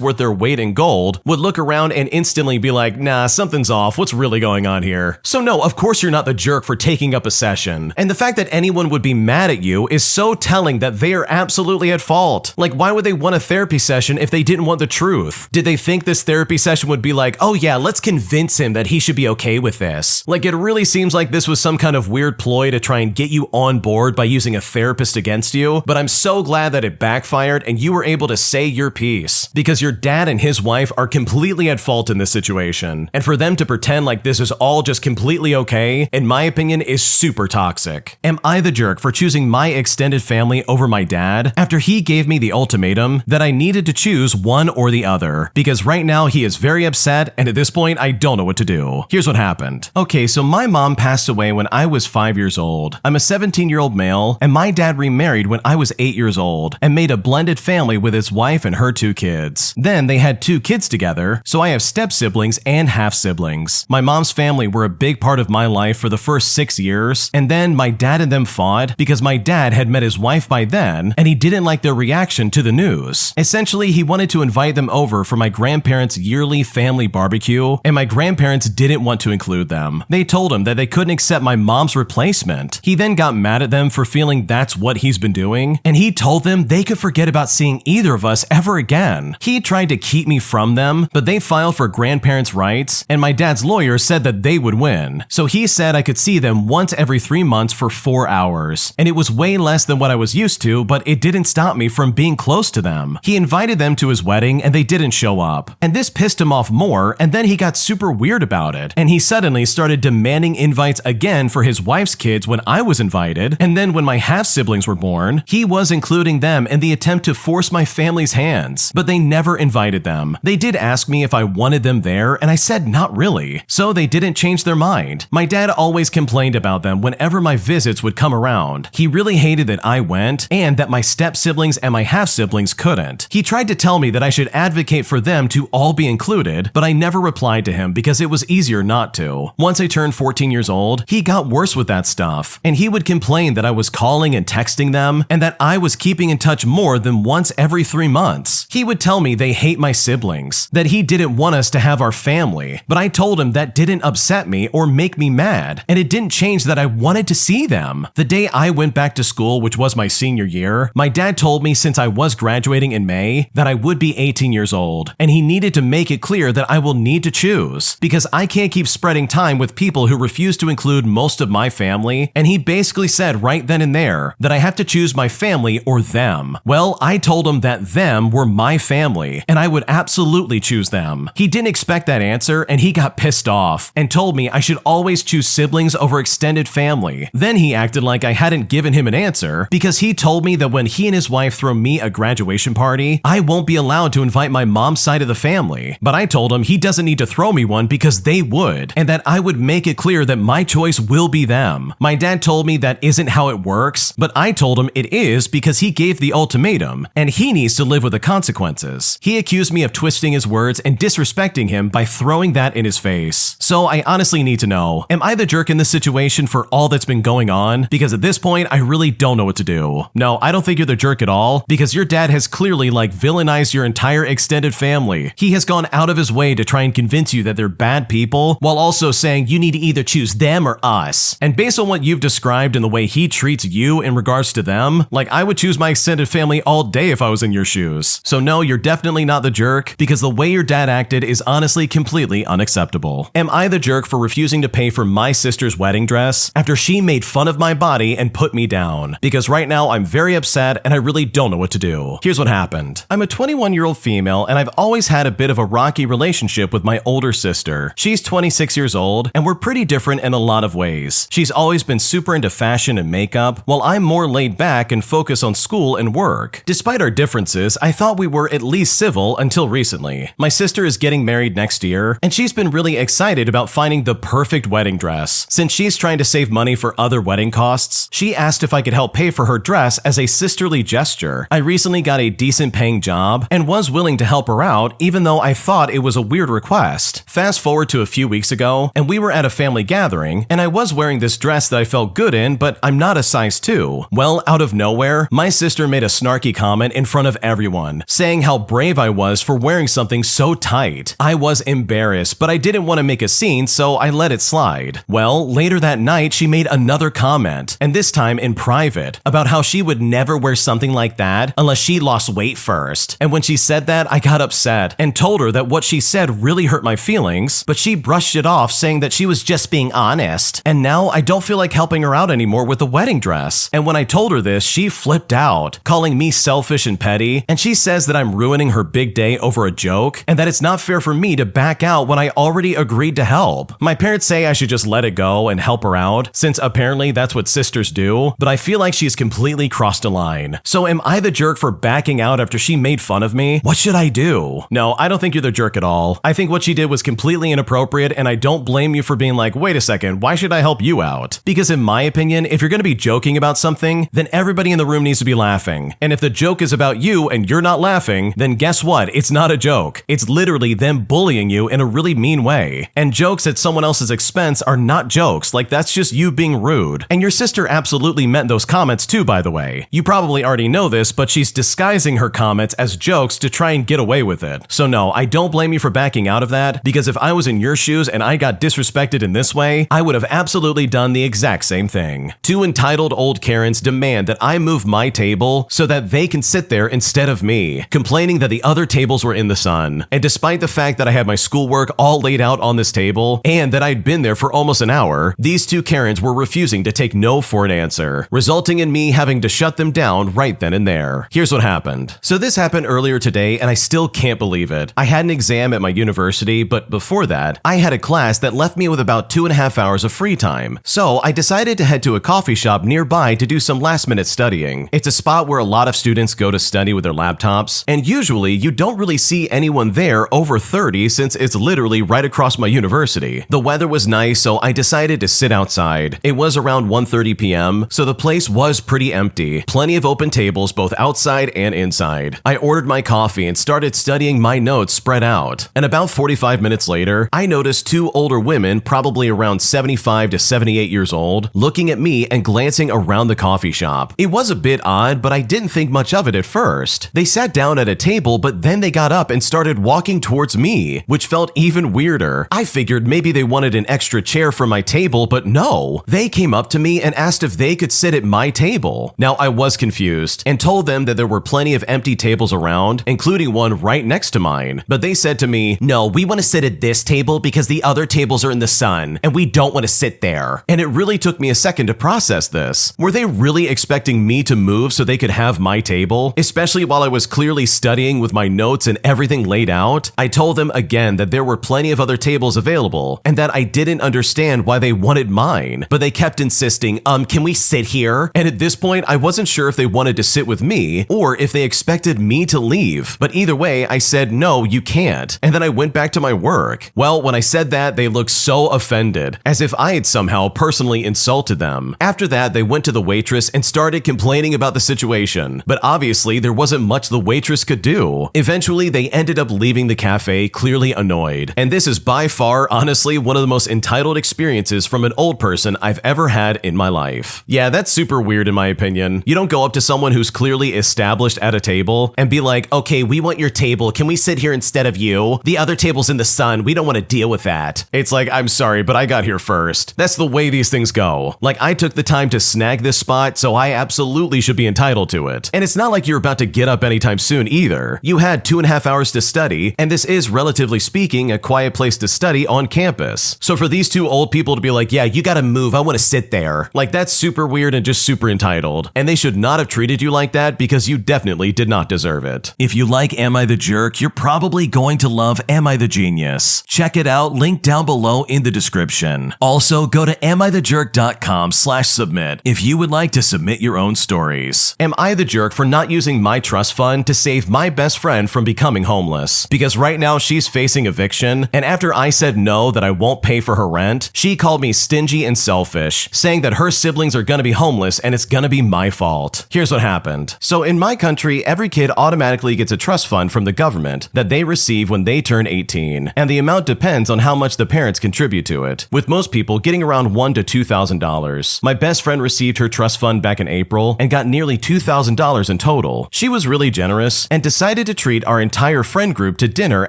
worth their weight in gold would look around and instantly be like, nah, something's off. What's really going on here? So no, of course you're not the jerk for taking up a session. And the fact that anyone would be mad at you is so telling that they are absolutely at fault. Like, why would they want a therapy session if they didn't want the truth? Did they think this therapy session would be like, oh yeah, let's convince him that he should be okay with this? Like, it really seems like this was some kind of weird ploy to try and get you on board by using a therapist against you, but I'm so glad that it backfired and you were able to say your piece, because your dad and his wife are completely at fault in this situation. And for them to pretend like this is all just completely okay, in my opinion, is super toxic. Am I the jerk for choosing my extended family over my dad after he gave me the ultimatum that I needed to choose one or the other? Because right now he is very upset, and at this point I don't know what to do. Here's what happened. Okay, so my mom passed away when I was 5 years old. I'm a 17-year-old male, and my dad remarried when I was 8 years old and made a blended family with his wife and her 2 kids. Then they had 2 kids together, so I have step-siblings and half-siblings. My mom's family were a big part of my life for the first 6 years, and then my dad and them fought because my dad had met his wife by then, and he didn't like their reaction to the news. Essentially, he wanted to invite them over for my grandparents' yearly family barbecue, and my grandparents didn't want to include them. They told him that they couldn't accept my mom's replacement. He then got mad at them for feeling that's what he's been doing, and he told them they could forget about seeing either of us ever again. He tried to keep me from them, but they filed for grandparents' rights, and my dad's lawyer said that they would win. So he said I could see them once every 3 months for 4 hours, and it was way less than what I was used to, but it didn't stop me from being close to them. He invited them to his wedding, and they didn't show up, and this pissed him off more, and then he got super weird about it, and he suddenly started demanding invites again for his wife's kids when I was invited, and then when my half-siblings were born, he was including them in the attempt to force my family's hands, but they never invited them. They did ask me if I wanted them there, and I said not really, so they didn't change their mind. My dad always complained about them whenever my visits would come around. He really hated that I went, and that my step-siblings and my half-siblings couldn't. He tried to tell me that I should advocate for them to all be included, but I never replied to him because it was easier not to. Once I turned 14 years old, he got worse with that stuff, and he would complain that I was calling and texting them, and that I was keeping in touch more than once every 3 months. He would tell me they hate my siblings, that he didn't want us to have our family, but I told him that didn't upset me or make me mad, and it didn't change that I wanted to see them. The day I went back to school, which was my senior year, my dad told me since I was graduating in May that I would be 18 years old, and he needed to make it clear that I will need to choose, because I can't keep spreading time with people who refuse to include most of my family, and he basically said right then and there that I have to choose my family or them. Well, I told him that them were my family, and I would absolutely choose them. He didn't expect that answer, and he got pissed off, and told me I should always choose siblings over extended family. Then he acted like I hadn't given him an answer, because he told me that when he and his wife throw me a graduation party, I won't be allowed to invite my mom's side of the family. But I told him he doesn't need to throw me one because they would, and that I would make it clear that my choice will be them. My dad told me that isn't how it works, but I told him it is because he gave the ultimatum, and he needs to live with the consequences. He accused me of twisting his words and disrespecting him by throwing that in his face. So I honestly need to know, am I the jerk in this situation for all that's been going on? Because at this point, I really don't know what to do. No, I don't think you're the jerk at all, because your dad has clearly villainized your entire extended family. He has gone out of his way to try and convince you that they're bad people, while also saying you need to either choose them or us. And based on what you've described and the way he treats you in regards to them, I would choose my extended family all day if I was in your shoes. So no, you're definitely not the jerk, because the way your dad acted is honestly completely unacceptable. Am I the jerk for refusing to pay for my sister's wedding dress after she made fun of my body and put me down? Because right now I'm very upset and I really don't know what to do. Here's what happened. I'm a 21-year-old female and I've always had a bit of a rocky relationship with my older sister. She's 26 years old and we're pretty different in a lot of ways. She's always been super into fashion and makeup, while I'm more laid back and focus on school and work. Despite our differences, I thought we were at least civil until recently. My sister is getting married next year, and she's been really excited about finding the perfect wedding dress. Since she's trying to save money for other wedding costs, she asked if I could help pay for her dress as a sisterly gesture. I recently got a decent paying job and was willing to help her out, even though I thought it was a weird request. Fast forward to a few weeks ago, and we were at a family gathering, and I was wearing this dress that I felt good in, but I'm not a size 2. Well, out of nowhere, my sister made a snarky comment in front of everyone, saying how brave I was for wearing something so tight. I was embarrassed, but I didn't want to make a scene, so I let it slide. Well, later that night, she made another comment, and this time in private, about how she would never wear something like that unless she lost weight first. And when she said that, I got upset and told her that what she said really hurt my feelings, but she brushed it off, saying that she was just being honest. And now I don't feel like helping her out anymore with the wedding dress. And when I told her this, she flipped out, calling me selfish and petty, and she says that I'm ruining her big day over a joke, and that it's not fair for me to back out when I already agreed to help. My parents say I should just let it go and help her out, since apparently that's what sisters do, but I feel like she's completely crossed a line. So am I the jerk for backing out after she made fun of me? What should I do? No, I don't think you're the jerk at all. I think what she did was completely inappropriate, and I don't blame you for being like, wait a second, why should I help you out? Because in my opinion, if you're going to be joking about something, then everybody in the room needs to be laughing. And if the joke is about you and you're not laughing, then guess what? It's not a joke. It's literally them bullying you in a really mean way. And jokes at someone else's expense are not jokes. That's just you being rude. And your sister absolutely meant those comments too, by the way. You probably already know this, but she's disguising her comments as jokes to try and get away with it. So no, I don't blame you for backing out of that, because if I was in your shoes and I got disrespected in this way, I would have absolutely done the exact same thing. Two entitled old Karens demand that I move my table so that they can sit there instead of me, complaining that the other tables were in the sun. And despite the fact that I had my schoolwork all laid out on this table and that I'd been there for almost an hour, these two Karens were refusing to take no for an answer, resulting in me having to shut them down right then and there. Here's what happened. So this happened earlier today and I still can't believe it. I had an exam at my university, but before that, I had a class that left me with about 2.5 hours of free time. So I decided to head to a coffee shop nearby to do some last-minute studying. It's a spot where a lot of students go to study with their laptops, and usually you don't really see anyone there over 30 since it's literally right across my university. The weather was nice, so I decided to sit outside. It was around 1:30 p.m., so the place was pretty empty. Plenty of open tables both outside and inside. I ordered my coffee and started studying my notes spread out. And about 45 minutes later, I noticed two older women, probably around 75 to 78 years old, looking at me and glancing around the coffee shop. It was a bit odd, but I didn't think much of it at first. They sat down at a table, but then they got up and started walking towards me, which felt even weirder. I figured maybe they wanted an extra chair for my table, but no. They came up to me and asked if they could sit at my table. Now, I was confused and told them that there were plenty of empty tables around, including one right next to mine. But they said to me, no, we want to sit at this table because the other tables are in the sun and we don't want to sit there. And it really took me a second to process this. Were they really expecting me to move so they could have my table? Especially while I was clearly studying with my notes and everything laid out? I told them again that there were plenty of other tables available and that I didn't understand why they wanted mine. But they kept insisting, can we sit here? And at this point, I wasn't sure if they wanted to sit with me or if they expected me to leave. But either way, I said, no, you can't. And then I went back to my work. Well, when I said that, they looked so offended, as if I had somehow personally insulted insulted them. After that, they went to the waitress and started complaining about the situation, but obviously there wasn't much the waitress could do. Eventually, they ended up leaving the cafe clearly annoyed, and this is by far, honestly, one of the most entitled experiences from an old person I've ever had in my life. Yeah, that's super weird in my opinion. You don't go up to someone who's clearly established at a table and be like, okay, we want your table. Can we sit here instead of you? The other table's in the sun. We don't want to deal with that. It's like, I'm sorry, but I got here first. That's the way these things go. Like, I took the time to snag this spot, so I absolutely should be entitled to it. And it's not like you're about to get up anytime soon either. You had 2.5 hours to study, and this is, relatively speaking, a quiet place to study on campus. So for these two old people to be like, yeah, you gotta move, I want to sit there. Like, that's super weird and just super entitled. And they should not have treated you like that because you definitely did not deserve it. If you like Am I the Jerk, you're probably going to love Am I the Genius. Check it out, link down below in the description. Also, go to amithejerk.com/submit if you would like to submit your own stories. Am I the jerk for not using my trust fund to save my best friend from becoming homeless? Because right now she's facing eviction, and after I said no that I won't pay for her rent, she called me stingy and selfish, saying that her siblings are gonna be homeless and it's gonna be my fault. Here's what happened. So in my country, every kid automatically gets a trust fund from the government that they receive when they turn 18, and the amount depends on how much the parents contribute to it, with most people getting around $1,000 to $2,000. My best friend received her trust fund back in April and got nearly $2,000 in total. She was really generous and decided to treat our entire friend group to dinner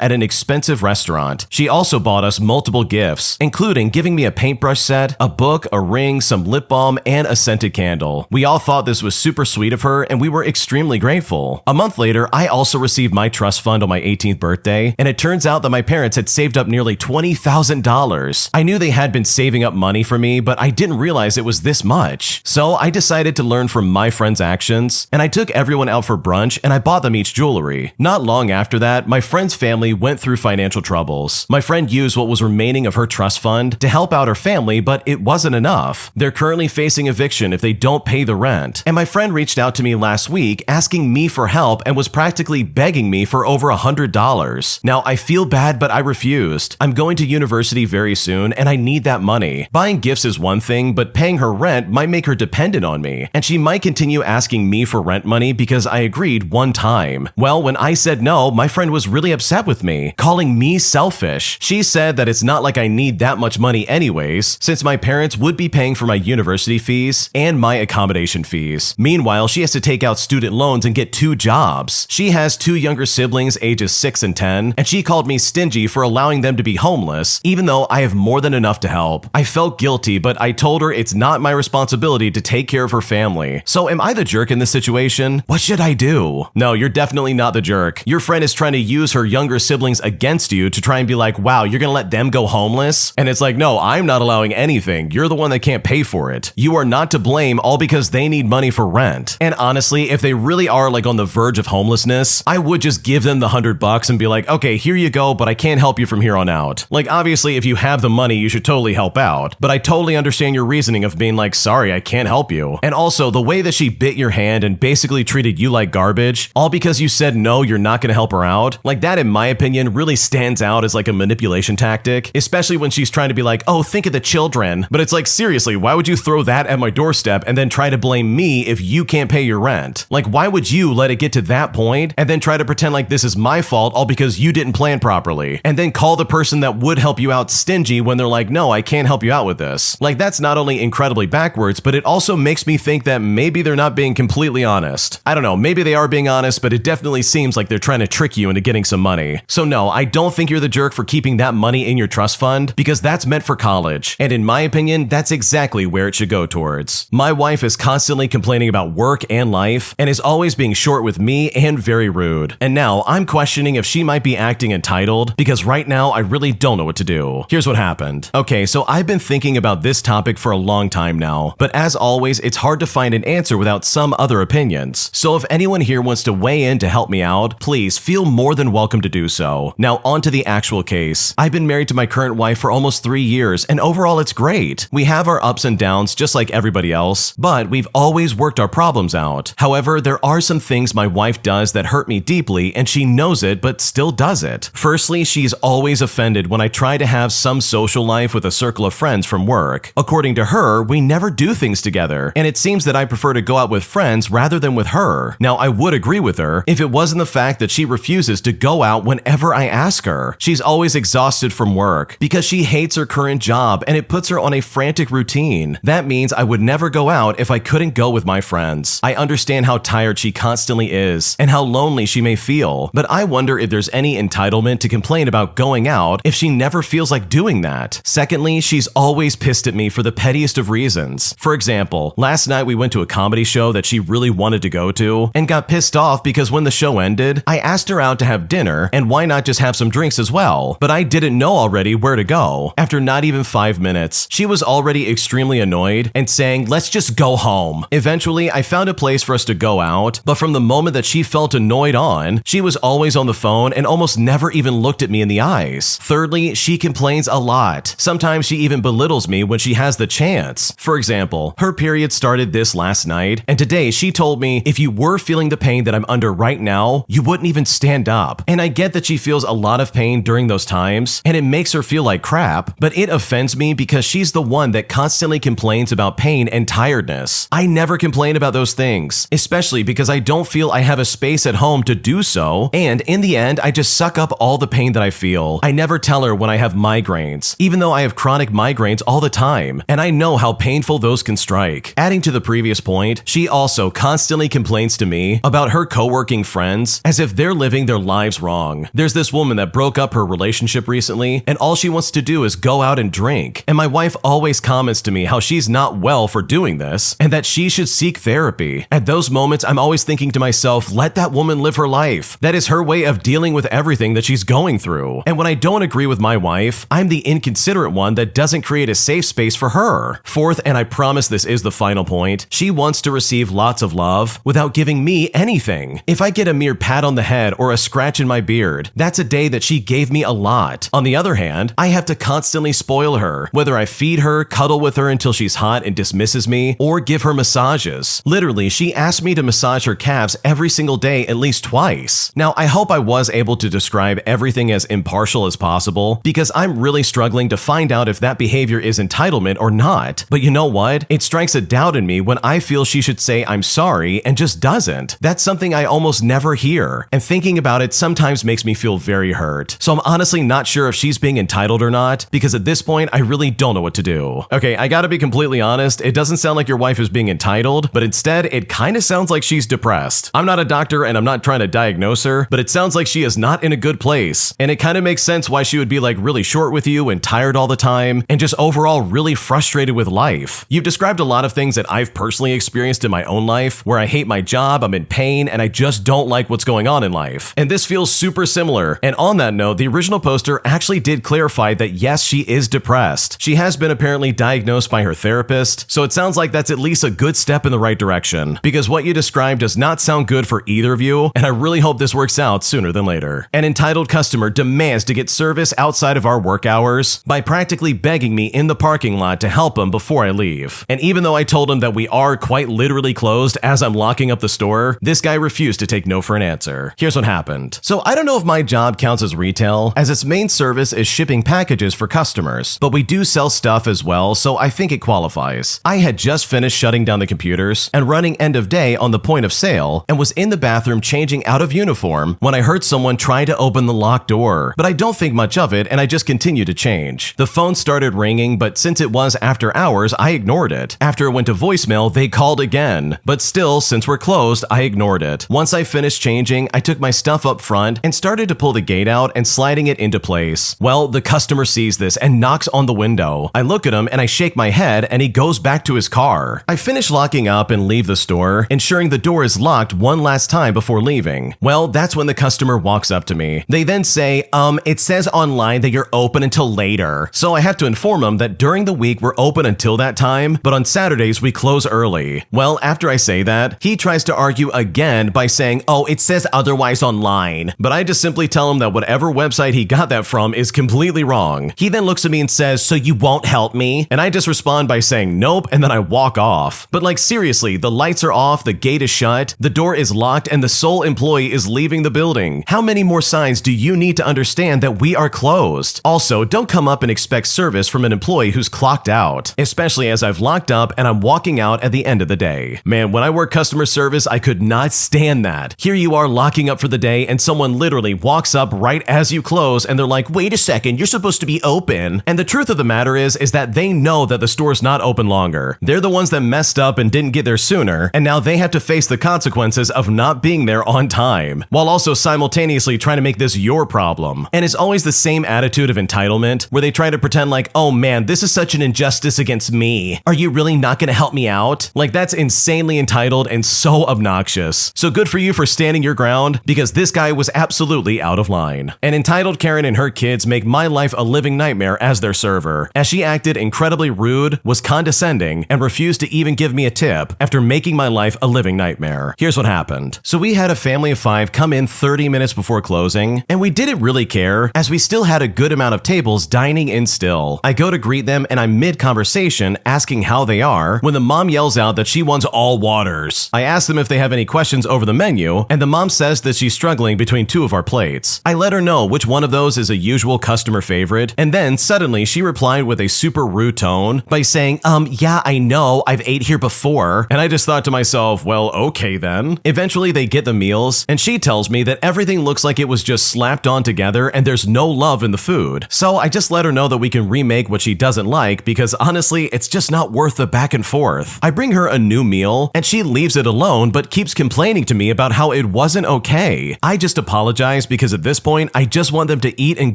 at an expensive restaurant. She also bought us multiple gifts, including giving me a paintbrush set, a book, a ring, some lip balm, and a scented candle. We all thought this was super sweet of her, and we were extremely grateful. A month later, I also received my trust fund on my 18th birthday, and it turns out that my parents had saved up nearly $20,000. I knew they had been saving up money for me, but I didn't realize it was this much. So I decided to learn from my friends' actions, and I took everyone out for brunch and I bought them each jewelry. Not long after that, my friend's family went through financial troubles. My friend used what was remaining of her trust fund to help out her family, but it wasn't enough. They're currently facing eviction if they don't pay the rent. And my friend reached out to me last week asking me for help and was practically begging me for over $100. Now, I feel bad, but I refused. I'm going to university very soon and I need that money. Buying gifts is one thing, but paying her rent might make her dependent on me, and she might continue asking me for rent money because I agreed one time. Well, when I said no, my friend was really upset with me, calling me selfish. She said that it's not like I need that much money anyways, since my parents would be paying for my university fees and my accommodation fees. Meanwhile, she has to take out student loans and get 2 jobs. She has 2 younger siblings ages 6 and 10, and she called me stingy for allowing them to be homeless, even though I have more than enough to help. I felt guilty, but I told her it's not my responsibility to take care of her family. So am I the jerk in this situation? What should I do? No, you're definitely not the jerk. Your friend is trying to use her younger siblings against you to try and be like, wow, you're gonna let them go homeless? And it's like, no, I'm not allowing anything. You're the one that can't pay for it. You are not to blame, all because they need money for rent. And honestly, if they really are like on the verge of homelessness, I would just give them the $100 and be like, okay, here you go, but I can't help you from here on out. Like, obviously, if you have the money, you should totally help out. But I totally understand your reasoning of being like, sorry, I can't help you. And also, the way that she bit your hand and basically treated you like garbage, all because you said no, you're not gonna help her out, like that, in my opinion, really stands out as like a manipulation tactic, especially when she's trying to be like, oh, think of the children. But it's like, seriously, why would you throw that at my doorstep and then try to blame me if you can't pay your rent? Like, why would you let it get to that point and then try to pretend like this is my fault all because you didn't plan properly, and then call the person that would help you out stingy when they're like, no, I can't help you out with this? Like, that's not only incredibly backwards, but it also makes me think that maybe they're not being completely honest. I don't know, maybe they are being honest, but it definitely seems like they're trying to trick you into getting some money. So no, I don't think you're the jerk for keeping that money in your trust fund, because that's meant for college, and in my opinion, that's exactly where it should go towards. My wife is constantly complaining about work and life, and is always being short with me and very rude. And now I'm questioning if she might be acting entitled, because right now I really don't know what to do. Here's what happened. Okay, so I've been thinking about this topic for a long time now, but as always, it's hard to find an answer without some other opinions. So if anyone here wants to weigh in to help me out, please feel more than welcome to do so. Now on to the actual case. I've been married to my current wife for almost 3 years, and overall it's great. We have our ups and downs just like everybody else, but we've always worked our problems out. However, there are some things my wife does that hurt me deeply, and she knows it but still does it. Firstly, she's always offended when I try to have some social life with a circle of friends from work. According according to her, we never do things together, and it seems that I prefer to go out with friends rather than with her. Now, I would agree with her if it wasn't the fact that she refuses to go out whenever I ask her. She's always exhausted from work because she hates her current job and it puts her on a frantic routine. That means I would never go out if I couldn't go with my friends. I understand how tired she constantly is and how lonely she may feel, but I wonder if there's any entitlement to complain about going out if she never feels like doing that. Secondly, she's always pissed at me for the pettiest of reasons. For example, last night we went to a comedy show that she really wanted to go to and got pissed off because when the show ended, I asked her out to have dinner and why not just have some drinks as well, but I didn't know already where to go. After not even 5 minutes, she was already extremely annoyed and saying, "Let's just go home." Eventually, I found a place for us to go out, but from the moment that she felt annoyed on, she was always on the phone and almost never even looked at me in the eyes. Thirdly, she complains a lot. Sometimes she even belittles me when she has the chance. For example, her period started this last night, and today she told me, if you were feeling the pain that I'm under right now, you wouldn't even stand up. And I get that she feels a lot of pain during those times, and it makes her feel like crap, but it offends me because she's the one that constantly complains about pain and tiredness. I never complain about those things, especially because I don't feel I have a space at home to do so, and in the end, I just suck up all the pain that I feel. I never tell her when I have migraines, even though I have chronic migraines all the time, and I know how painful those can strike. Adding to the previous point, she also constantly complains to me about her co-working friends as if they're living their lives wrong. There's this woman that broke up her relationship recently, and all she wants to do is go out and drink, and my wife always comments to me how she's not well for doing this, and that she should seek therapy. At those moments, I'm always thinking to myself, let that woman live her life. That is her way of dealing with everything that she's going through. And when I don't agree with my wife, I'm the inconsiderate one that doesn't create a safe space for her. Fourth, and I promise this is the final point, she wants to receive lots of love without giving me anything. If I get a mere pat on the head or a scratch in my beard, that's a day that she gave me a lot. On the other hand, I have to constantly spoil her, whether I feed her, cuddle with her until she's hot and dismisses me, or give her massages. Literally, she asked me to massage her calves every single day at least twice. Now, I hope I was able to describe everything as impartial as possible, because I'm really struggling to find out if that behavior is entitlement or not. But you know what? It strikes a doubt in me when I feel she should say I'm sorry and just doesn't. That's something I almost never hear, and thinking about it sometimes makes me feel very hurt. So I'm honestly not sure if she's being entitled or not, because at this point, I really don't know what to do. Okay, I gotta be completely honest, it doesn't sound like your wife is being entitled, but instead, it kinda sounds like she's depressed. I'm not a doctor and I'm not trying to diagnose her, but it sounds like she is not in a good place, and it kinda makes sense why she would be like really short with you and tired all the time, and just overall really frustrated with life. You've described a lot of things that I've personally experienced in my own life, where I hate my job, I'm in pain, and I just don't like what's going on in life. And this feels super similar. And on that note, the original poster actually did clarify that yes, she is depressed. She has been apparently diagnosed by her therapist, so it sounds like that's at least a good step in the right direction, because what you described does not sound good for either of you, and I really hope this works out sooner than later. An entitled customer demands to get service outside of our work hours by practically begging me in the parking lot to help him before I leave. And even though I told him that we are quite literally closed as I'm locking up the store, this guy refused to take no for an answer. Here's what happened. So I don't know if my job counts as retail, as its main service is shipping packages for customers, but we do sell stuff as well, so I think it qualifies. I had just finished shutting down the computers and running end of day on the point of sale, and was in the bathroom changing out of uniform when I heard someone try to open the locked door, but I don't think much of it and I just continued to change. The phone started ringing, but since it was after hours, I ignored it. After it went to voicemail, they called again, but still, since we're closed, I ignored it. Once I finished changing, I took my stuff up front and started to pull the gate out and sliding it into place. Well, the customer sees this and knocks on the window. I look at him and I shake my head and he goes back to his car. I finish locking up and leave the store, ensuring the door is locked one last time before leaving. Well, that's when the customer walks up to me. They then say, it says online that you're open until later. So I have to inform them that during the week we're open until that time, but on Saturdays we close early. Well, after I say that, he tries to argue again by saying, oh, it says otherwise online. But I just simply tell him that whatever website he got that from is completely wrong. He then looks at me and says, so you won't help me? And I just respond by saying nope, and then I walk off. But like seriously, the lights are off, the gate is shut, the door is locked, and the sole employee is leaving the building. How many more signs do you need to understand that we are closed? Also, don't come up and expect service from an employee who's clocked out, especially as I've locked up and I'm walking out at the end of the day. Man, when I work customer service, I could not stand that. Here you are locking up for the day and someone literally walks up right as you close and they're like, wait a second, you're supposed to be open. And the truth of the matter is that they know that the store's not open longer. They're the ones that messed up and didn't get there sooner, and now they have to face the consequences of not being there on time, while also simultaneously trying to make this your problem. And it's always the same attitude of entitlement, where they try to pretend like, oh man, this is such an injustice against me. Are you really not gonna help me out? Like, that's insanely entitled and so obnoxious. So good for you for standing your ground, because this guy was absolutely out of line. And entitled Karen and her kids make my life a living nightmare as their server, as she acted incredibly rude, was condescending, and refused to even give me a tip after making my life a living nightmare. Here's what happened. So we had a family of 5 come in 30 minutes before closing, and we didn't really care, as we still had a good amount of tables dining in still. I go to greet them and I'm mid-conversation asking how they are when the mom yells out that she wants all waters. I ask them if they have any questions over the menu, and the mom says that she's struggling between 2 of our plates. I let her know which one of those is a usual customer favorite, and then suddenly she replied with a super rude tone by saying, yeah, I know, I've ate here before. And I just thought to myself, well, okay then. Eventually they get the meals, and she tells me that everything looks like it was just slapped on together and there's no love in the food. So I just let her know that we can remake what she doesn't like, because honestly, it's just not worth the back and forth. I bring her a new meal, and she leaves it alone but keeps complaining to me about how it wasn't okay. I just apologize, because at this point, I just want them to eat and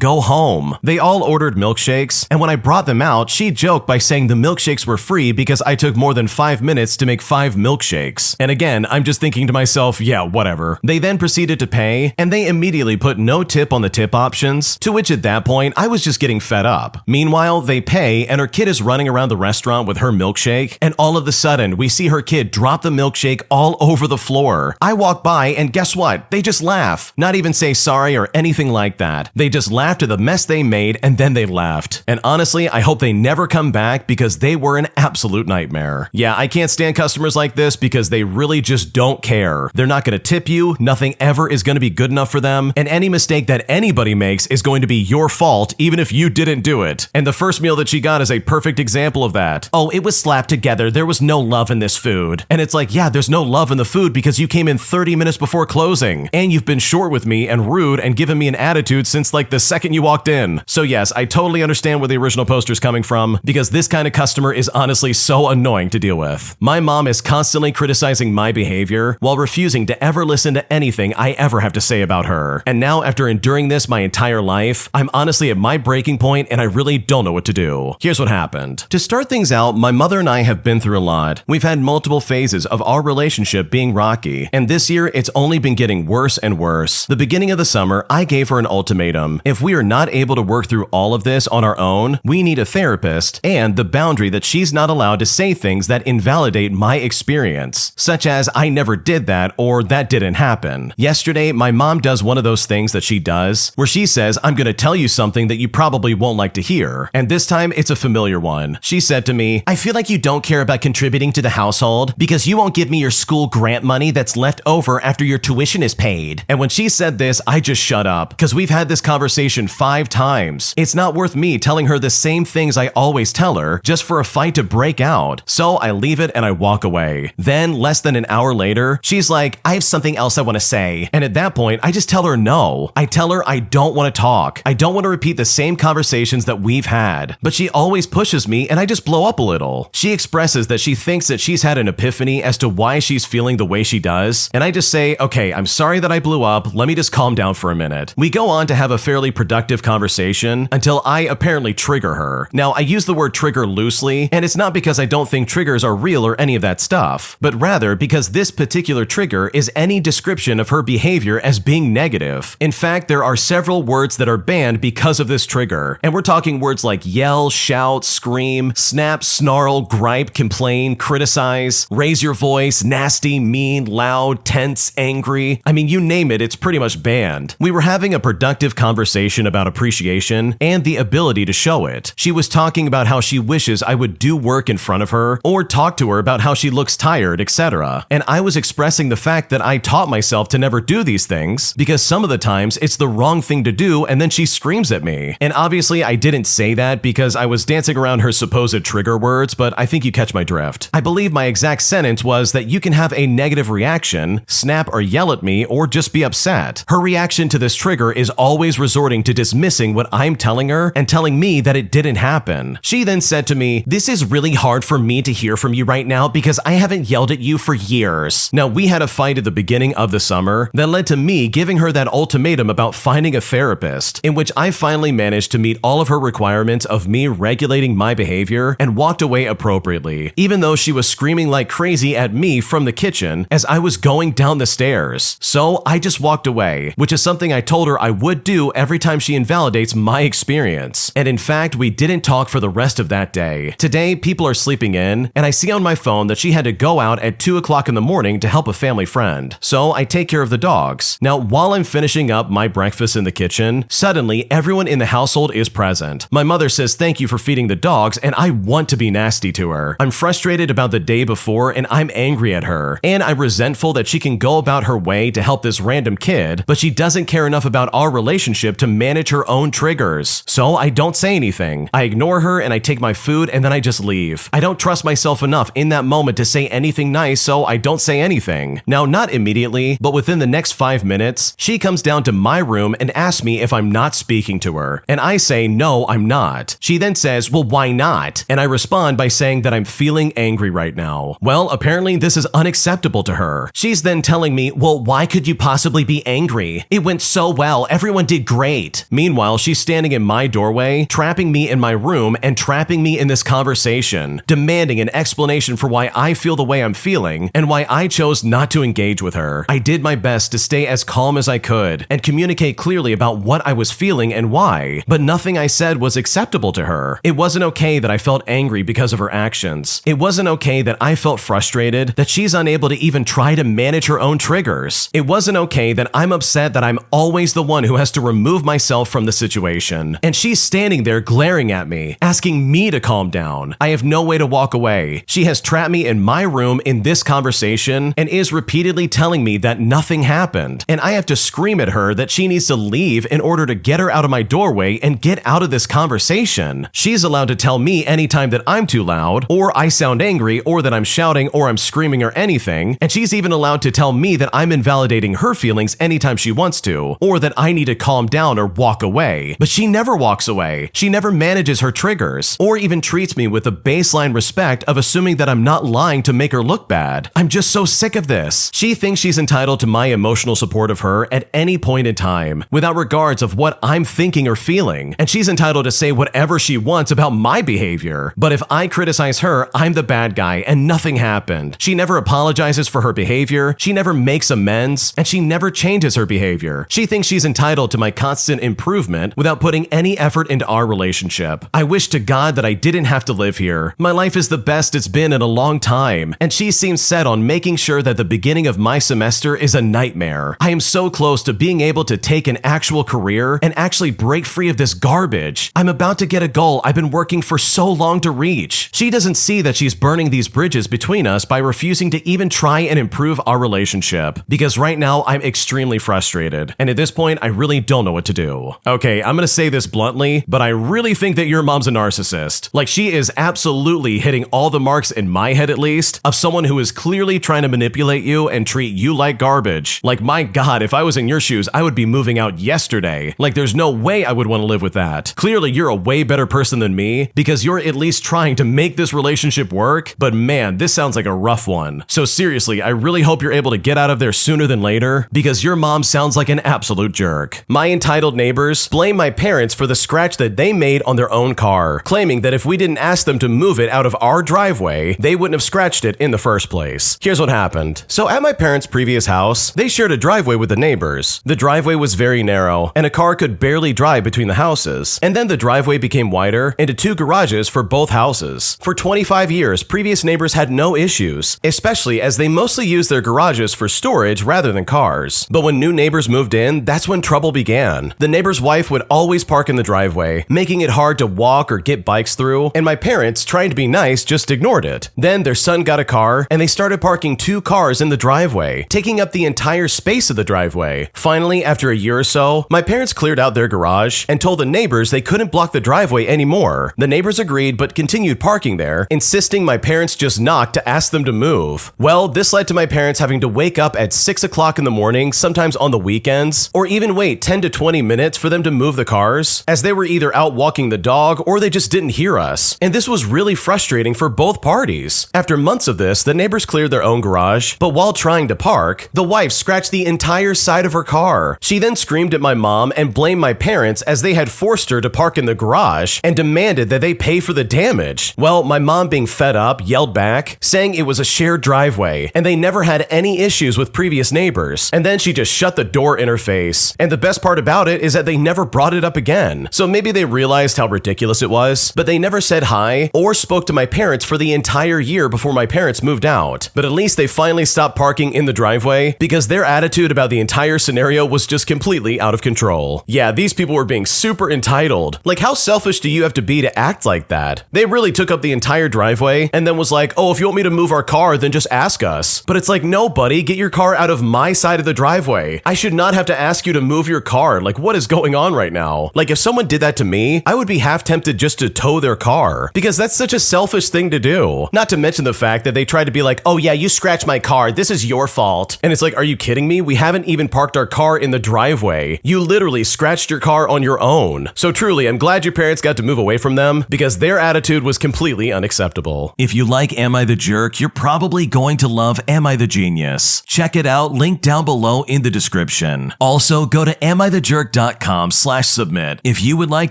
go home. They all ordered milkshakes, and when I brought them out, she joked by saying the milkshakes were free because I took more than 5 minutes to make 5 milkshakes. And again, I'm just thinking to myself, yeah, whatever. They then proceeded to pay, and they immediately put no tip on the tip options, to which at that point, I was just getting fed up. Meanwhile, they pay, and her kid is running around the restaurant with her milkshake, and all of a sudden, we see her kid drop the milkshake all over the floor. I walk by, and guess what? They just laugh. Not even say sorry or anything like that. They just laughed at the mess they made, and then they left. And honestly, I hope they never come back, because they were an absolute nightmare. Yeah, I can't stand customers like this, because they really just don't care. They're not going to tip you, nothing ever is going to be good enough for them, and any mistake that anybody makes is going to be your fault, even if you didn't do it. And the first meal that she got is a perfect example of that. Oh, it was slapped together, there was no love in this food. And it's like, yeah, there's no love in the food because you came in 30 minutes before closing, and you've been short with me and rude and given me an attitude since like the second you walked in. So yes, I totally understand where the original poster's coming from, because this kind of customer is honestly so annoying to deal with. My mom is constantly criticizing my behavior while refusing to ever listen to anything I ever have to say about her. And now, after enduring this my entire life, I'm honestly at my breaking point and I really don't know what to do. Here's what happened. To start things out, my mother and I have been through a lot. We've had multiple phases of our relationship being rocky, and this year it's only been getting worse and worse. The beginning of the summer, I gave her an ultimatum. If we are not able to work through all of this on our own, we need a therapist, and the boundary that she's not allowed to say things that invalidate my experience, such as I never did that or that didn't happen. Yesterday, my mom does one of those things that she does, where she says, I'm gonna tell you something that you probably won't like to hear. And this time, it's a familiar one. She said to me, I feel like you don't care about contributing to the household because you won't give me your school grant money that's left over after your tuition is paid. And when she said this, I just shut up, because we've had this conversation 5 times. It's not worth me telling her the same things I always tell her just for a fight to break out. So I leave it and I walk away. Then, less than an hour later, she's like, I have something else I want to say. And at that point, I just tell her no. I tell her I don't want to talk. I don't want to repeat the same conversations that we've had. But she always pushes me and I just blow up a little. She expresses that she thinks that she's had an epiphany as to why she's feeling the way she does. And I just say, okay, I'm sorry that I blew up. Let me just calm down for a minute. We go on to have a fairly productive conversation until I apparently trigger her. Now, I use the word trigger loosely, and it's not because I don't think triggers are real or any of that stuff, but rather because this particular trigger is any description of her behavior as being negative. In fact, there are several words that are banned because of this trigger, and we're talking words like yell, shout, scream, snap, snarl, gripe, complain, criticize, raise your voice, nasty, mean, loud, tense, angry. I mean, you name it, it's pretty much banned. We were having a productive conversation about appreciation and the ability to show it. She was talking about how she wishes I would do work in front of her or talk to her about how she looks tired, etc. And I was expressing the fact that I taught myself to never do these things because some of the times it's the wrong thing to do, and then she screams at me. And obviously I didn't say that because I was dancing around around her supposed trigger words, but I think you catch my drift. I believe my exact sentence was that you can have a negative reaction, snap or yell at me, or just be upset. Her reaction to this trigger is always resorting to dismissing what I'm telling her and telling me that it didn't happen. She then said to me, "This is really hard for me to hear from you right now because I haven't yelled at you for years." Now, we had a fight at the beginning of the summer that led to me giving her that ultimatum about finding a therapist, in which I finally managed to meet all of her requirements of me regulating my behavior and walked away appropriately, even though she was screaming like crazy at me from the kitchen as I was going down the stairs. So I just walked away, which is something I told her I would do every time she invalidates my experience. And in fact, we didn't talk for the rest of that day. Today, people are sleeping in, and I see on my phone that she had to go out at 2 o'clock in the morning to help a family friend. So I take care of the dogs. Now, while I'm finishing up my breakfast in the kitchen, suddenly everyone in the household is present. My mother says thank you for feeding the dogs, and I want to be nasty to her. I'm frustrated about the day before, and I'm angry at her. And I'm resentful that she can go about her way to help this random kid, but she doesn't care enough about our relationship to manage her own triggers. So I don't say anything. I ignore her and I take my food and then I just leave. I don't trust myself enough in that moment to say anything nice, so I don't say anything. Now, not immediately, but within the next 5 minutes, she comes down to my room and asks me if I'm not speaking to her. And I say, no, I'm not. She then says, well, why not? And I respond by saying that I'm feeling angry right now. Well, apparently this is unacceptable to her. She's then telling me, well, why could you possibly be angry? It went so well. Everyone did great. Meanwhile, she's standing in my doorway, trapping me in my room and trapping me in this conversation, demanding an explanation for why I feel the way I'm feeling and why I chose not to engage with her. I did my best to stay as calm as I could and communicate clearly about what I was feeling and why, but nothing I said was acceptable to her. It wasn't okay that I felt angry because of her actions. It wasn't okay that I felt frustrated that she's unable to even try to manage her own triggers. It wasn't okay that I'm upset that I'm always the one who has to remove myself from the situation. And she's standing there glaring at me, asking me to calm down. I have no way to walk away. She has trapped me in my room in this conversation and is repeatedly telling me that nothing happened. And I have to scream at her that she needs to leave in order to get her out of my doorway and get out of this conversation. She's allowed to tell me anytime that I'm too loud, or I sound angry, or that I'm shouting, or I'm screaming, or anything. And she's even allowed to tell me that I'm invalidating her feelings anytime she wants to, or that I need to calm down or walk away. But she never walks away. She never manages her triggers, or even treats me with the baseline respect of assuming that I'm not lying to make her look bad. I'm just so sick of this. She thinks she's entitled to my emotional support of her at any point in time, without regards of what I'm thinking or feeling. And she's entitled to say whatever she wants about my behavior. But if I criticize her, I'm the bad guy and nothing happened. She never apologizes for her behavior, she never makes amends, and she never changes her behavior. She thinks she's entitled to my constant improvement without putting any effort into our relationship. I wish to God that I didn't have to live here. My life is the best it's been in a long time, and she seems set on making sure that the beginning of my semester is a nightmare. I am so close to being able to take an actual career and actually break free of this garbage. I'm about to get a goal I've been working for so long to reach. She doesn't see that she's burning these bridges between us by refusing to even try and improve our relationship, because right now I'm extremely frustrated, and at this point I really don't know what to do. Okay, I'm gonna say this bluntly, but I really think that your mom's a narcissist. Like, she is absolutely hitting all the marks, in my head at least, of someone who is clearly trying to manipulate you and treat you like garbage. Like, my God, if I was in your shoes, I would be moving out yesterday. Like, there's no way I would want to live with that. Clearly, you're a way better person than me, because you're at least trying to make this relationship work, but man, this sounds like a rough one. So seriously, I really hope you're able to get out of there sooner than later, because your mom sounds like an absolute jerk. My entitled neighbors blame my parents for the scratch that they made on their own car, claiming that if we didn't ask them to move it out of our driveway, they wouldn't have scratched it in the first place. Here's what happened. So at my parents' previous house, they shared a driveway with the neighbors. The driveway was very narrow, and a car could barely drive between the houses. And then the driveway became wider into 2 garages for both houses. For 25 years, previous neighbors had no issues, especially as they mostly used their garages for storage rather than cars. But when new neighbors moved in, that's when trouble began. The neighbor's wife would always park in the driveway, making it hard to walk or get bikes through, and my parents, trying to be nice, just ignored it. Then their son got a car, and they started parking 2 cars in the driveway, taking up the entire space of the driveway. Finally, after a year or so, my parents cleared out their garage and told the neighbors they couldn't block the driveway anymore. The neighbors agreed but continued parking there, insisting my parents just knock to ask them to move. Well, this led to my parents having to wake up at 6 o'clock in the morning, sometimes on the weekends, or even wait 10 to 20 minutes for them to move the cars, as they were either out walking the dog or they just didn't hear us. And this was really frustrating for both parties. After months of this, the neighbors cleared their own garage, but while trying to park, the wife scratched the entire side of her car. She then screamed at my mom and blamed my parents as they had forced her to park in the garage and demanded that they pay for the damage. Well, my mom, being fed up, yelled back, saying it was a shared driveway and they never had any issues with previous neighbors. And then she just shut the door in her face. And the best part about it is that they never brought it up again. So maybe they realized how ridiculous it was, but they never said hi or spoke to my parents for the entire year before my parents moved out. But at least they finally stopped parking in the driveway because their attitude about the entire scenario was just completely out of control. Yeah, these people were being super entitled. Like, how selfish do you have to be to act like that? They really took up the entire driveway and then was like, oh, if you want me to move our car, then just ask us. But it's like, no, buddy, get your car out of my side of the driveway. I should not have to ask you to move your car. Like, what is going on right now? Like, if someone did that to me, I would be half tempted just to tow their car because that's such a selfish thing to do. Not to mention the fact that they tried to be like, oh yeah, you scratched my car. This is your fault. And it's like, are you kidding me? We haven't even parked our car in the driveway. You literally scratched your car on your own. So truly, I'm glad your parents got to move away from them because their attitude was completely unacceptable. If you like Am I the Jerk, you're probably going to love Am I the Genius. Check it out, link down below in the description. Also, go to amithejerk.com/submit if you would like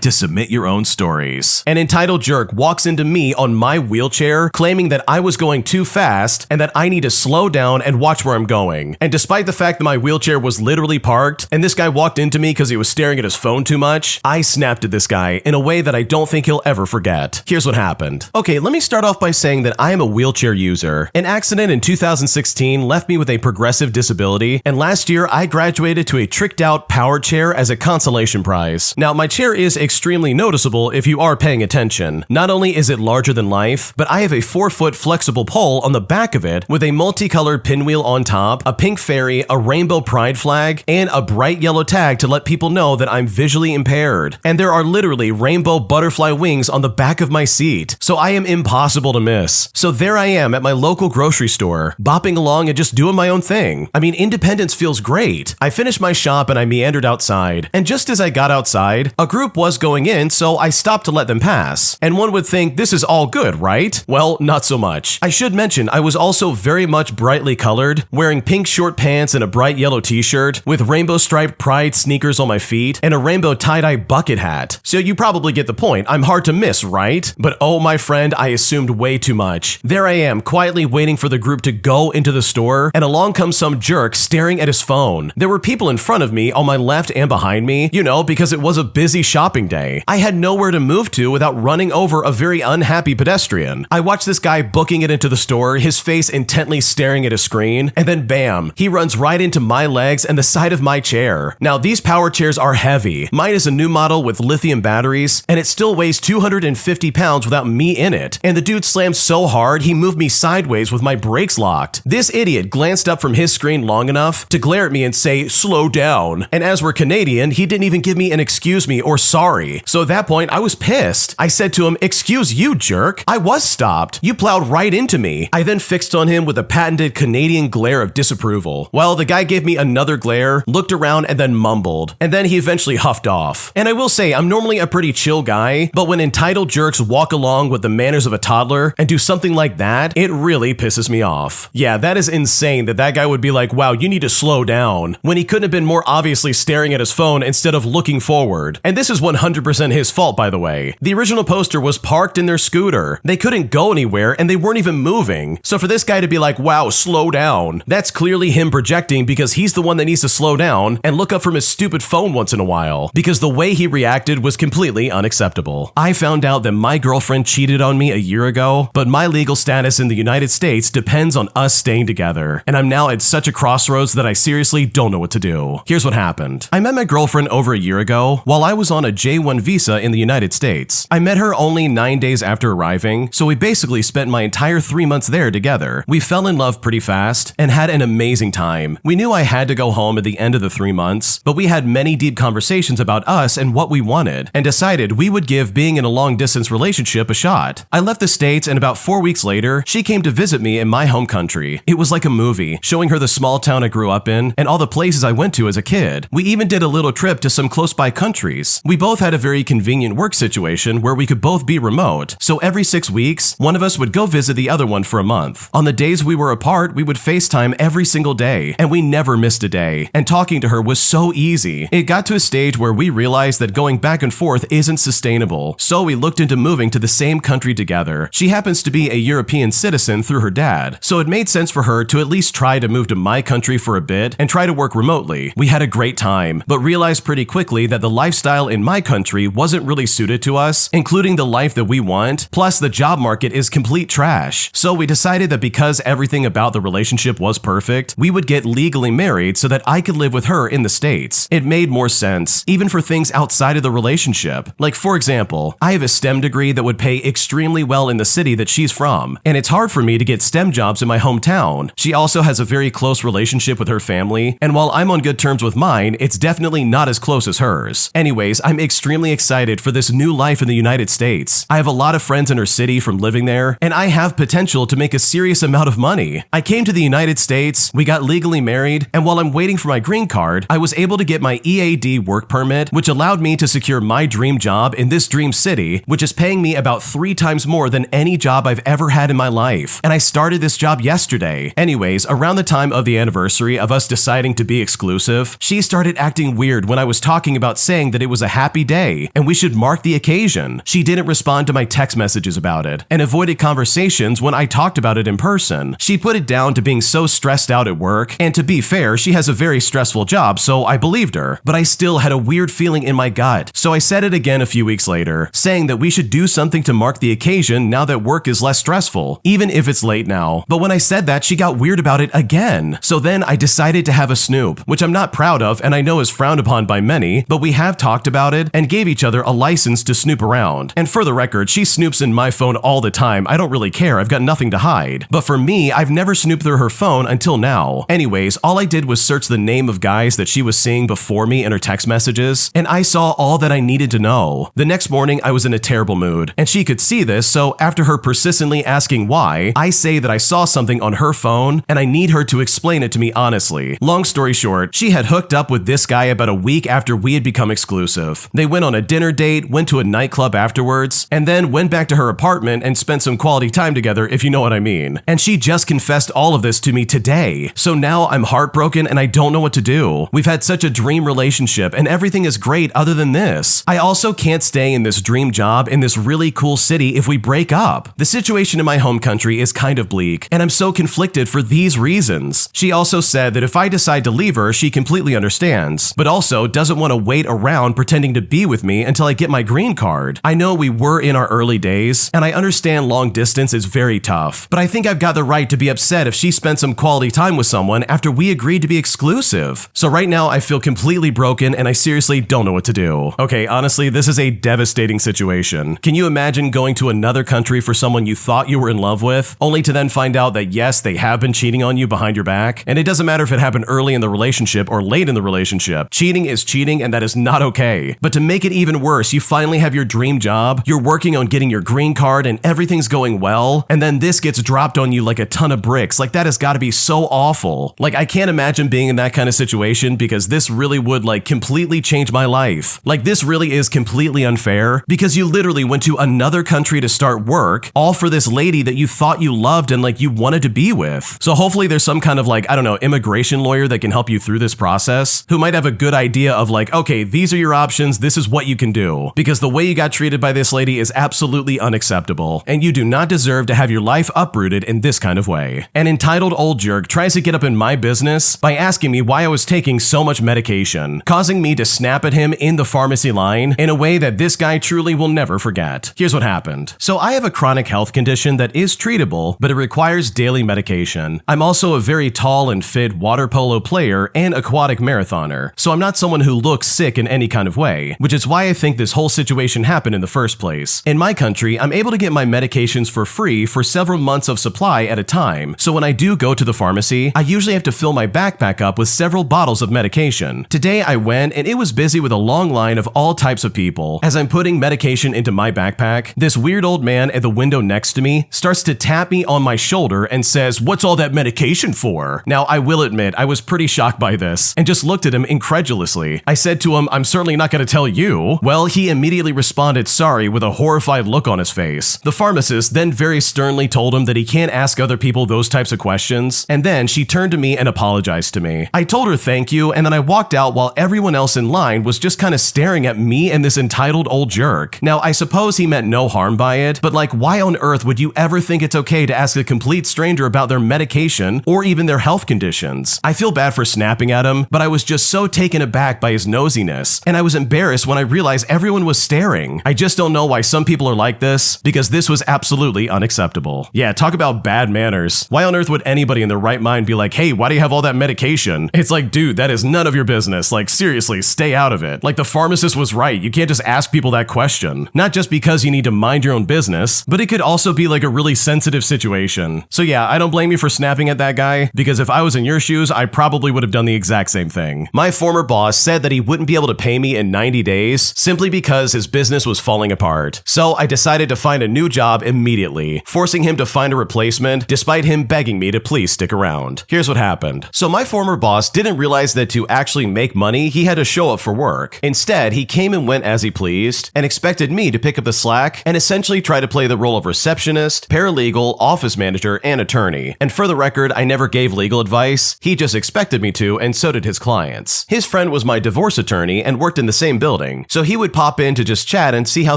to submit your own stories. An entitled jerk walks into me on my wheelchair claiming that I was going too fast and that I need to slow down and watch where I'm going. And despite the fact that my wheelchair was literally parked and this guy walked into me because he was staring at his phone too much, I snapped at this guy in a way that I don't think he'll ever forget. Here's what happened. Okay, let me start off by saying that I am a wheelchair user. An accident in 2016 left me with a progressive disability, and last year I graduated to a tricked out power chair as a consolation prize. Now, my chair is extremely noticeable if you are paying attention. Not only is it larger than life, but I have a 4-foot flexible pole on the back of it with a multicolored pinwheel on top, a pink fairy, a rainbow pride flag, and a bright yellow tag to let people know that I'm visually impaired. And there are literally rainbow butterfly wings on the back of my seat, so I am impossible to miss. So there I am at my local grocery store, bopping along and just doing my own thing. I mean, independence feels great. I finished my shop and I meandered outside, and just as I got outside, a group was going in, so I stopped to let them pass. And one would think this is all good, right? Well, not so much. I should mention I was also very much brightly colored, wearing pink short pants and a bright yellow t-shirt, with rainbow striped Pride sneakers on my feet, and a rainbow tie-dye bucket hat. So you probably get the point. I'm hard to miss, right? But oh my friend, I assumed way too much. There I am, quietly waiting for the group to go into the store, and along comes some jerk staring at his phone. There were people in front of me, on my left and behind me, you know, because it was a busy shopping day. I had nowhere to move to without running over a very unhappy pedestrian. I watched this guy booking it into the store, his face intently staring at a screen, and then bam, he runs right into my legs and the side of my chair. Now, these power chairs are heavy. Mine is a new model with lithium batteries, and it still weighs 250 pounds without me in it. And the dude slammed so hard, he moved me sideways with my brakes locked. This idiot glanced up from his screen long enough to glare at me and say, slow down. And as we're Canadian, he didn't even give me an excuse me or sorry. So at that point, I was pissed. I said to him, excuse you, jerk. I was stopped. You plowed right into me. I then fixed on him with a patented Canadian glare of disapproval. Well, the guy gave me another glare, looked around, and then mumbled. And then he eventually huffed off. And I will say, I'm normally a pretty chill guy, but when entitled jerks walk along with the manners of a toddler and do something like that, it really pisses me off. Yeah, that is insane that that guy would be like, wow, you need to slow down, when he couldn't have been more obviously staring at his phone instead of looking forward. And this is 100% his fault, by the way. The original poster was parked in their scooter. They couldn't go anywhere and they weren't even moving. So for this guy to be like, wow, slow down, that's clearly him projecting because he's the one that needs to slow down and look up from his stupid phone once in a while, because the way he reacted was completely unacceptable. I found out that my girlfriend cheated on me a year ago, but my legal status in the United States depends on us staying together, and I'm now at such a crossroads that I seriously don't know what to do. Here's what happened. I met my girlfriend over a year ago while I was on a J1 visa in the United States. I met her only 9 days after arriving, so we basically spent my entire 3 months there together. We fell in love pretty fast and had an amazing time. We knew I had to go home at the end of the 3 months, but we had many deep conversations about us and what we wanted, and decided we would give being in a long-distance relationship a shot. I left the States, and about 4 weeks later, she came to visit me in my home country. It was like a movie, showing her the small town I grew up in and all the places I went to as a kid. We even did a little trip to some close-by countries. We both had a very convenient work situation where we could both be remote, so every 6 weeks, one of us would go visit the other one for a month. On the days we were apart, we would FaceTime every single day, and we never missed a day, and talking to her was so easy. It got to a stage where we realized that going back and forth isn't sustainable, so we looked into moving to the same country together. She happens to be a European citizen through her dad, so it made sense for her to at least try to move to my country for a bit and try to work remotely. We had a great time, but realized pretty quickly that the lifestyle in my country wasn't really suited to us, including the life that we want, plus the job market is complete trash. So we decided that because everything about the relationship was perfect, we would get legally married so that I could live with her in the States. It made more sense, even for things outside of the relationship. Like, for example, I have a STEM degree that would pay extremely well in the city that she's from, and it's hard for me to get STEM jobs in my hometown. She also has a very close relationship with her family, and while I'm on good terms with mine, it's definitely not as close as hers. Anyways, I'm extremely excited for this new life in the United States. I have a lot of friends in her city from living there, and I have potential to make a serious amount of money. I came to the United States, we got legally married, and while I'm waiting for my green card, I was able to get my EAD work permit, which allowed me to secure my dream job in this dream city, which is paying me about 3 times more than any job I've ever had in my life. And I started this job yesterday. Anyways, around the time of the anniversary of us deciding to be exclusive, she started acting weird when I was talking about saying that it was a happy day and we should mark the occasion. She didn't respond to my text messages about it and avoided conversations when I talked about it in person. She put it down to being so stressed out at work, and to be fair, she has a very stressful job, so I believed her, but I still had a weird feeling in my gut. So I said it again a few weeks later, saying that we should do something to mark the occasion now that work is less stressful, even if it's late now. But when I said that, she got weird about it again. So then I decided to have a snoop, which I'm not proud of and I know is frowned upon by many, but we have talked about it and gave each other a license to snoop around. And for the record, she snoops in my phone all the time. I don't really care, I've got nothing to hide. But for me, I've never snooped through her phone until now. Anyways, all I did was search the name of guys that she was seeing before me in her text messages, and I saw all that I needed to know. The next morning, I was in a terrible mood, and she could see this, so after her persistently asking why, I say that I saw something on her phone, and I need her to explain it to me honestly. Long story short, she had hooked up with this guy about a week after we had become exclusive. They went on a dinner date, went to a nightclub afterwards, and then went back to her apartment and spent some quality time together, if you know what I mean. And she just confessed all of this to me today. So now I'm heartbroken and I don't know what to do. We've had such a dream relationship and everything is great other than this. I also can't stay in this dream job in this really cool city if we break up. The situation in my home country is kind of bleak, and I'm so conflicted for these reasons. She also said that if I decide to leave her, she completely understands, but also doesn't want to wait around pretending to be with me until I get my green card. I know we were in our early days, and I understand long distance is very tough, but I think I've got the right to be upset if she spent some quality time with someone after we agreed to be exclusive. So right now I feel completely broken and I seriously don't know what to do. Okay, honestly, this is a devastating situation. Can you imagine going to another country for someone you thought you were in love with, only to then find out that yes, they have been cheating on you behind your back? And it doesn't matter if it happened early in the relationship or late in the relationship. Cheating is cheating and that is not okay. But to make it even worse, you finally have your dream job, you're working on getting your green card and everything's going well, and then this gets dropped on you like a ton of bricks. Like, that has got to be so awful. Like, I can't imagine being in that kind of situation because this really would like completely change my life. Like, this really is completely unfair because you literally went to another country to start work, all for this lady that you thought you loved and like you wanted to be with. So hopefully there's some kind of like, I don't know, immigration lawyer that can help you through this process, who might have a good idea of like, okay, these are your options, this is what you can do. Because the way you got treated by this lady is absolutely unacceptable, and you do not deserve to have your life uprooted in this kind of way. An entitled old jerk tries to get up in my business by asking me why I was taking so much medication, causing me to snap at him in the pharmacy line in a way that this guy truly will never forget. Here's what happened. So I have a chronic health condition that is treatable, but it requires daily medication. I'm also a very tall and fit water polo player and aquatic marathoner, so I'm not someone who looks sick in any kind of way, which is why I think this whole situation happened in the first place. In my country, I'm able to get my medications for free for several months of supply at a time, so when I do go to the pharmacy, I usually have to fill my backpack up with several bottles of medication. Today I went and it was busy with a long line of all types of people as I'm putting medication into my backpack, this weird old man at the window next to me starts to tap me on my shoulder and says, "What's all that medication for?" Now, I will admit, I was pretty shocked by this and just looked at him incredulously. I said to him, "I'm certainly not going to tell you." Well, he immediately responded sorry with a horrified look on his face. The pharmacist then very sternly told him that he can't ask other people those types of questions, and then she turned to me and apologized to me. I told her thank you, and then I walked out while everyone else in line was just kind of staring at me and this entitled old jerk. Now, I suppose he meant no harm by it, but like, why on earth would you ever think it's okay to ask a complete stranger about their medication or even their health conditions? I feel bad for snapping at him, but I was just so taken aback by his nosiness, and I was embarrassed when I realized everyone was staring. I just don't know why some people are like this, because this was absolutely unacceptable. Yeah, talk about bad manners. Why on earth would anybody in their right mind be like, "Hey, why do you have all that medication?" It's like, dude, that is none of your business. Like, seriously, stay out of it. Like, the pharmacist was right. You can't just ask people that question. Not just because you need to mind your own business, but it could also be like a really sensitive situation. So yeah, I don't blame you for snapping at that guy, because if I was in your shoes, I probably would have done the exact same thing. My former boss said that he wouldn't be able to pay me in 90 days simply because his business was falling apart. So I decided to find a new job immediately, forcing him to find a replacement despite him begging me to please stick around. Here's what happened. So my former boss didn't realize that to actually make money, he had to show up for work. Instead, he came and went as he pleased and expected me to pick up the slack and essentially try to play the role of receptionist, paralegal, office manager, and attorney. And for the record, I never gave legal advice. He just expected me to, and so did his clients. His friend was my divorce attorney and worked in the same building, so he would pop in to just chat and see how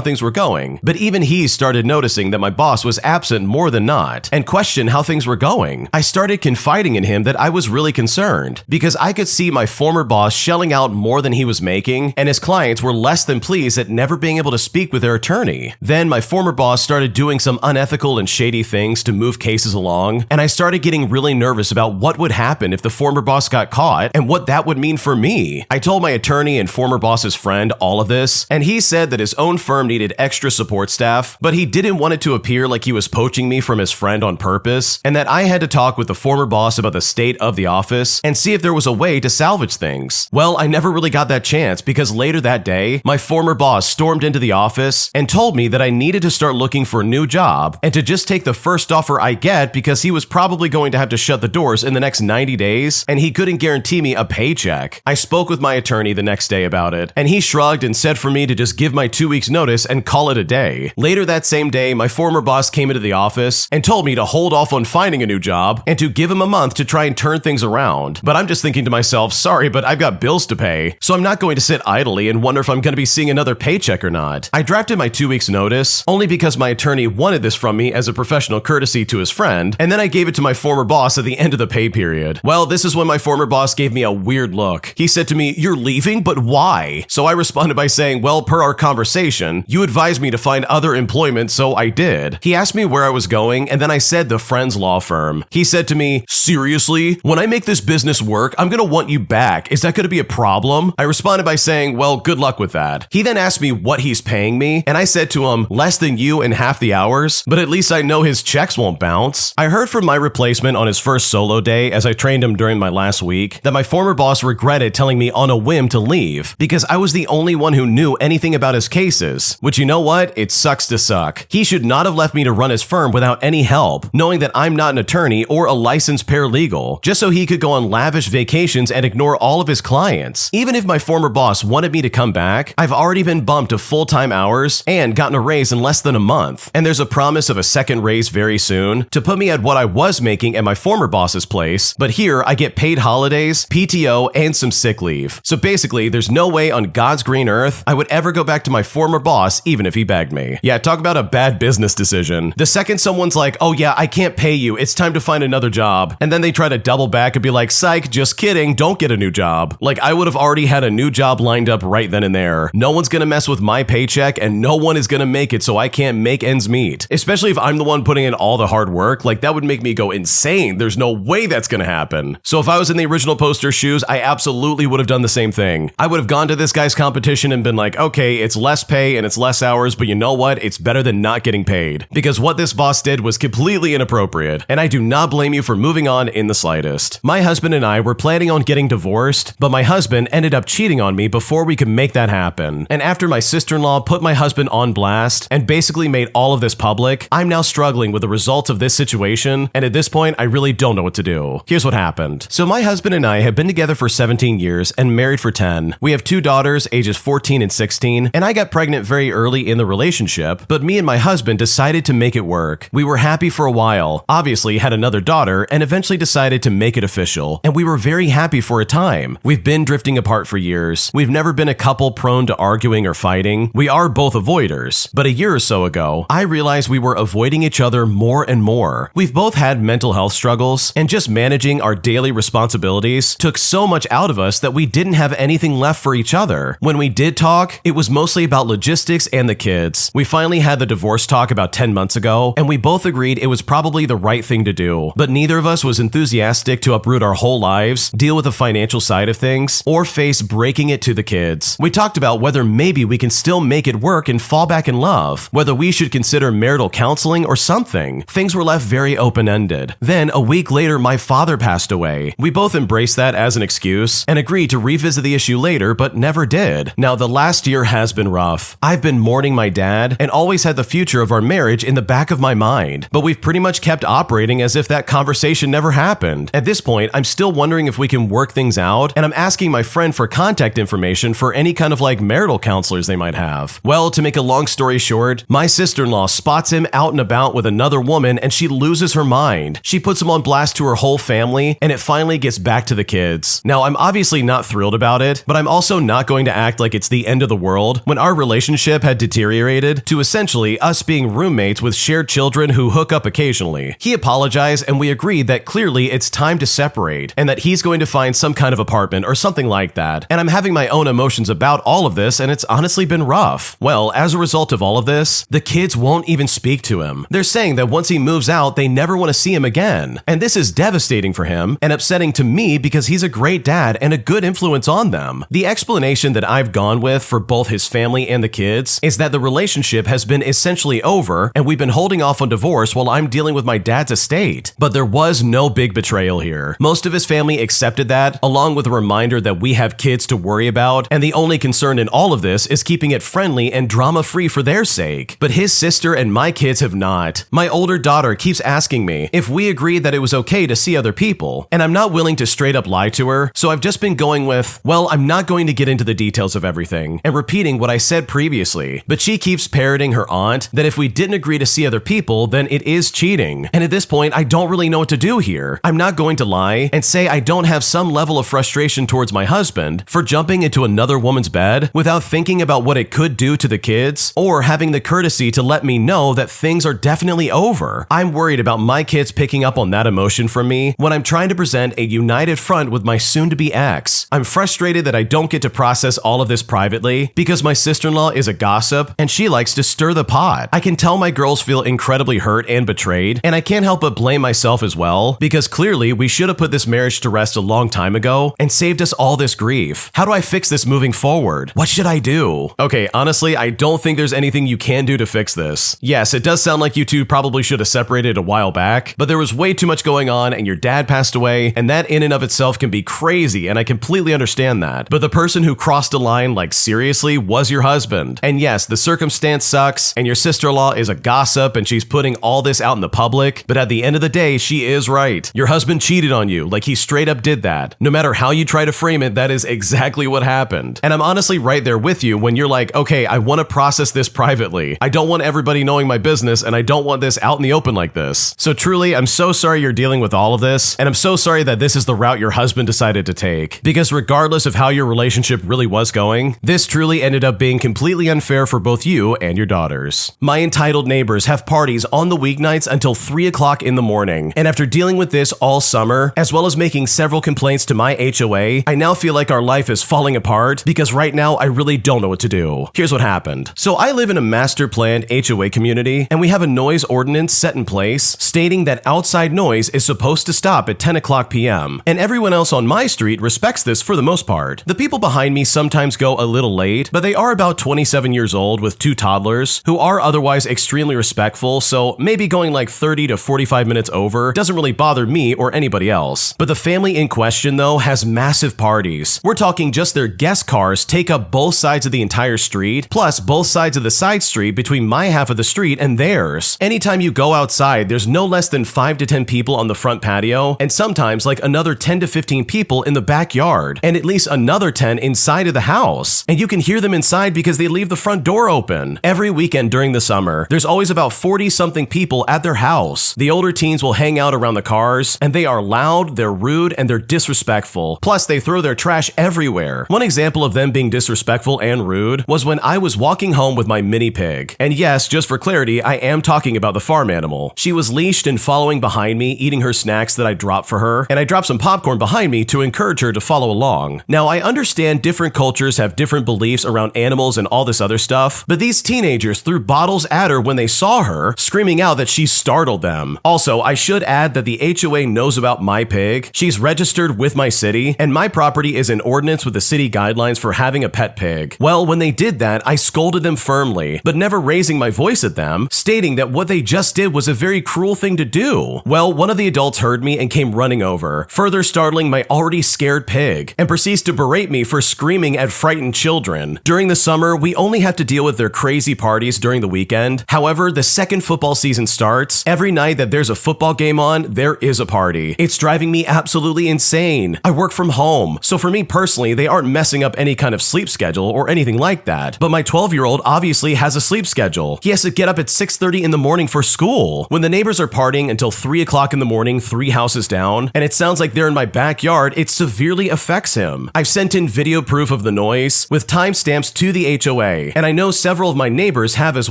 things were going. But even he started noticing that my boss was absent more than not and questioned how things were going. I started confiding in him that I was really concerned because I could see my former boss shelling out more than he was making, and his clients were less than pleased at never being able to speak with their attorney. Then my former boss started doing some unethical and shady things to move cases along, and I started getting really nervous about what would happen if the former boss got caught and what that would mean for me. I told my attorney and former boss's friend all of this, and he said that his own firm needed extra support staff, but he didn't want it to appear like he was poaching me from his friend on purpose, and that I had to talk with the former boss about the state of the office and see if there was a way to salvage things. Well, I never really got that chance because later that day, my former boss stormed into the office and told me that I needed to start looking for a new job and to just take the first offer I get because he was probably going to have to shut the doors in the next 90 days and he couldn't guarantee me a paycheck. I spoke with my attorney the next day about it, and he shrugged and said for me to just give my 2 weeks notice and call it a day. Later that same day, my former boss came into the office and told me to hold off on finding a new job and to give him a month to try and turn things around. But I'm just thinking to myself, sorry, but I've got bills to pay, so I'm not going to sit idly and wonder if I'm going to be seeing another paycheck or not. I drafted my 2 weeks notice only because my attorney wanted this from me as a professional courtesy to his friend, and then I gave it to my former boss at the end of the pay period. Well, this is when my former boss gave me a weird look. He said to me, "You're leaving, but why?" So I responded by saying, "Well, per our conversation, you advised me to find other employment, so I did." He asked me where I was going, and then I said the friend's law firm. He said to me, "Seriously? When I make this business work, I'm gonna want you back. Is that gonna be a problem?" I responded by saying, "Well, good luck with that." He then asked me what he's paying me, and I said to him, "Less than you in half the hours, but at least I know his checks won't bounce." I heard from my replacement on his first solo day as I trained him during my last week that my former boss regretted telling me on a whim to leave because I was the only one who knew anything about his cases, which, you know what? It sucks to suck. He should not have left me to run his firm without any help, knowing that I'm not an attorney or a licensed paralegal, just so he could go on lavish vacations and ignore all of his clients. Even if my former boss wanted me to come back, I've already been bumped to full-time hours and gotten a raise in less than a month, and there's a promise of a second raise very soon to put me at what I was making at my former boss's place, but here I get paid holidays, PTO, and some sick leave. So basically, there's no way on God's green earth I would ever go back to my former boss even if he begged me. Yeah, talk about a bad business decision. The second someone's like, "Oh yeah, I can't pay you, it's time to find another job," and then they try to double back and be like, "Psych, just kidding, don't get a new job." Like, I would have already had a new job lined up right then and there. No one's gonna mess with my paycheck and no one is gonna make it so I can't make ends meet. Especially if I'm the one putting in all the hard work, like that would make me go insane. There's no way that's gonna happen. So if I was in the original poster's shoes, I absolutely would have done the same thing. I would have gone to this guy's competition and been like, okay, it's less pay and it's less hours, but you know what? It's better than not getting paid. Because what this boss did was completely inappropriate, and I do not blame you for moving on in the slightest. My husband and I were planning on getting divorced, but my husband ended up cheating on me before we could make that happen. And after my sister sister-in-law put my husband on blast and basically made all of this public, I'm now struggling with the results of this situation, and at this point, I really don't know what to do. Here's what happened. So my husband and I have been together for 17 years and married for 10. We have 2 daughters, ages 14 and 16, and I got pregnant very early in the relationship, but me and my husband decided to make it work. We were happy for a while, obviously had another daughter, and eventually decided to make it official, and we were very happy for a time. We've been drifting apart for years. We've never been a couple prone to arguing or fighting. We are both avoiders, but a year or so ago, I realized we were avoiding each other more and more. We've both had mental health struggles, and just managing our daily responsibilities took so much out of us that we didn't have anything left for each other. When we did talk, it was mostly about logistics and the kids. We finally had the divorce talk about 10 months ago, and we both agreed it was probably the right thing to do, but neither of us was enthusiastic to uproot our whole lives, deal with the financial side of things, or face breaking it to the kids. We talked about whether maybe we can still make it work and fall back in love, whether we should consider marital counseling or something. Things were left very open-ended. Then, a week later, my father passed away. We both embraced that as an excuse and agreed to revisit the issue later, but never did. Now, the last year has been rough. I've been mourning my dad and always had the future of our marriage in the back of my mind, but we've pretty much kept operating as if that conversation never happened. At this point, I'm still wondering if we can work things out, and I'm asking my friend for contact information for any kind of marital counselors they might have. Well, to make a long story short, my sister-in-law spots him out and about with another woman and she loses her mind. She puts him on blast to her whole family, and it finally gets back to the kids. Now, I'm obviously not thrilled about it, but I'm also not going to act like it's the end of the world when our relationship had deteriorated to essentially us being roommates with shared children who hook up occasionally. He apologized and we agreed that clearly it's time to separate and that he's going to find some kind of apartment or something like that. And I'm having my own emotions about all of this, and it's honestly been rough. Well, as a result of all of this, the kids won't even speak to him. They're saying that once he moves out, they never want to see him again. And this is devastating for him and upsetting to me because he's a great dad and a good influence on them. The explanation that I've gone with for both his family and the kids is that the relationship has been essentially over and we've been holding off on divorce while I'm dealing with my dad's estate. But there was no big betrayal here. Most of his family accepted that, along with a reminder that we have kids to worry about, and the only concern in all of this is keeping it friendly and drama-free for their sake. But his sister and my kids have not. My older daughter keeps asking me if we agreed that it was okay to see other people, and I'm not willing to straight up lie to her, so I've just been going with, well, I'm not going to get into the details of everything, and repeating what I said previously. But she keeps parroting her aunt that if we didn't agree to see other people, then it is cheating. And at this point, I don't really know what to do here. I'm not going to lie and say I don't have some level of frustration towards my husband for jumping into another woman's bed without thinking about what it could do to the kids, or having the courtesy to let me know that things are definitely over. I'm worried about my kids picking up on that emotion from me when I'm trying to present a united front with my soon-to-be ex. I'm frustrated that I don't get to process all of this privately because my sister-in-law is a gossip and she likes to stir the pot. I can tell my girls feel incredibly hurt and betrayed, and I can't help but blame myself as well because clearly we should have put this marriage to rest a long time ago and saved us all this grief. How do I fix this moving forward? What should I do? Okay, honestly, I don't think there's anything you can do to fix this. Yes, it does sound like you two probably should have separated a while back, but there was way too much going on and your dad passed away, and that in and of itself can be crazy, and I completely understand that. But the person who crossed a line, seriously, was your husband. And yes, the circumstance sucks, and your sister-in-law is a gossip and she's putting all this out in the public, but at the end of the day, she is right. Your husband cheated on you, he straight up did that. No matter how you try to frame it, that is exactly what happened. And I'm honestly right there with you when you're like, okay, I want to process this privately. I don't want everybody knowing my business, and I don't want this out in the open like this. So truly, I'm so sorry you're dealing with all of this, and I'm so sorry that this is the route your husband decided to take. Because regardless of how your relationship really was going, this truly ended up being completely unfair for both you and your daughters. My entitled neighbors have parties on the weeknights until 3 o'clock in the morning, and after dealing with this all summer, as well as making several complaints to my HOA, I now feel like our life is falling apart because right now I really don't know what to do. Here's what happened. So I live in a master planned HOA community, and we have a noise ordinance set in place stating that outside noise is supposed to stop at 10 o'clock p.m. And everyone else on my street respects this for the most part. The people behind me sometimes go a little late, but they are about 27 years old with 2 toddlers who are otherwise extremely respectful, so maybe going 30 to 45 minutes over doesn't really bother me or anybody else. But the family in question though has massive parties. We're talking just their guest cars take up both sides of the entire street, plus both sides of the side street between my half of the street and theirs. Anytime you go outside, there's no less than 5 to 10 people on the front patio, and sometimes like another 10 to 15 people in the backyard, and at least another 10 inside of the house. And you can hear them inside because they leave the front door open. Every weekend during the summer, there's always about 40-something people at their house. The older teens will hang out around the cars, and they are loud, they're rude, and they're disrespectful. Plus, they throw their trash everywhere. One example of them being disrespectful and rude was when I was walking home with my mini pig. And yes, just for clarity, I am talking about the farm animal. She was leashed and following behind me, eating her snacks that I dropped for her, and I dropped some popcorn behind me to encourage her to follow along. Now, I understand different cultures have different beliefs around animals and all this other stuff, but these teenagers threw bottles at her when they saw her, screaming out that she startled them. Also, I should add that the HOA knows about my pig. She's registered with my city, and my property is in ordinance with the city guidelines for having a pet pig. Well, when they did that, I scolded them firmly, but never raising my voice at them, stating that what they just did was a very cruel thing to do. Well, one of the adults heard me and came running over, further startling my already scared pig, and proceeds to berate me for screaming at frightened children. During the summer, we only have to deal with their crazy parties during the weekend. However, the second football season starts, every night that there's a football game on, there is a party. It's driving me absolutely insane. I work from home, so for me personally, they aren't messing up any kind of sleep schedule or anything like that. But my 12-year-old obviously has a sleep schedule. He has to get up at 6:30 in the morning for school. When the neighbors are partying until 3 o'clock in the morning, 3 houses down, and it sounds like they're in my backyard, it severely affects him. I've sent in video proof of the noise with timestamps to the HOA, and I know several of my neighbors have as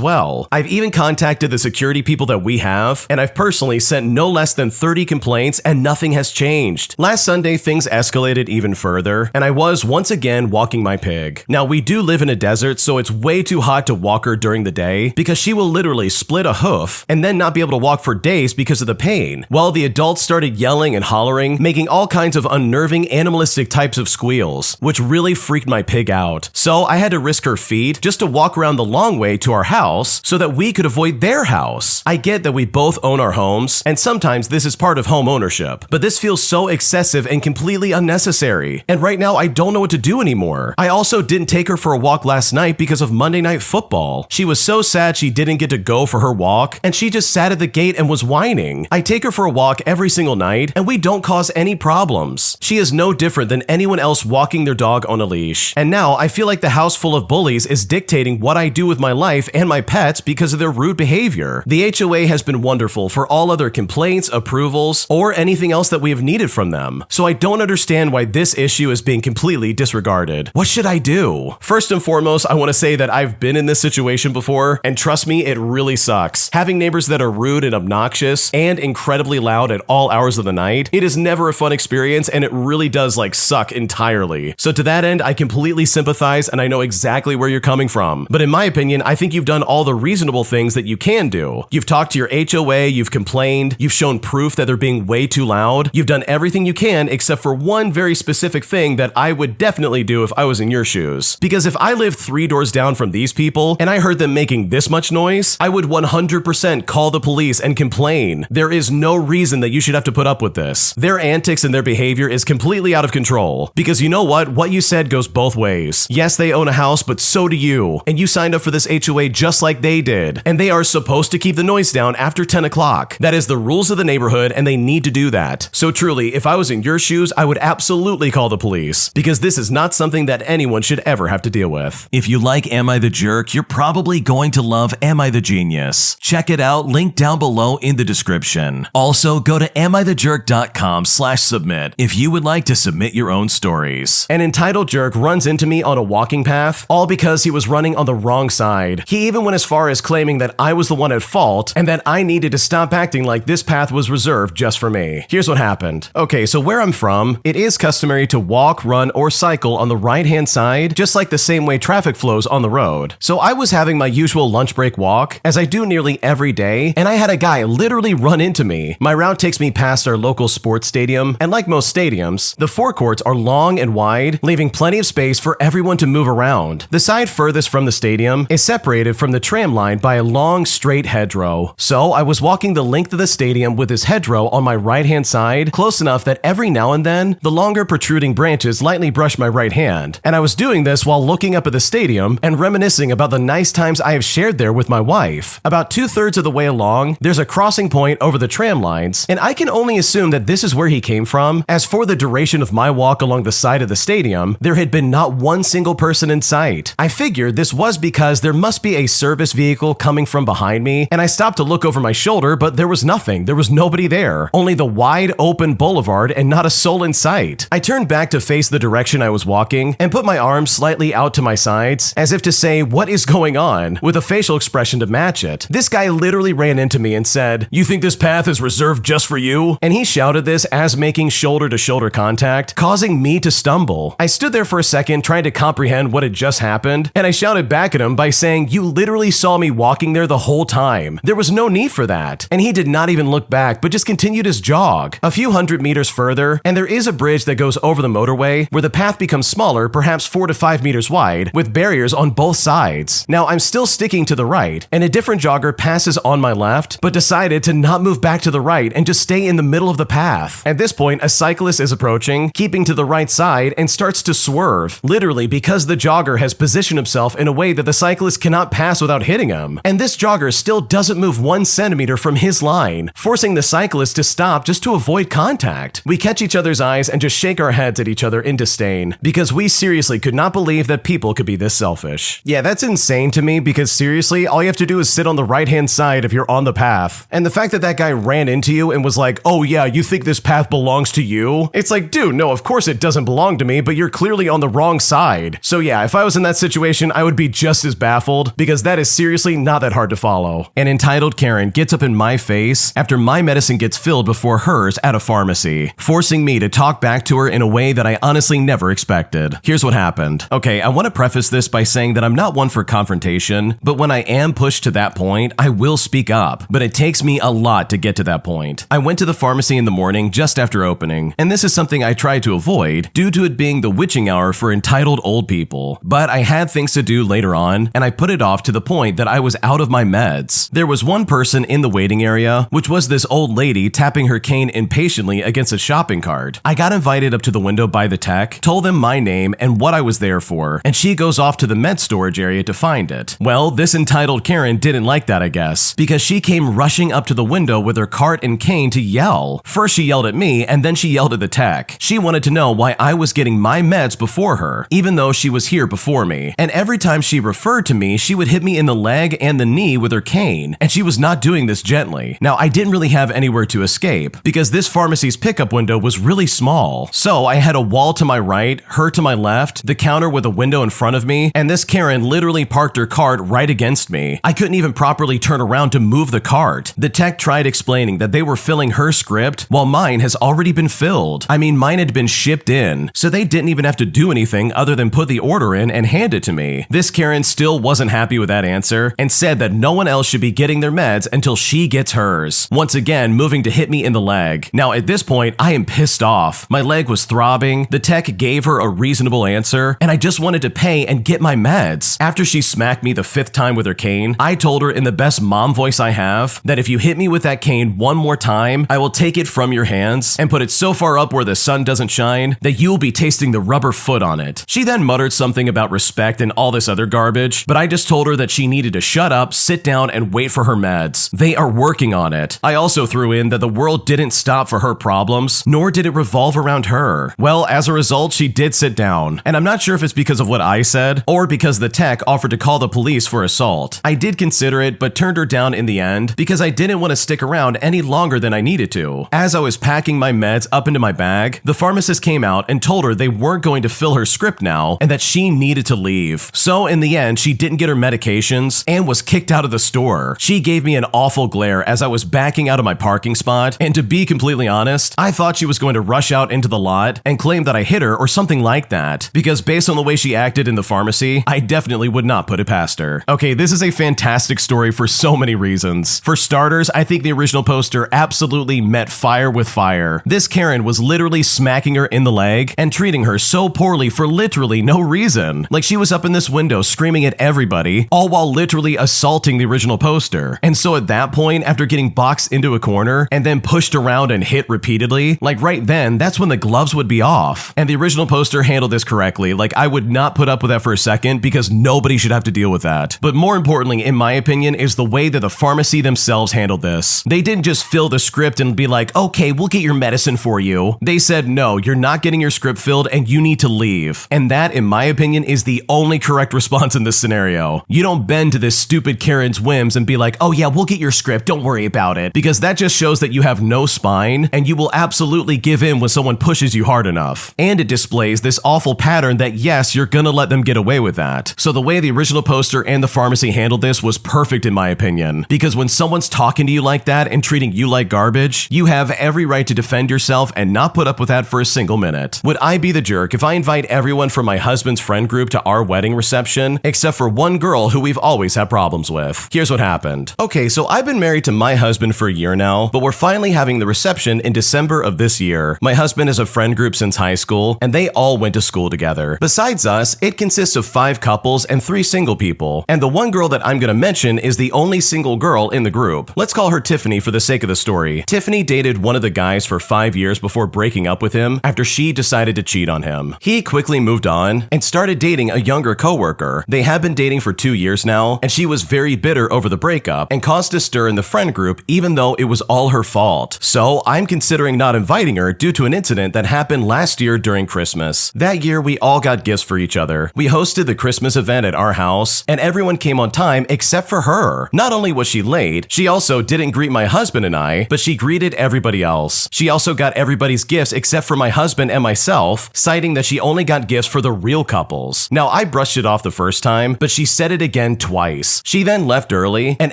well. I've even contacted the security people that we have, and I've personally sent no less than 30 complaints, and nothing has changed. Last Sunday, things escalated even further, and I was once again walking my pig. Now, we do live in a desert, so it's way too hot to walk her during the day because she will literally split a hoof and then not be able to walk for days because of the pain. Well, the adults started yelling and hollering, making all kinds of unnerving animalistic types of squeals, which really freaked my pig out. So I had to risk her feet just to walk around the long way to our house so that we could avoid their house. I get that we both own our homes, and sometimes this is part of home ownership, but this feels so excessive and completely unnecessary. And right now, I don't know what to do anymore. I also didn't take her for a walk last night because of Monday Night Football. She was so sad she didn't get to go for her walk, and she just sat at the gate and was whining. I take her for a walk every single night, and we don't cause any problems. She is no different than anyone else walking their dog on a leash. And now I feel like the house full of bullies is dictating what I do with my life and my pets because of their rude behavior. The HOA has been wonderful for all other complaints, approvals, or anything else that we have needed from them. So I don't understand why this issue is being completely disregarded. What should I do? First and foremost, I want to say that I've been in this situation before, and trust me, it really sucks. Having neighbors that are rude and obnoxious and incredibly loud at all hours of the night, it is never a fun experience, and it really does suck entirely. So to that end, I completely sympathize, and I know exactly where you're coming from. But in my opinion, I think you've done all the reasonable things that you can do. You've talked to your HOA, you've complained, you've shown proof that they're being way too loud. You've done everything you can except for one very specific thing that I would definitely do if I was in your shoes. Because if I lived 3 doors down from these people and I heard them making this much noise, I would 100% call the police and complain. There is no reason that you should have to put up with this. Their antics and their behavior is completely out of control. Because you know what? What you said goes both ways. Yes, they own a house, but so do you. And you signed up for this HOA just like they did. And they are supposed to keep the noise down after 10 o'clock. That is the rules of the neighborhood, and they need to do that. So truly, if I was in your shoes, I would absolutely call the police. Because this is not something that anyone should ever have to deal with. If you like Am I the Jerk, you're probably going to love Am I the Genius. Check it out, link down below in the description. Also, go to amithejerk.com/submit if you would like to submit your own stories. An entitled jerk runs into me on a walking path, all because he was running on the wrong side. He even went as far as claiming that I was the one at fault and that I needed to stop acting like this path was reserved just for me. Here's what happened. Okay, so where I'm from, it is customary to walk, run, or cycle on the right-hand side, just like the same way traffic flows on the road. So I was having my usual lunch break walk, as I do nearly every day, and I had a guy literally run into me. My route takes me past our local sports stadium, and like most stadiums, the forecourts are long and wide, leaving plenty of space for everyone to move around. The side furthest from the stadium is separated from the tram line by a long, straight hedgerow. So I was walking the length of the stadium with this hedgerow on my right-hand side, close enough that every now and then, the longer protruding branches lightly brushed my right hand. And I was doing this while looking up at the stadium and reminiscing about the nice times I have shared there with my wife. About 2/3 of the way along, there's a crossing point over the tram lines, and I can only assume that this is where he came from, as for the duration of my walk along the side of the stadium, there had been not one single person in sight. I figured this was because there must be a service vehicle coming from behind me, and I stopped to look over my shoulder, but there was nothing. There was nobody there. Only the wide open boulevard and not a soul in sight. I turned back to face the direction I was walking and put my arms slightly out to my sides, as if to say, what is going on, with a facial expression to match it. This guy literally ran into me and said, "You think this path is reserved just for you?" And he shouted this as making shoulder-to-shoulder contact, causing me to stumble. I stood there for a second trying to comprehend what had just happened, and I shouted back at him by saying, "You literally saw me walking there the whole time. There was no need for that." And he did not even look back, but just continued his jog. A few hundred meters further, and there is a bridge that goes over the motorway where the path becomes smaller, perhaps 4 to 5 meters wide, with barriers on both sides. Now, I'm still sticking to the right, and a different jogger passes on my left, but decided to not move back to the right and just stay in the middle of the path. At this point, a cyclist is approaching, keeping to the right side, and starts to swerve, literally because the jogger has positioned himself in a way that the cyclist cannot pass without hitting him. And this jogger still doesn't move 1 centimeter from his line, forcing the cyclist to stop just to avoid contact. We catch each other's eyes and just shake our heads at each other in disdain, because we seriously could not believe that people could be this selfish. Yeah, that's insane to me, because seriously, all you have to do is sit on the right-hand side if you're on the path. And the fact that that guy ran into you and was like, "Oh yeah, you think this path belongs to you?" It's like, dude, no, of course it doesn't belong to me, but you're clearly on the wrong side. So yeah, if I was in that situation, I would be just as baffled, because that is seriously not that hard to follow. An entitled Karen gets up in my face after my medicine gets filled before hers at a pharmacy, forcing me to talk back to her in a way that I honestly never expected. Here's what happened. Okay, I want to preface this by saying that I'm not one for confrontation, but when I am pushed to that point, I will speak up, but it takes me a lot to get to that point. I went to the pharmacy in the morning just after opening, and this is something I tried to avoid due to it being the witching hour for entitled old people, but I had things to do later on, and I put it off to the point that I was out of my meds. There was one person in the waiting area, which was this old lady tapping her cane impatiently against a shopping cart. I got invited up to the window by the tech, told them my name and what I was there for, and she goes off to the med storage area to find it. Well, this entitled Karen didn't like that, I guess, because she came rushing up to the window with her cart and cane to yell. First she yelled at me, and then she yelled at the tech. She wanted to know why I was getting my meds before her, even though she was here before me. And every time she referred to me, she would hit me in the leg and the knee with her cane, and she was not doing this gently. Now, I didn't really have anywhere to escape, because this pharmacy's pickup window was really small. So I had a wall to my right, her to my left, the counter with a window in front of me, and this Karen literally parked her cart right against me. I couldn't even properly turn around to move the cart. The tech tried explaining that they were filling her script while mine has already been filled. I mean, mine had been shipped in, so they didn't even have to do anything other than put the order in and hand it to me. This Karen still wasn't happy with that answer and said that no one else should be getting their meds until she gets hers, once again moving to hit me in the leg. Now at this point, I am pissed off. My leg was throbbing, the tech gave her a reasonable answer, and I just wanted to pay and get my meds. After she smacked me the 5th time with her cane, I told her in the best mom voice I have that if you hit me with that cane one more time, I will take it from your hands and put it so far up where the sun doesn't shine that you'll be tasting the rubber foot on it. She then muttered something about respect and all this other garbage, but I just told her that she needed to shut up, sit down, and wait for her meds. They are working on it. I also threw in that the world didn't stop for her problems, nor did it revolve around her. Well, as a result, she did sit down, and I'm not sure if it's because of what I said or because the tech offered to call the police for assault. I did consider it, but turned her down in the end because I didn't want to stick around any longer than I needed to. As I was packing my meds up into my bag, the pharmacist came out and told her they weren't going to fill her script now and that she needed to leave. So in the end, she didn't get her medications and was kicked out of the store. She gave me an awful glare as I was backing out of my parking spot, and to be completely honest, I thought she was going to rush out into the lot and claim that I hit her or something like that, because based on the way she acted in the pharmacy, I definitely would not put it past her. Okay, this is a fantastic story for so many reasons. For starters, I think the original poster absolutely met fire with fire. This Karen was literally smacking her in the leg and treating her so poorly for literally no reason. Like she was up in this window screaming at everybody, all while literally assaulting the original poster. And so at that point, after getting boxed into a corner and then pushed around and hit repeatedly, like right then, that's when the gloves would be off. And the original poster handled this correctly. Like I would not put up with that for a second because nobody should have to deal with that. But more importantly, in my opinion, is the way that the pharmacy themselves handled this. They didn't just fill the script and be like, okay, we'll get your medicine for you. They said, no, you're not getting your script filled and you need to leave. And that, in my opinion, is the only correct response in this scenario. You don't bend to this stupid Karen's whims and be like, oh yeah, we'll get your script, don't worry about it. Because that just shows that you have no spine and you will absolutely give in when someone pushes you hard enough. And it displays this awful pattern that yes, you're gonna let them get away with that. So the way the original poster and the pharmacy handled this was perfect in my opinion. Because when someone's talking to you like that and treating you like garbage, you have every right to defend yourself and not put up with that for a single minute. Would I be the jerk if I invite everyone from my husband's friend group to our wedding reception, except for one girl who we've always had problems with? Here's what happened. Okay, so I've been married to my husband for a year now, but we're finally having the reception in December of this year. My husband has a friend group since high school, and they all went to school together. Besides us, it consists of 5 couples and 3 single people, and the one girl that I'm gonna mention is the only single girl in the group. Let's call her Tiffany for the sake of the story. Tiffany dated one of the guys for 5 years before breaking up with him after she decided to cheat on him. He quickly moved on and started dating a younger coworker. They have been dating for 2 years now, and she was very bitter over the breakup and caused a stir in the friend group even though it was all her fault. So I'm considering not inviting her due to an incident that happened last year during Christmas. That year we all got gifts for each other. We hosted the Christmas event at our house and everyone came on time except for her. Not only was she late, she also didn't greet my husband and I, but she greeted everybody else. She also got everybody's gifts except for my husband and myself, citing that she only got gifts for the real couples. Now I brushed it off the first time, but she said it again twice. She then left early and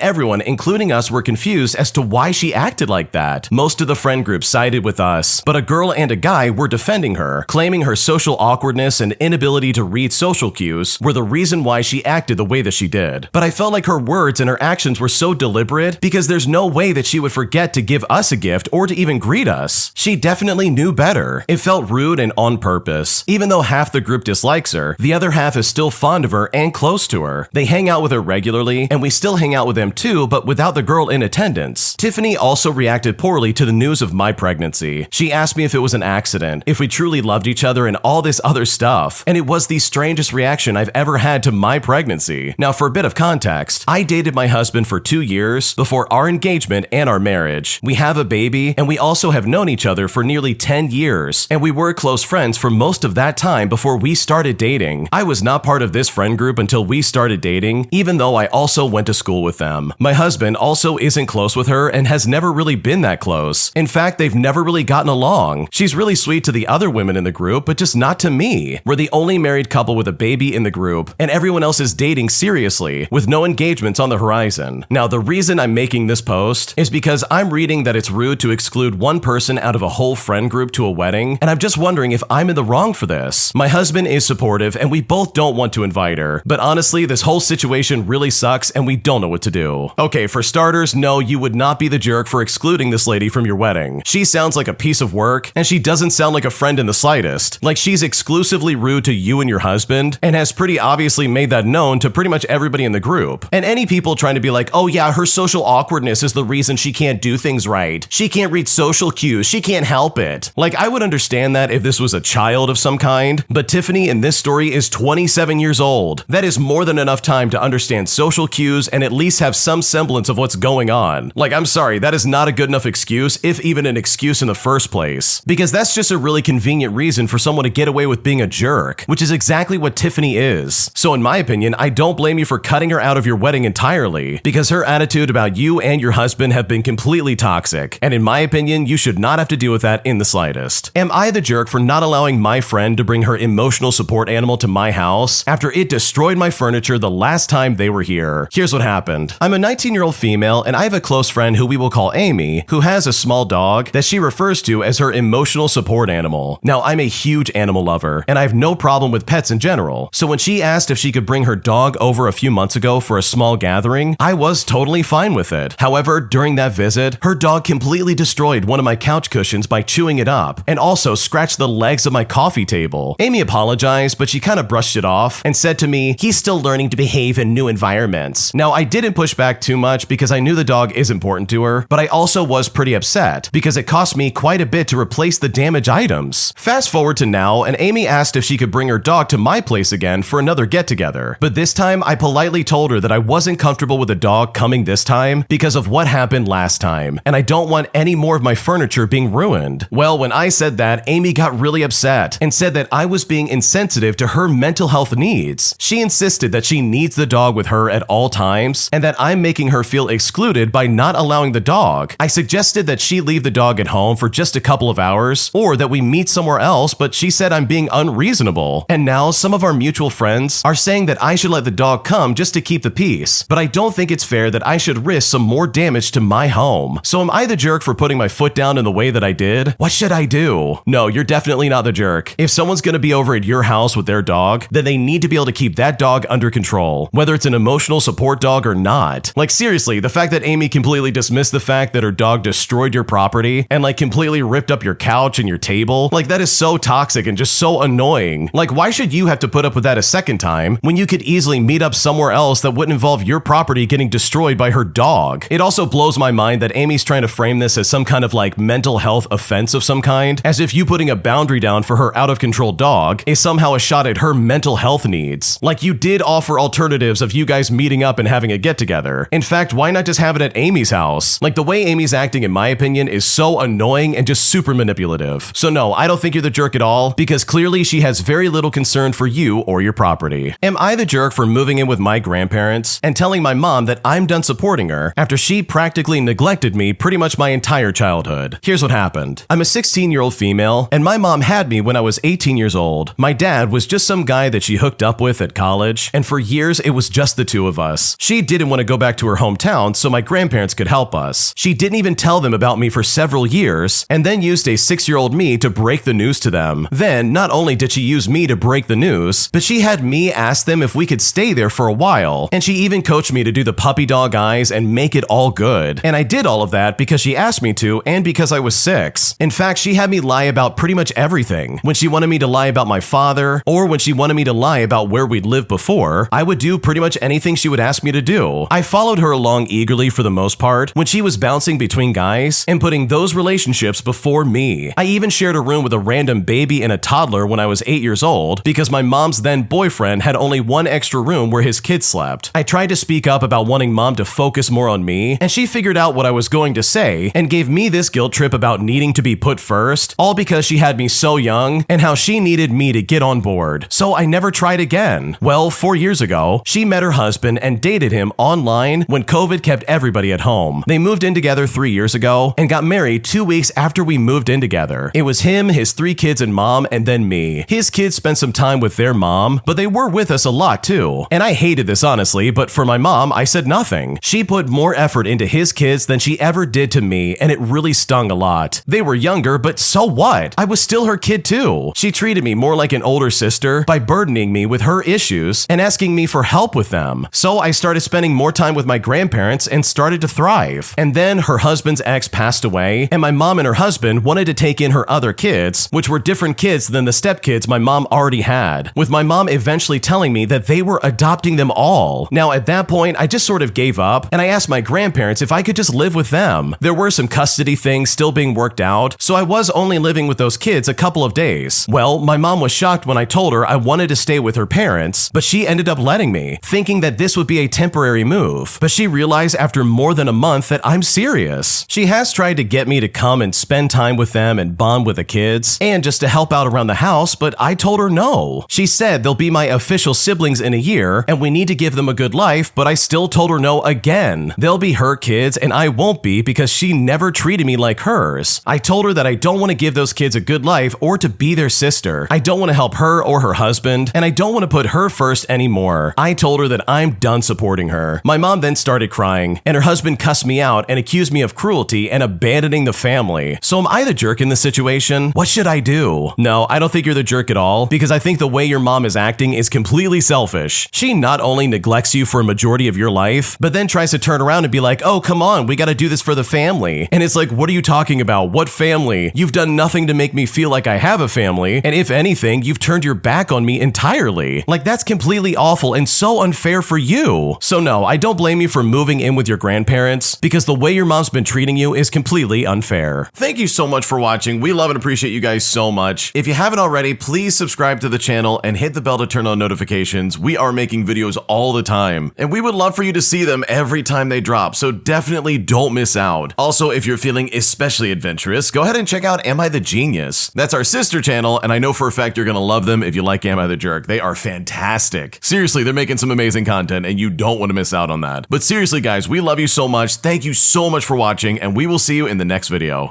everyone, including us, were confused as to why she acted like that. Most of the friend group sided with us, but a girl and a guy were defending her, claiming her social awkwardness and inability to read social cues were the reason why she acted the way that she did. But I felt like her words and her actions were so deliberate because there's no way that she would forget to give us a gift or to even greet us. She definitely knew better. It felt rude and on purpose. Even though half the group dislikes her, the other half is still fond of her and close to her. They hang out with her regularly, and we still hang out with them too, but without the girl in attendance. Tiffany also reacted poorly to the news of my pregnancy. She asked me if it was an accident, if we truly loved each other, and all this other stuff. And it was the strangest reaction I've ever had to my pregnancy. Now, for a bit of context, I dated my husband for 2 years before our engagement and our marriage. We have a baby, and we also have known each other for nearly 10 years, and we were close friends for most of that time before we started dating. I was not part of this friend group until we started dating, even though I also went to school with them. My husband also isn't close with her and has never really been that close. In fact, they've never really gotten along. She's really sweet to the other women in the group, but just not to me. We're the only married couple with a baby in the group, and everyone else is dating seriously, with no engagements on the horizon. Now, the reason I'm making this post is because I'm reading that it's rude to exclude one person out of a whole friend group to a wedding, and I'm just wondering if I'm in the wrong for this. My husband is supportive, and we both don't want to invite her, but honestly, this whole situation really sucks, and we don't know what to do. Okay, for starters, no, you would not be the jerk for excluding this lady from your wedding. She sounds like a piece of work, and she doesn't sound like a friend in the slightest. Like she's exclusively rude to you and your husband, and has pretty obviously made that known to pretty much everybody in the group. And any people trying to be like, oh yeah, her social awkwardness is the reason she can't do things right. She can't read social cues. She can't help it. Like, I would understand that if this was a child of some kind, but Tiffany in this story is 27 years old. That is more than enough time to understand social cues and at least have some semblance of what's going on. Like, I'm sorry, that is not a good enough excuse, if even an excuse in the first place. Because that's just a really convenient reason for someone to get away with being a jerk, which is exactly what Tiffany is. So in my opinion, I don't blame you for cutting her out of your wedding entirely, because her attitude about you and your husband have been completely toxic, and in my opinion, you should not have to deal with that in the slightest. Am I the jerk for not allowing my friend to bring her emotional support animal to my house after it destroyed my furniture the last time they were here? Here's what happened. I'm a 19-year-old female, and I have a close friend who we will call Amy, who has a small dog that she refers to as her emotional support animal. Now, I'm a huge animal lover, and I have no problem with pets in general, so when she asked if she could bring her dog over a few months ago for a small gathering, I was totally fine with it. However, during that visit, her dog completely destroyed one of my couch cushions by chewing it up, and also scratched the legs of my coffee table. Amy apologized, but she kind of brushed it off and said to me, he's still learning to behave in new environments. Now, I didn't push back too much because I knew the dog is important to her, but I also was pretty upset because it cost me quite a bit to replace the damaged items. Fast forward to now, and Amy asked if she could bring her dog to my place place again for another get-together. But this time, I politely told her that I wasn't comfortable with the dog coming this time because of what happened last time, and I don't want any more of my furniture being ruined. Well, when I said that, Amy got really upset and said that I was being insensitive to her mental health needs. She insisted that she needs the dog with her at all times and that I'm making her feel excluded by not allowing the dog. I suggested that she leave the dog at home for just a couple of hours or that we meet somewhere else, but she said I'm being unreasonable. And now some of our mutual friends are saying that I should let the dog come just to keep the peace, but I don't think it's fair that I should risk some more damage to my home. So am I the jerk for putting my foot down in the way that I did? What should I do? No, you're definitely not the jerk. If someone's gonna be over at your house with their dog, then they need to be able to keep that dog under control, whether it's an emotional support dog or not. Like seriously, the fact that Amy completely dismissed the fact that her dog destroyed your property and like completely ripped up your couch and your table, like that is so toxic and just so annoying. Like why should you have to put up with that a second time when you could easily meet up somewhere else that wouldn't involve your property getting destroyed by her dog? It also blows my mind that Amy's trying to frame this as some kind of like mental health offense of some kind, as if you putting a boundary down for her out of control dog is somehow a shot at her mental health needs. Like you did offer alternatives of you guys meeting up and having a get together. In fact, why not just have it at Amy's house? Like the way Amy's acting, in my opinion, is so annoying and just super manipulative. So no, I don't think you're the jerk at all, because clearly she has very little concern for you or your property. Am I the jerk for moving in with my grandparents and telling my mom that I'm done supporting her after she practically neglected me pretty much my entire childhood? Here's what happened. I'm a 16-year-old female, and my mom had me when I was 18 years old. My dad was just some guy that she hooked up with at college, and for years it was just the two of us. She didn't want to go back to her hometown so my grandparents could help us. She didn't even tell them about me for several years, and then used a 6-year-old me to break the news to them. Then, not only did she use me to break the news, but she had me ask them if we could stay there for a while, and she even coached me to do the puppy dog eyes and make it all good. And I did all of that because she asked me to and because I was 6. In fact, she had me lie about pretty much everything. When she wanted me to lie about my father, or when she wanted me to lie about where we'd lived before, I would do pretty much anything she would ask me to do. I followed her along eagerly for the most part when she was bouncing between guys and putting those relationships before me. I even shared a room with a random baby and a toddler when I was 8 years old because my mom's then boyfriend had only one extra room where his kids slept. I tried to speak up about wanting mom to focus more on me, and she figured out what I was going to say and gave me this guilt trip about needing to be put first, all because she had me so young and how she needed me to get on board. So I never tried again. Well, 4 years ago, she met her husband and dated him online when COVID kept everybody at home. They moved in together 3 years ago and got married 2 weeks after we moved in together. It was him, his 3 kids and mom, and then me. His kids spent some time with their mom, but they were with us a lot too. And I hated this honestly, but for my mom, I said nothing. She put more effort into his kids than she ever did to me, and it really stung a lot. They were younger, but so what? I was still her kid too. She treated me more like an older sister by burdening me with her issues and asking me for help with them. So I started spending more time with my grandparents and started to thrive. And then her husband's ex passed away, and my mom and her husband wanted to take in her other kids, which were different kids than the stepkids my mom already had, with my mom eventually telling me that they were adopting them all. Now at that point, I just sort of gave up, and I asked my grandparents if I could just live with them. There were some custody things still being worked out, so I was only living with those kids a couple of days. Well, my mom was shocked when I told her I wanted to stay with her parents, but she ended up letting me, thinking that this would be a temporary move. But she realized after more than a month that I'm serious. She has tried to get me to come and spend time with them and bond with the kids, and just to help out around the house, but I told her no. She said they'll be my official siblings in a year, and we need to give them a good life, but I still told her no again. They'll be her kids, and I won't be because she never treated me like hers. I told her that I don't want to give those kids a good life or to be their sister. I don't want to help her or her husband, and I don't want to put her first anymore. I told her that I'm done supporting her. My mom then started crying, and her husband cussed me out and accused me of cruelty and abandoning the family. So am I the jerk in this situation? What should I do? No, I don't think you're the jerk at all, because I think the way your mom is acting is completely selfish. She not only neglects you for a majority of your life, but then tries to turn around and be like, oh, come on, we gotta do this for the family. And it's like, what are you talking about? What family? You've done nothing to make me feel like I have a family, and if anything, you've turned your back on me entirely. Like, that's completely awful and so unfair for you. So no, I don't blame you for moving in with your grandparents, because the way your mom's been treating you is completely unfair. Thank you so much for watching. We love and appreciate you guys so much. If you haven't already, please subscribe to the channel channel and hit the bell to turn on notifications. We are making videos all the time, and we would love for you to see them every time they drop, so definitely don't miss out. Also, if you're feeling especially adventurous, go ahead and check out Am I the Genius? That's our sister channel, and I know for a fact you're gonna love them if you like Am I the Jerk. They are fantastic. Seriously, they're making some amazing content, and you don't want to miss out on that. But seriously, guys, we love you so much. Thank you so much for watching, and we will see you in the next video.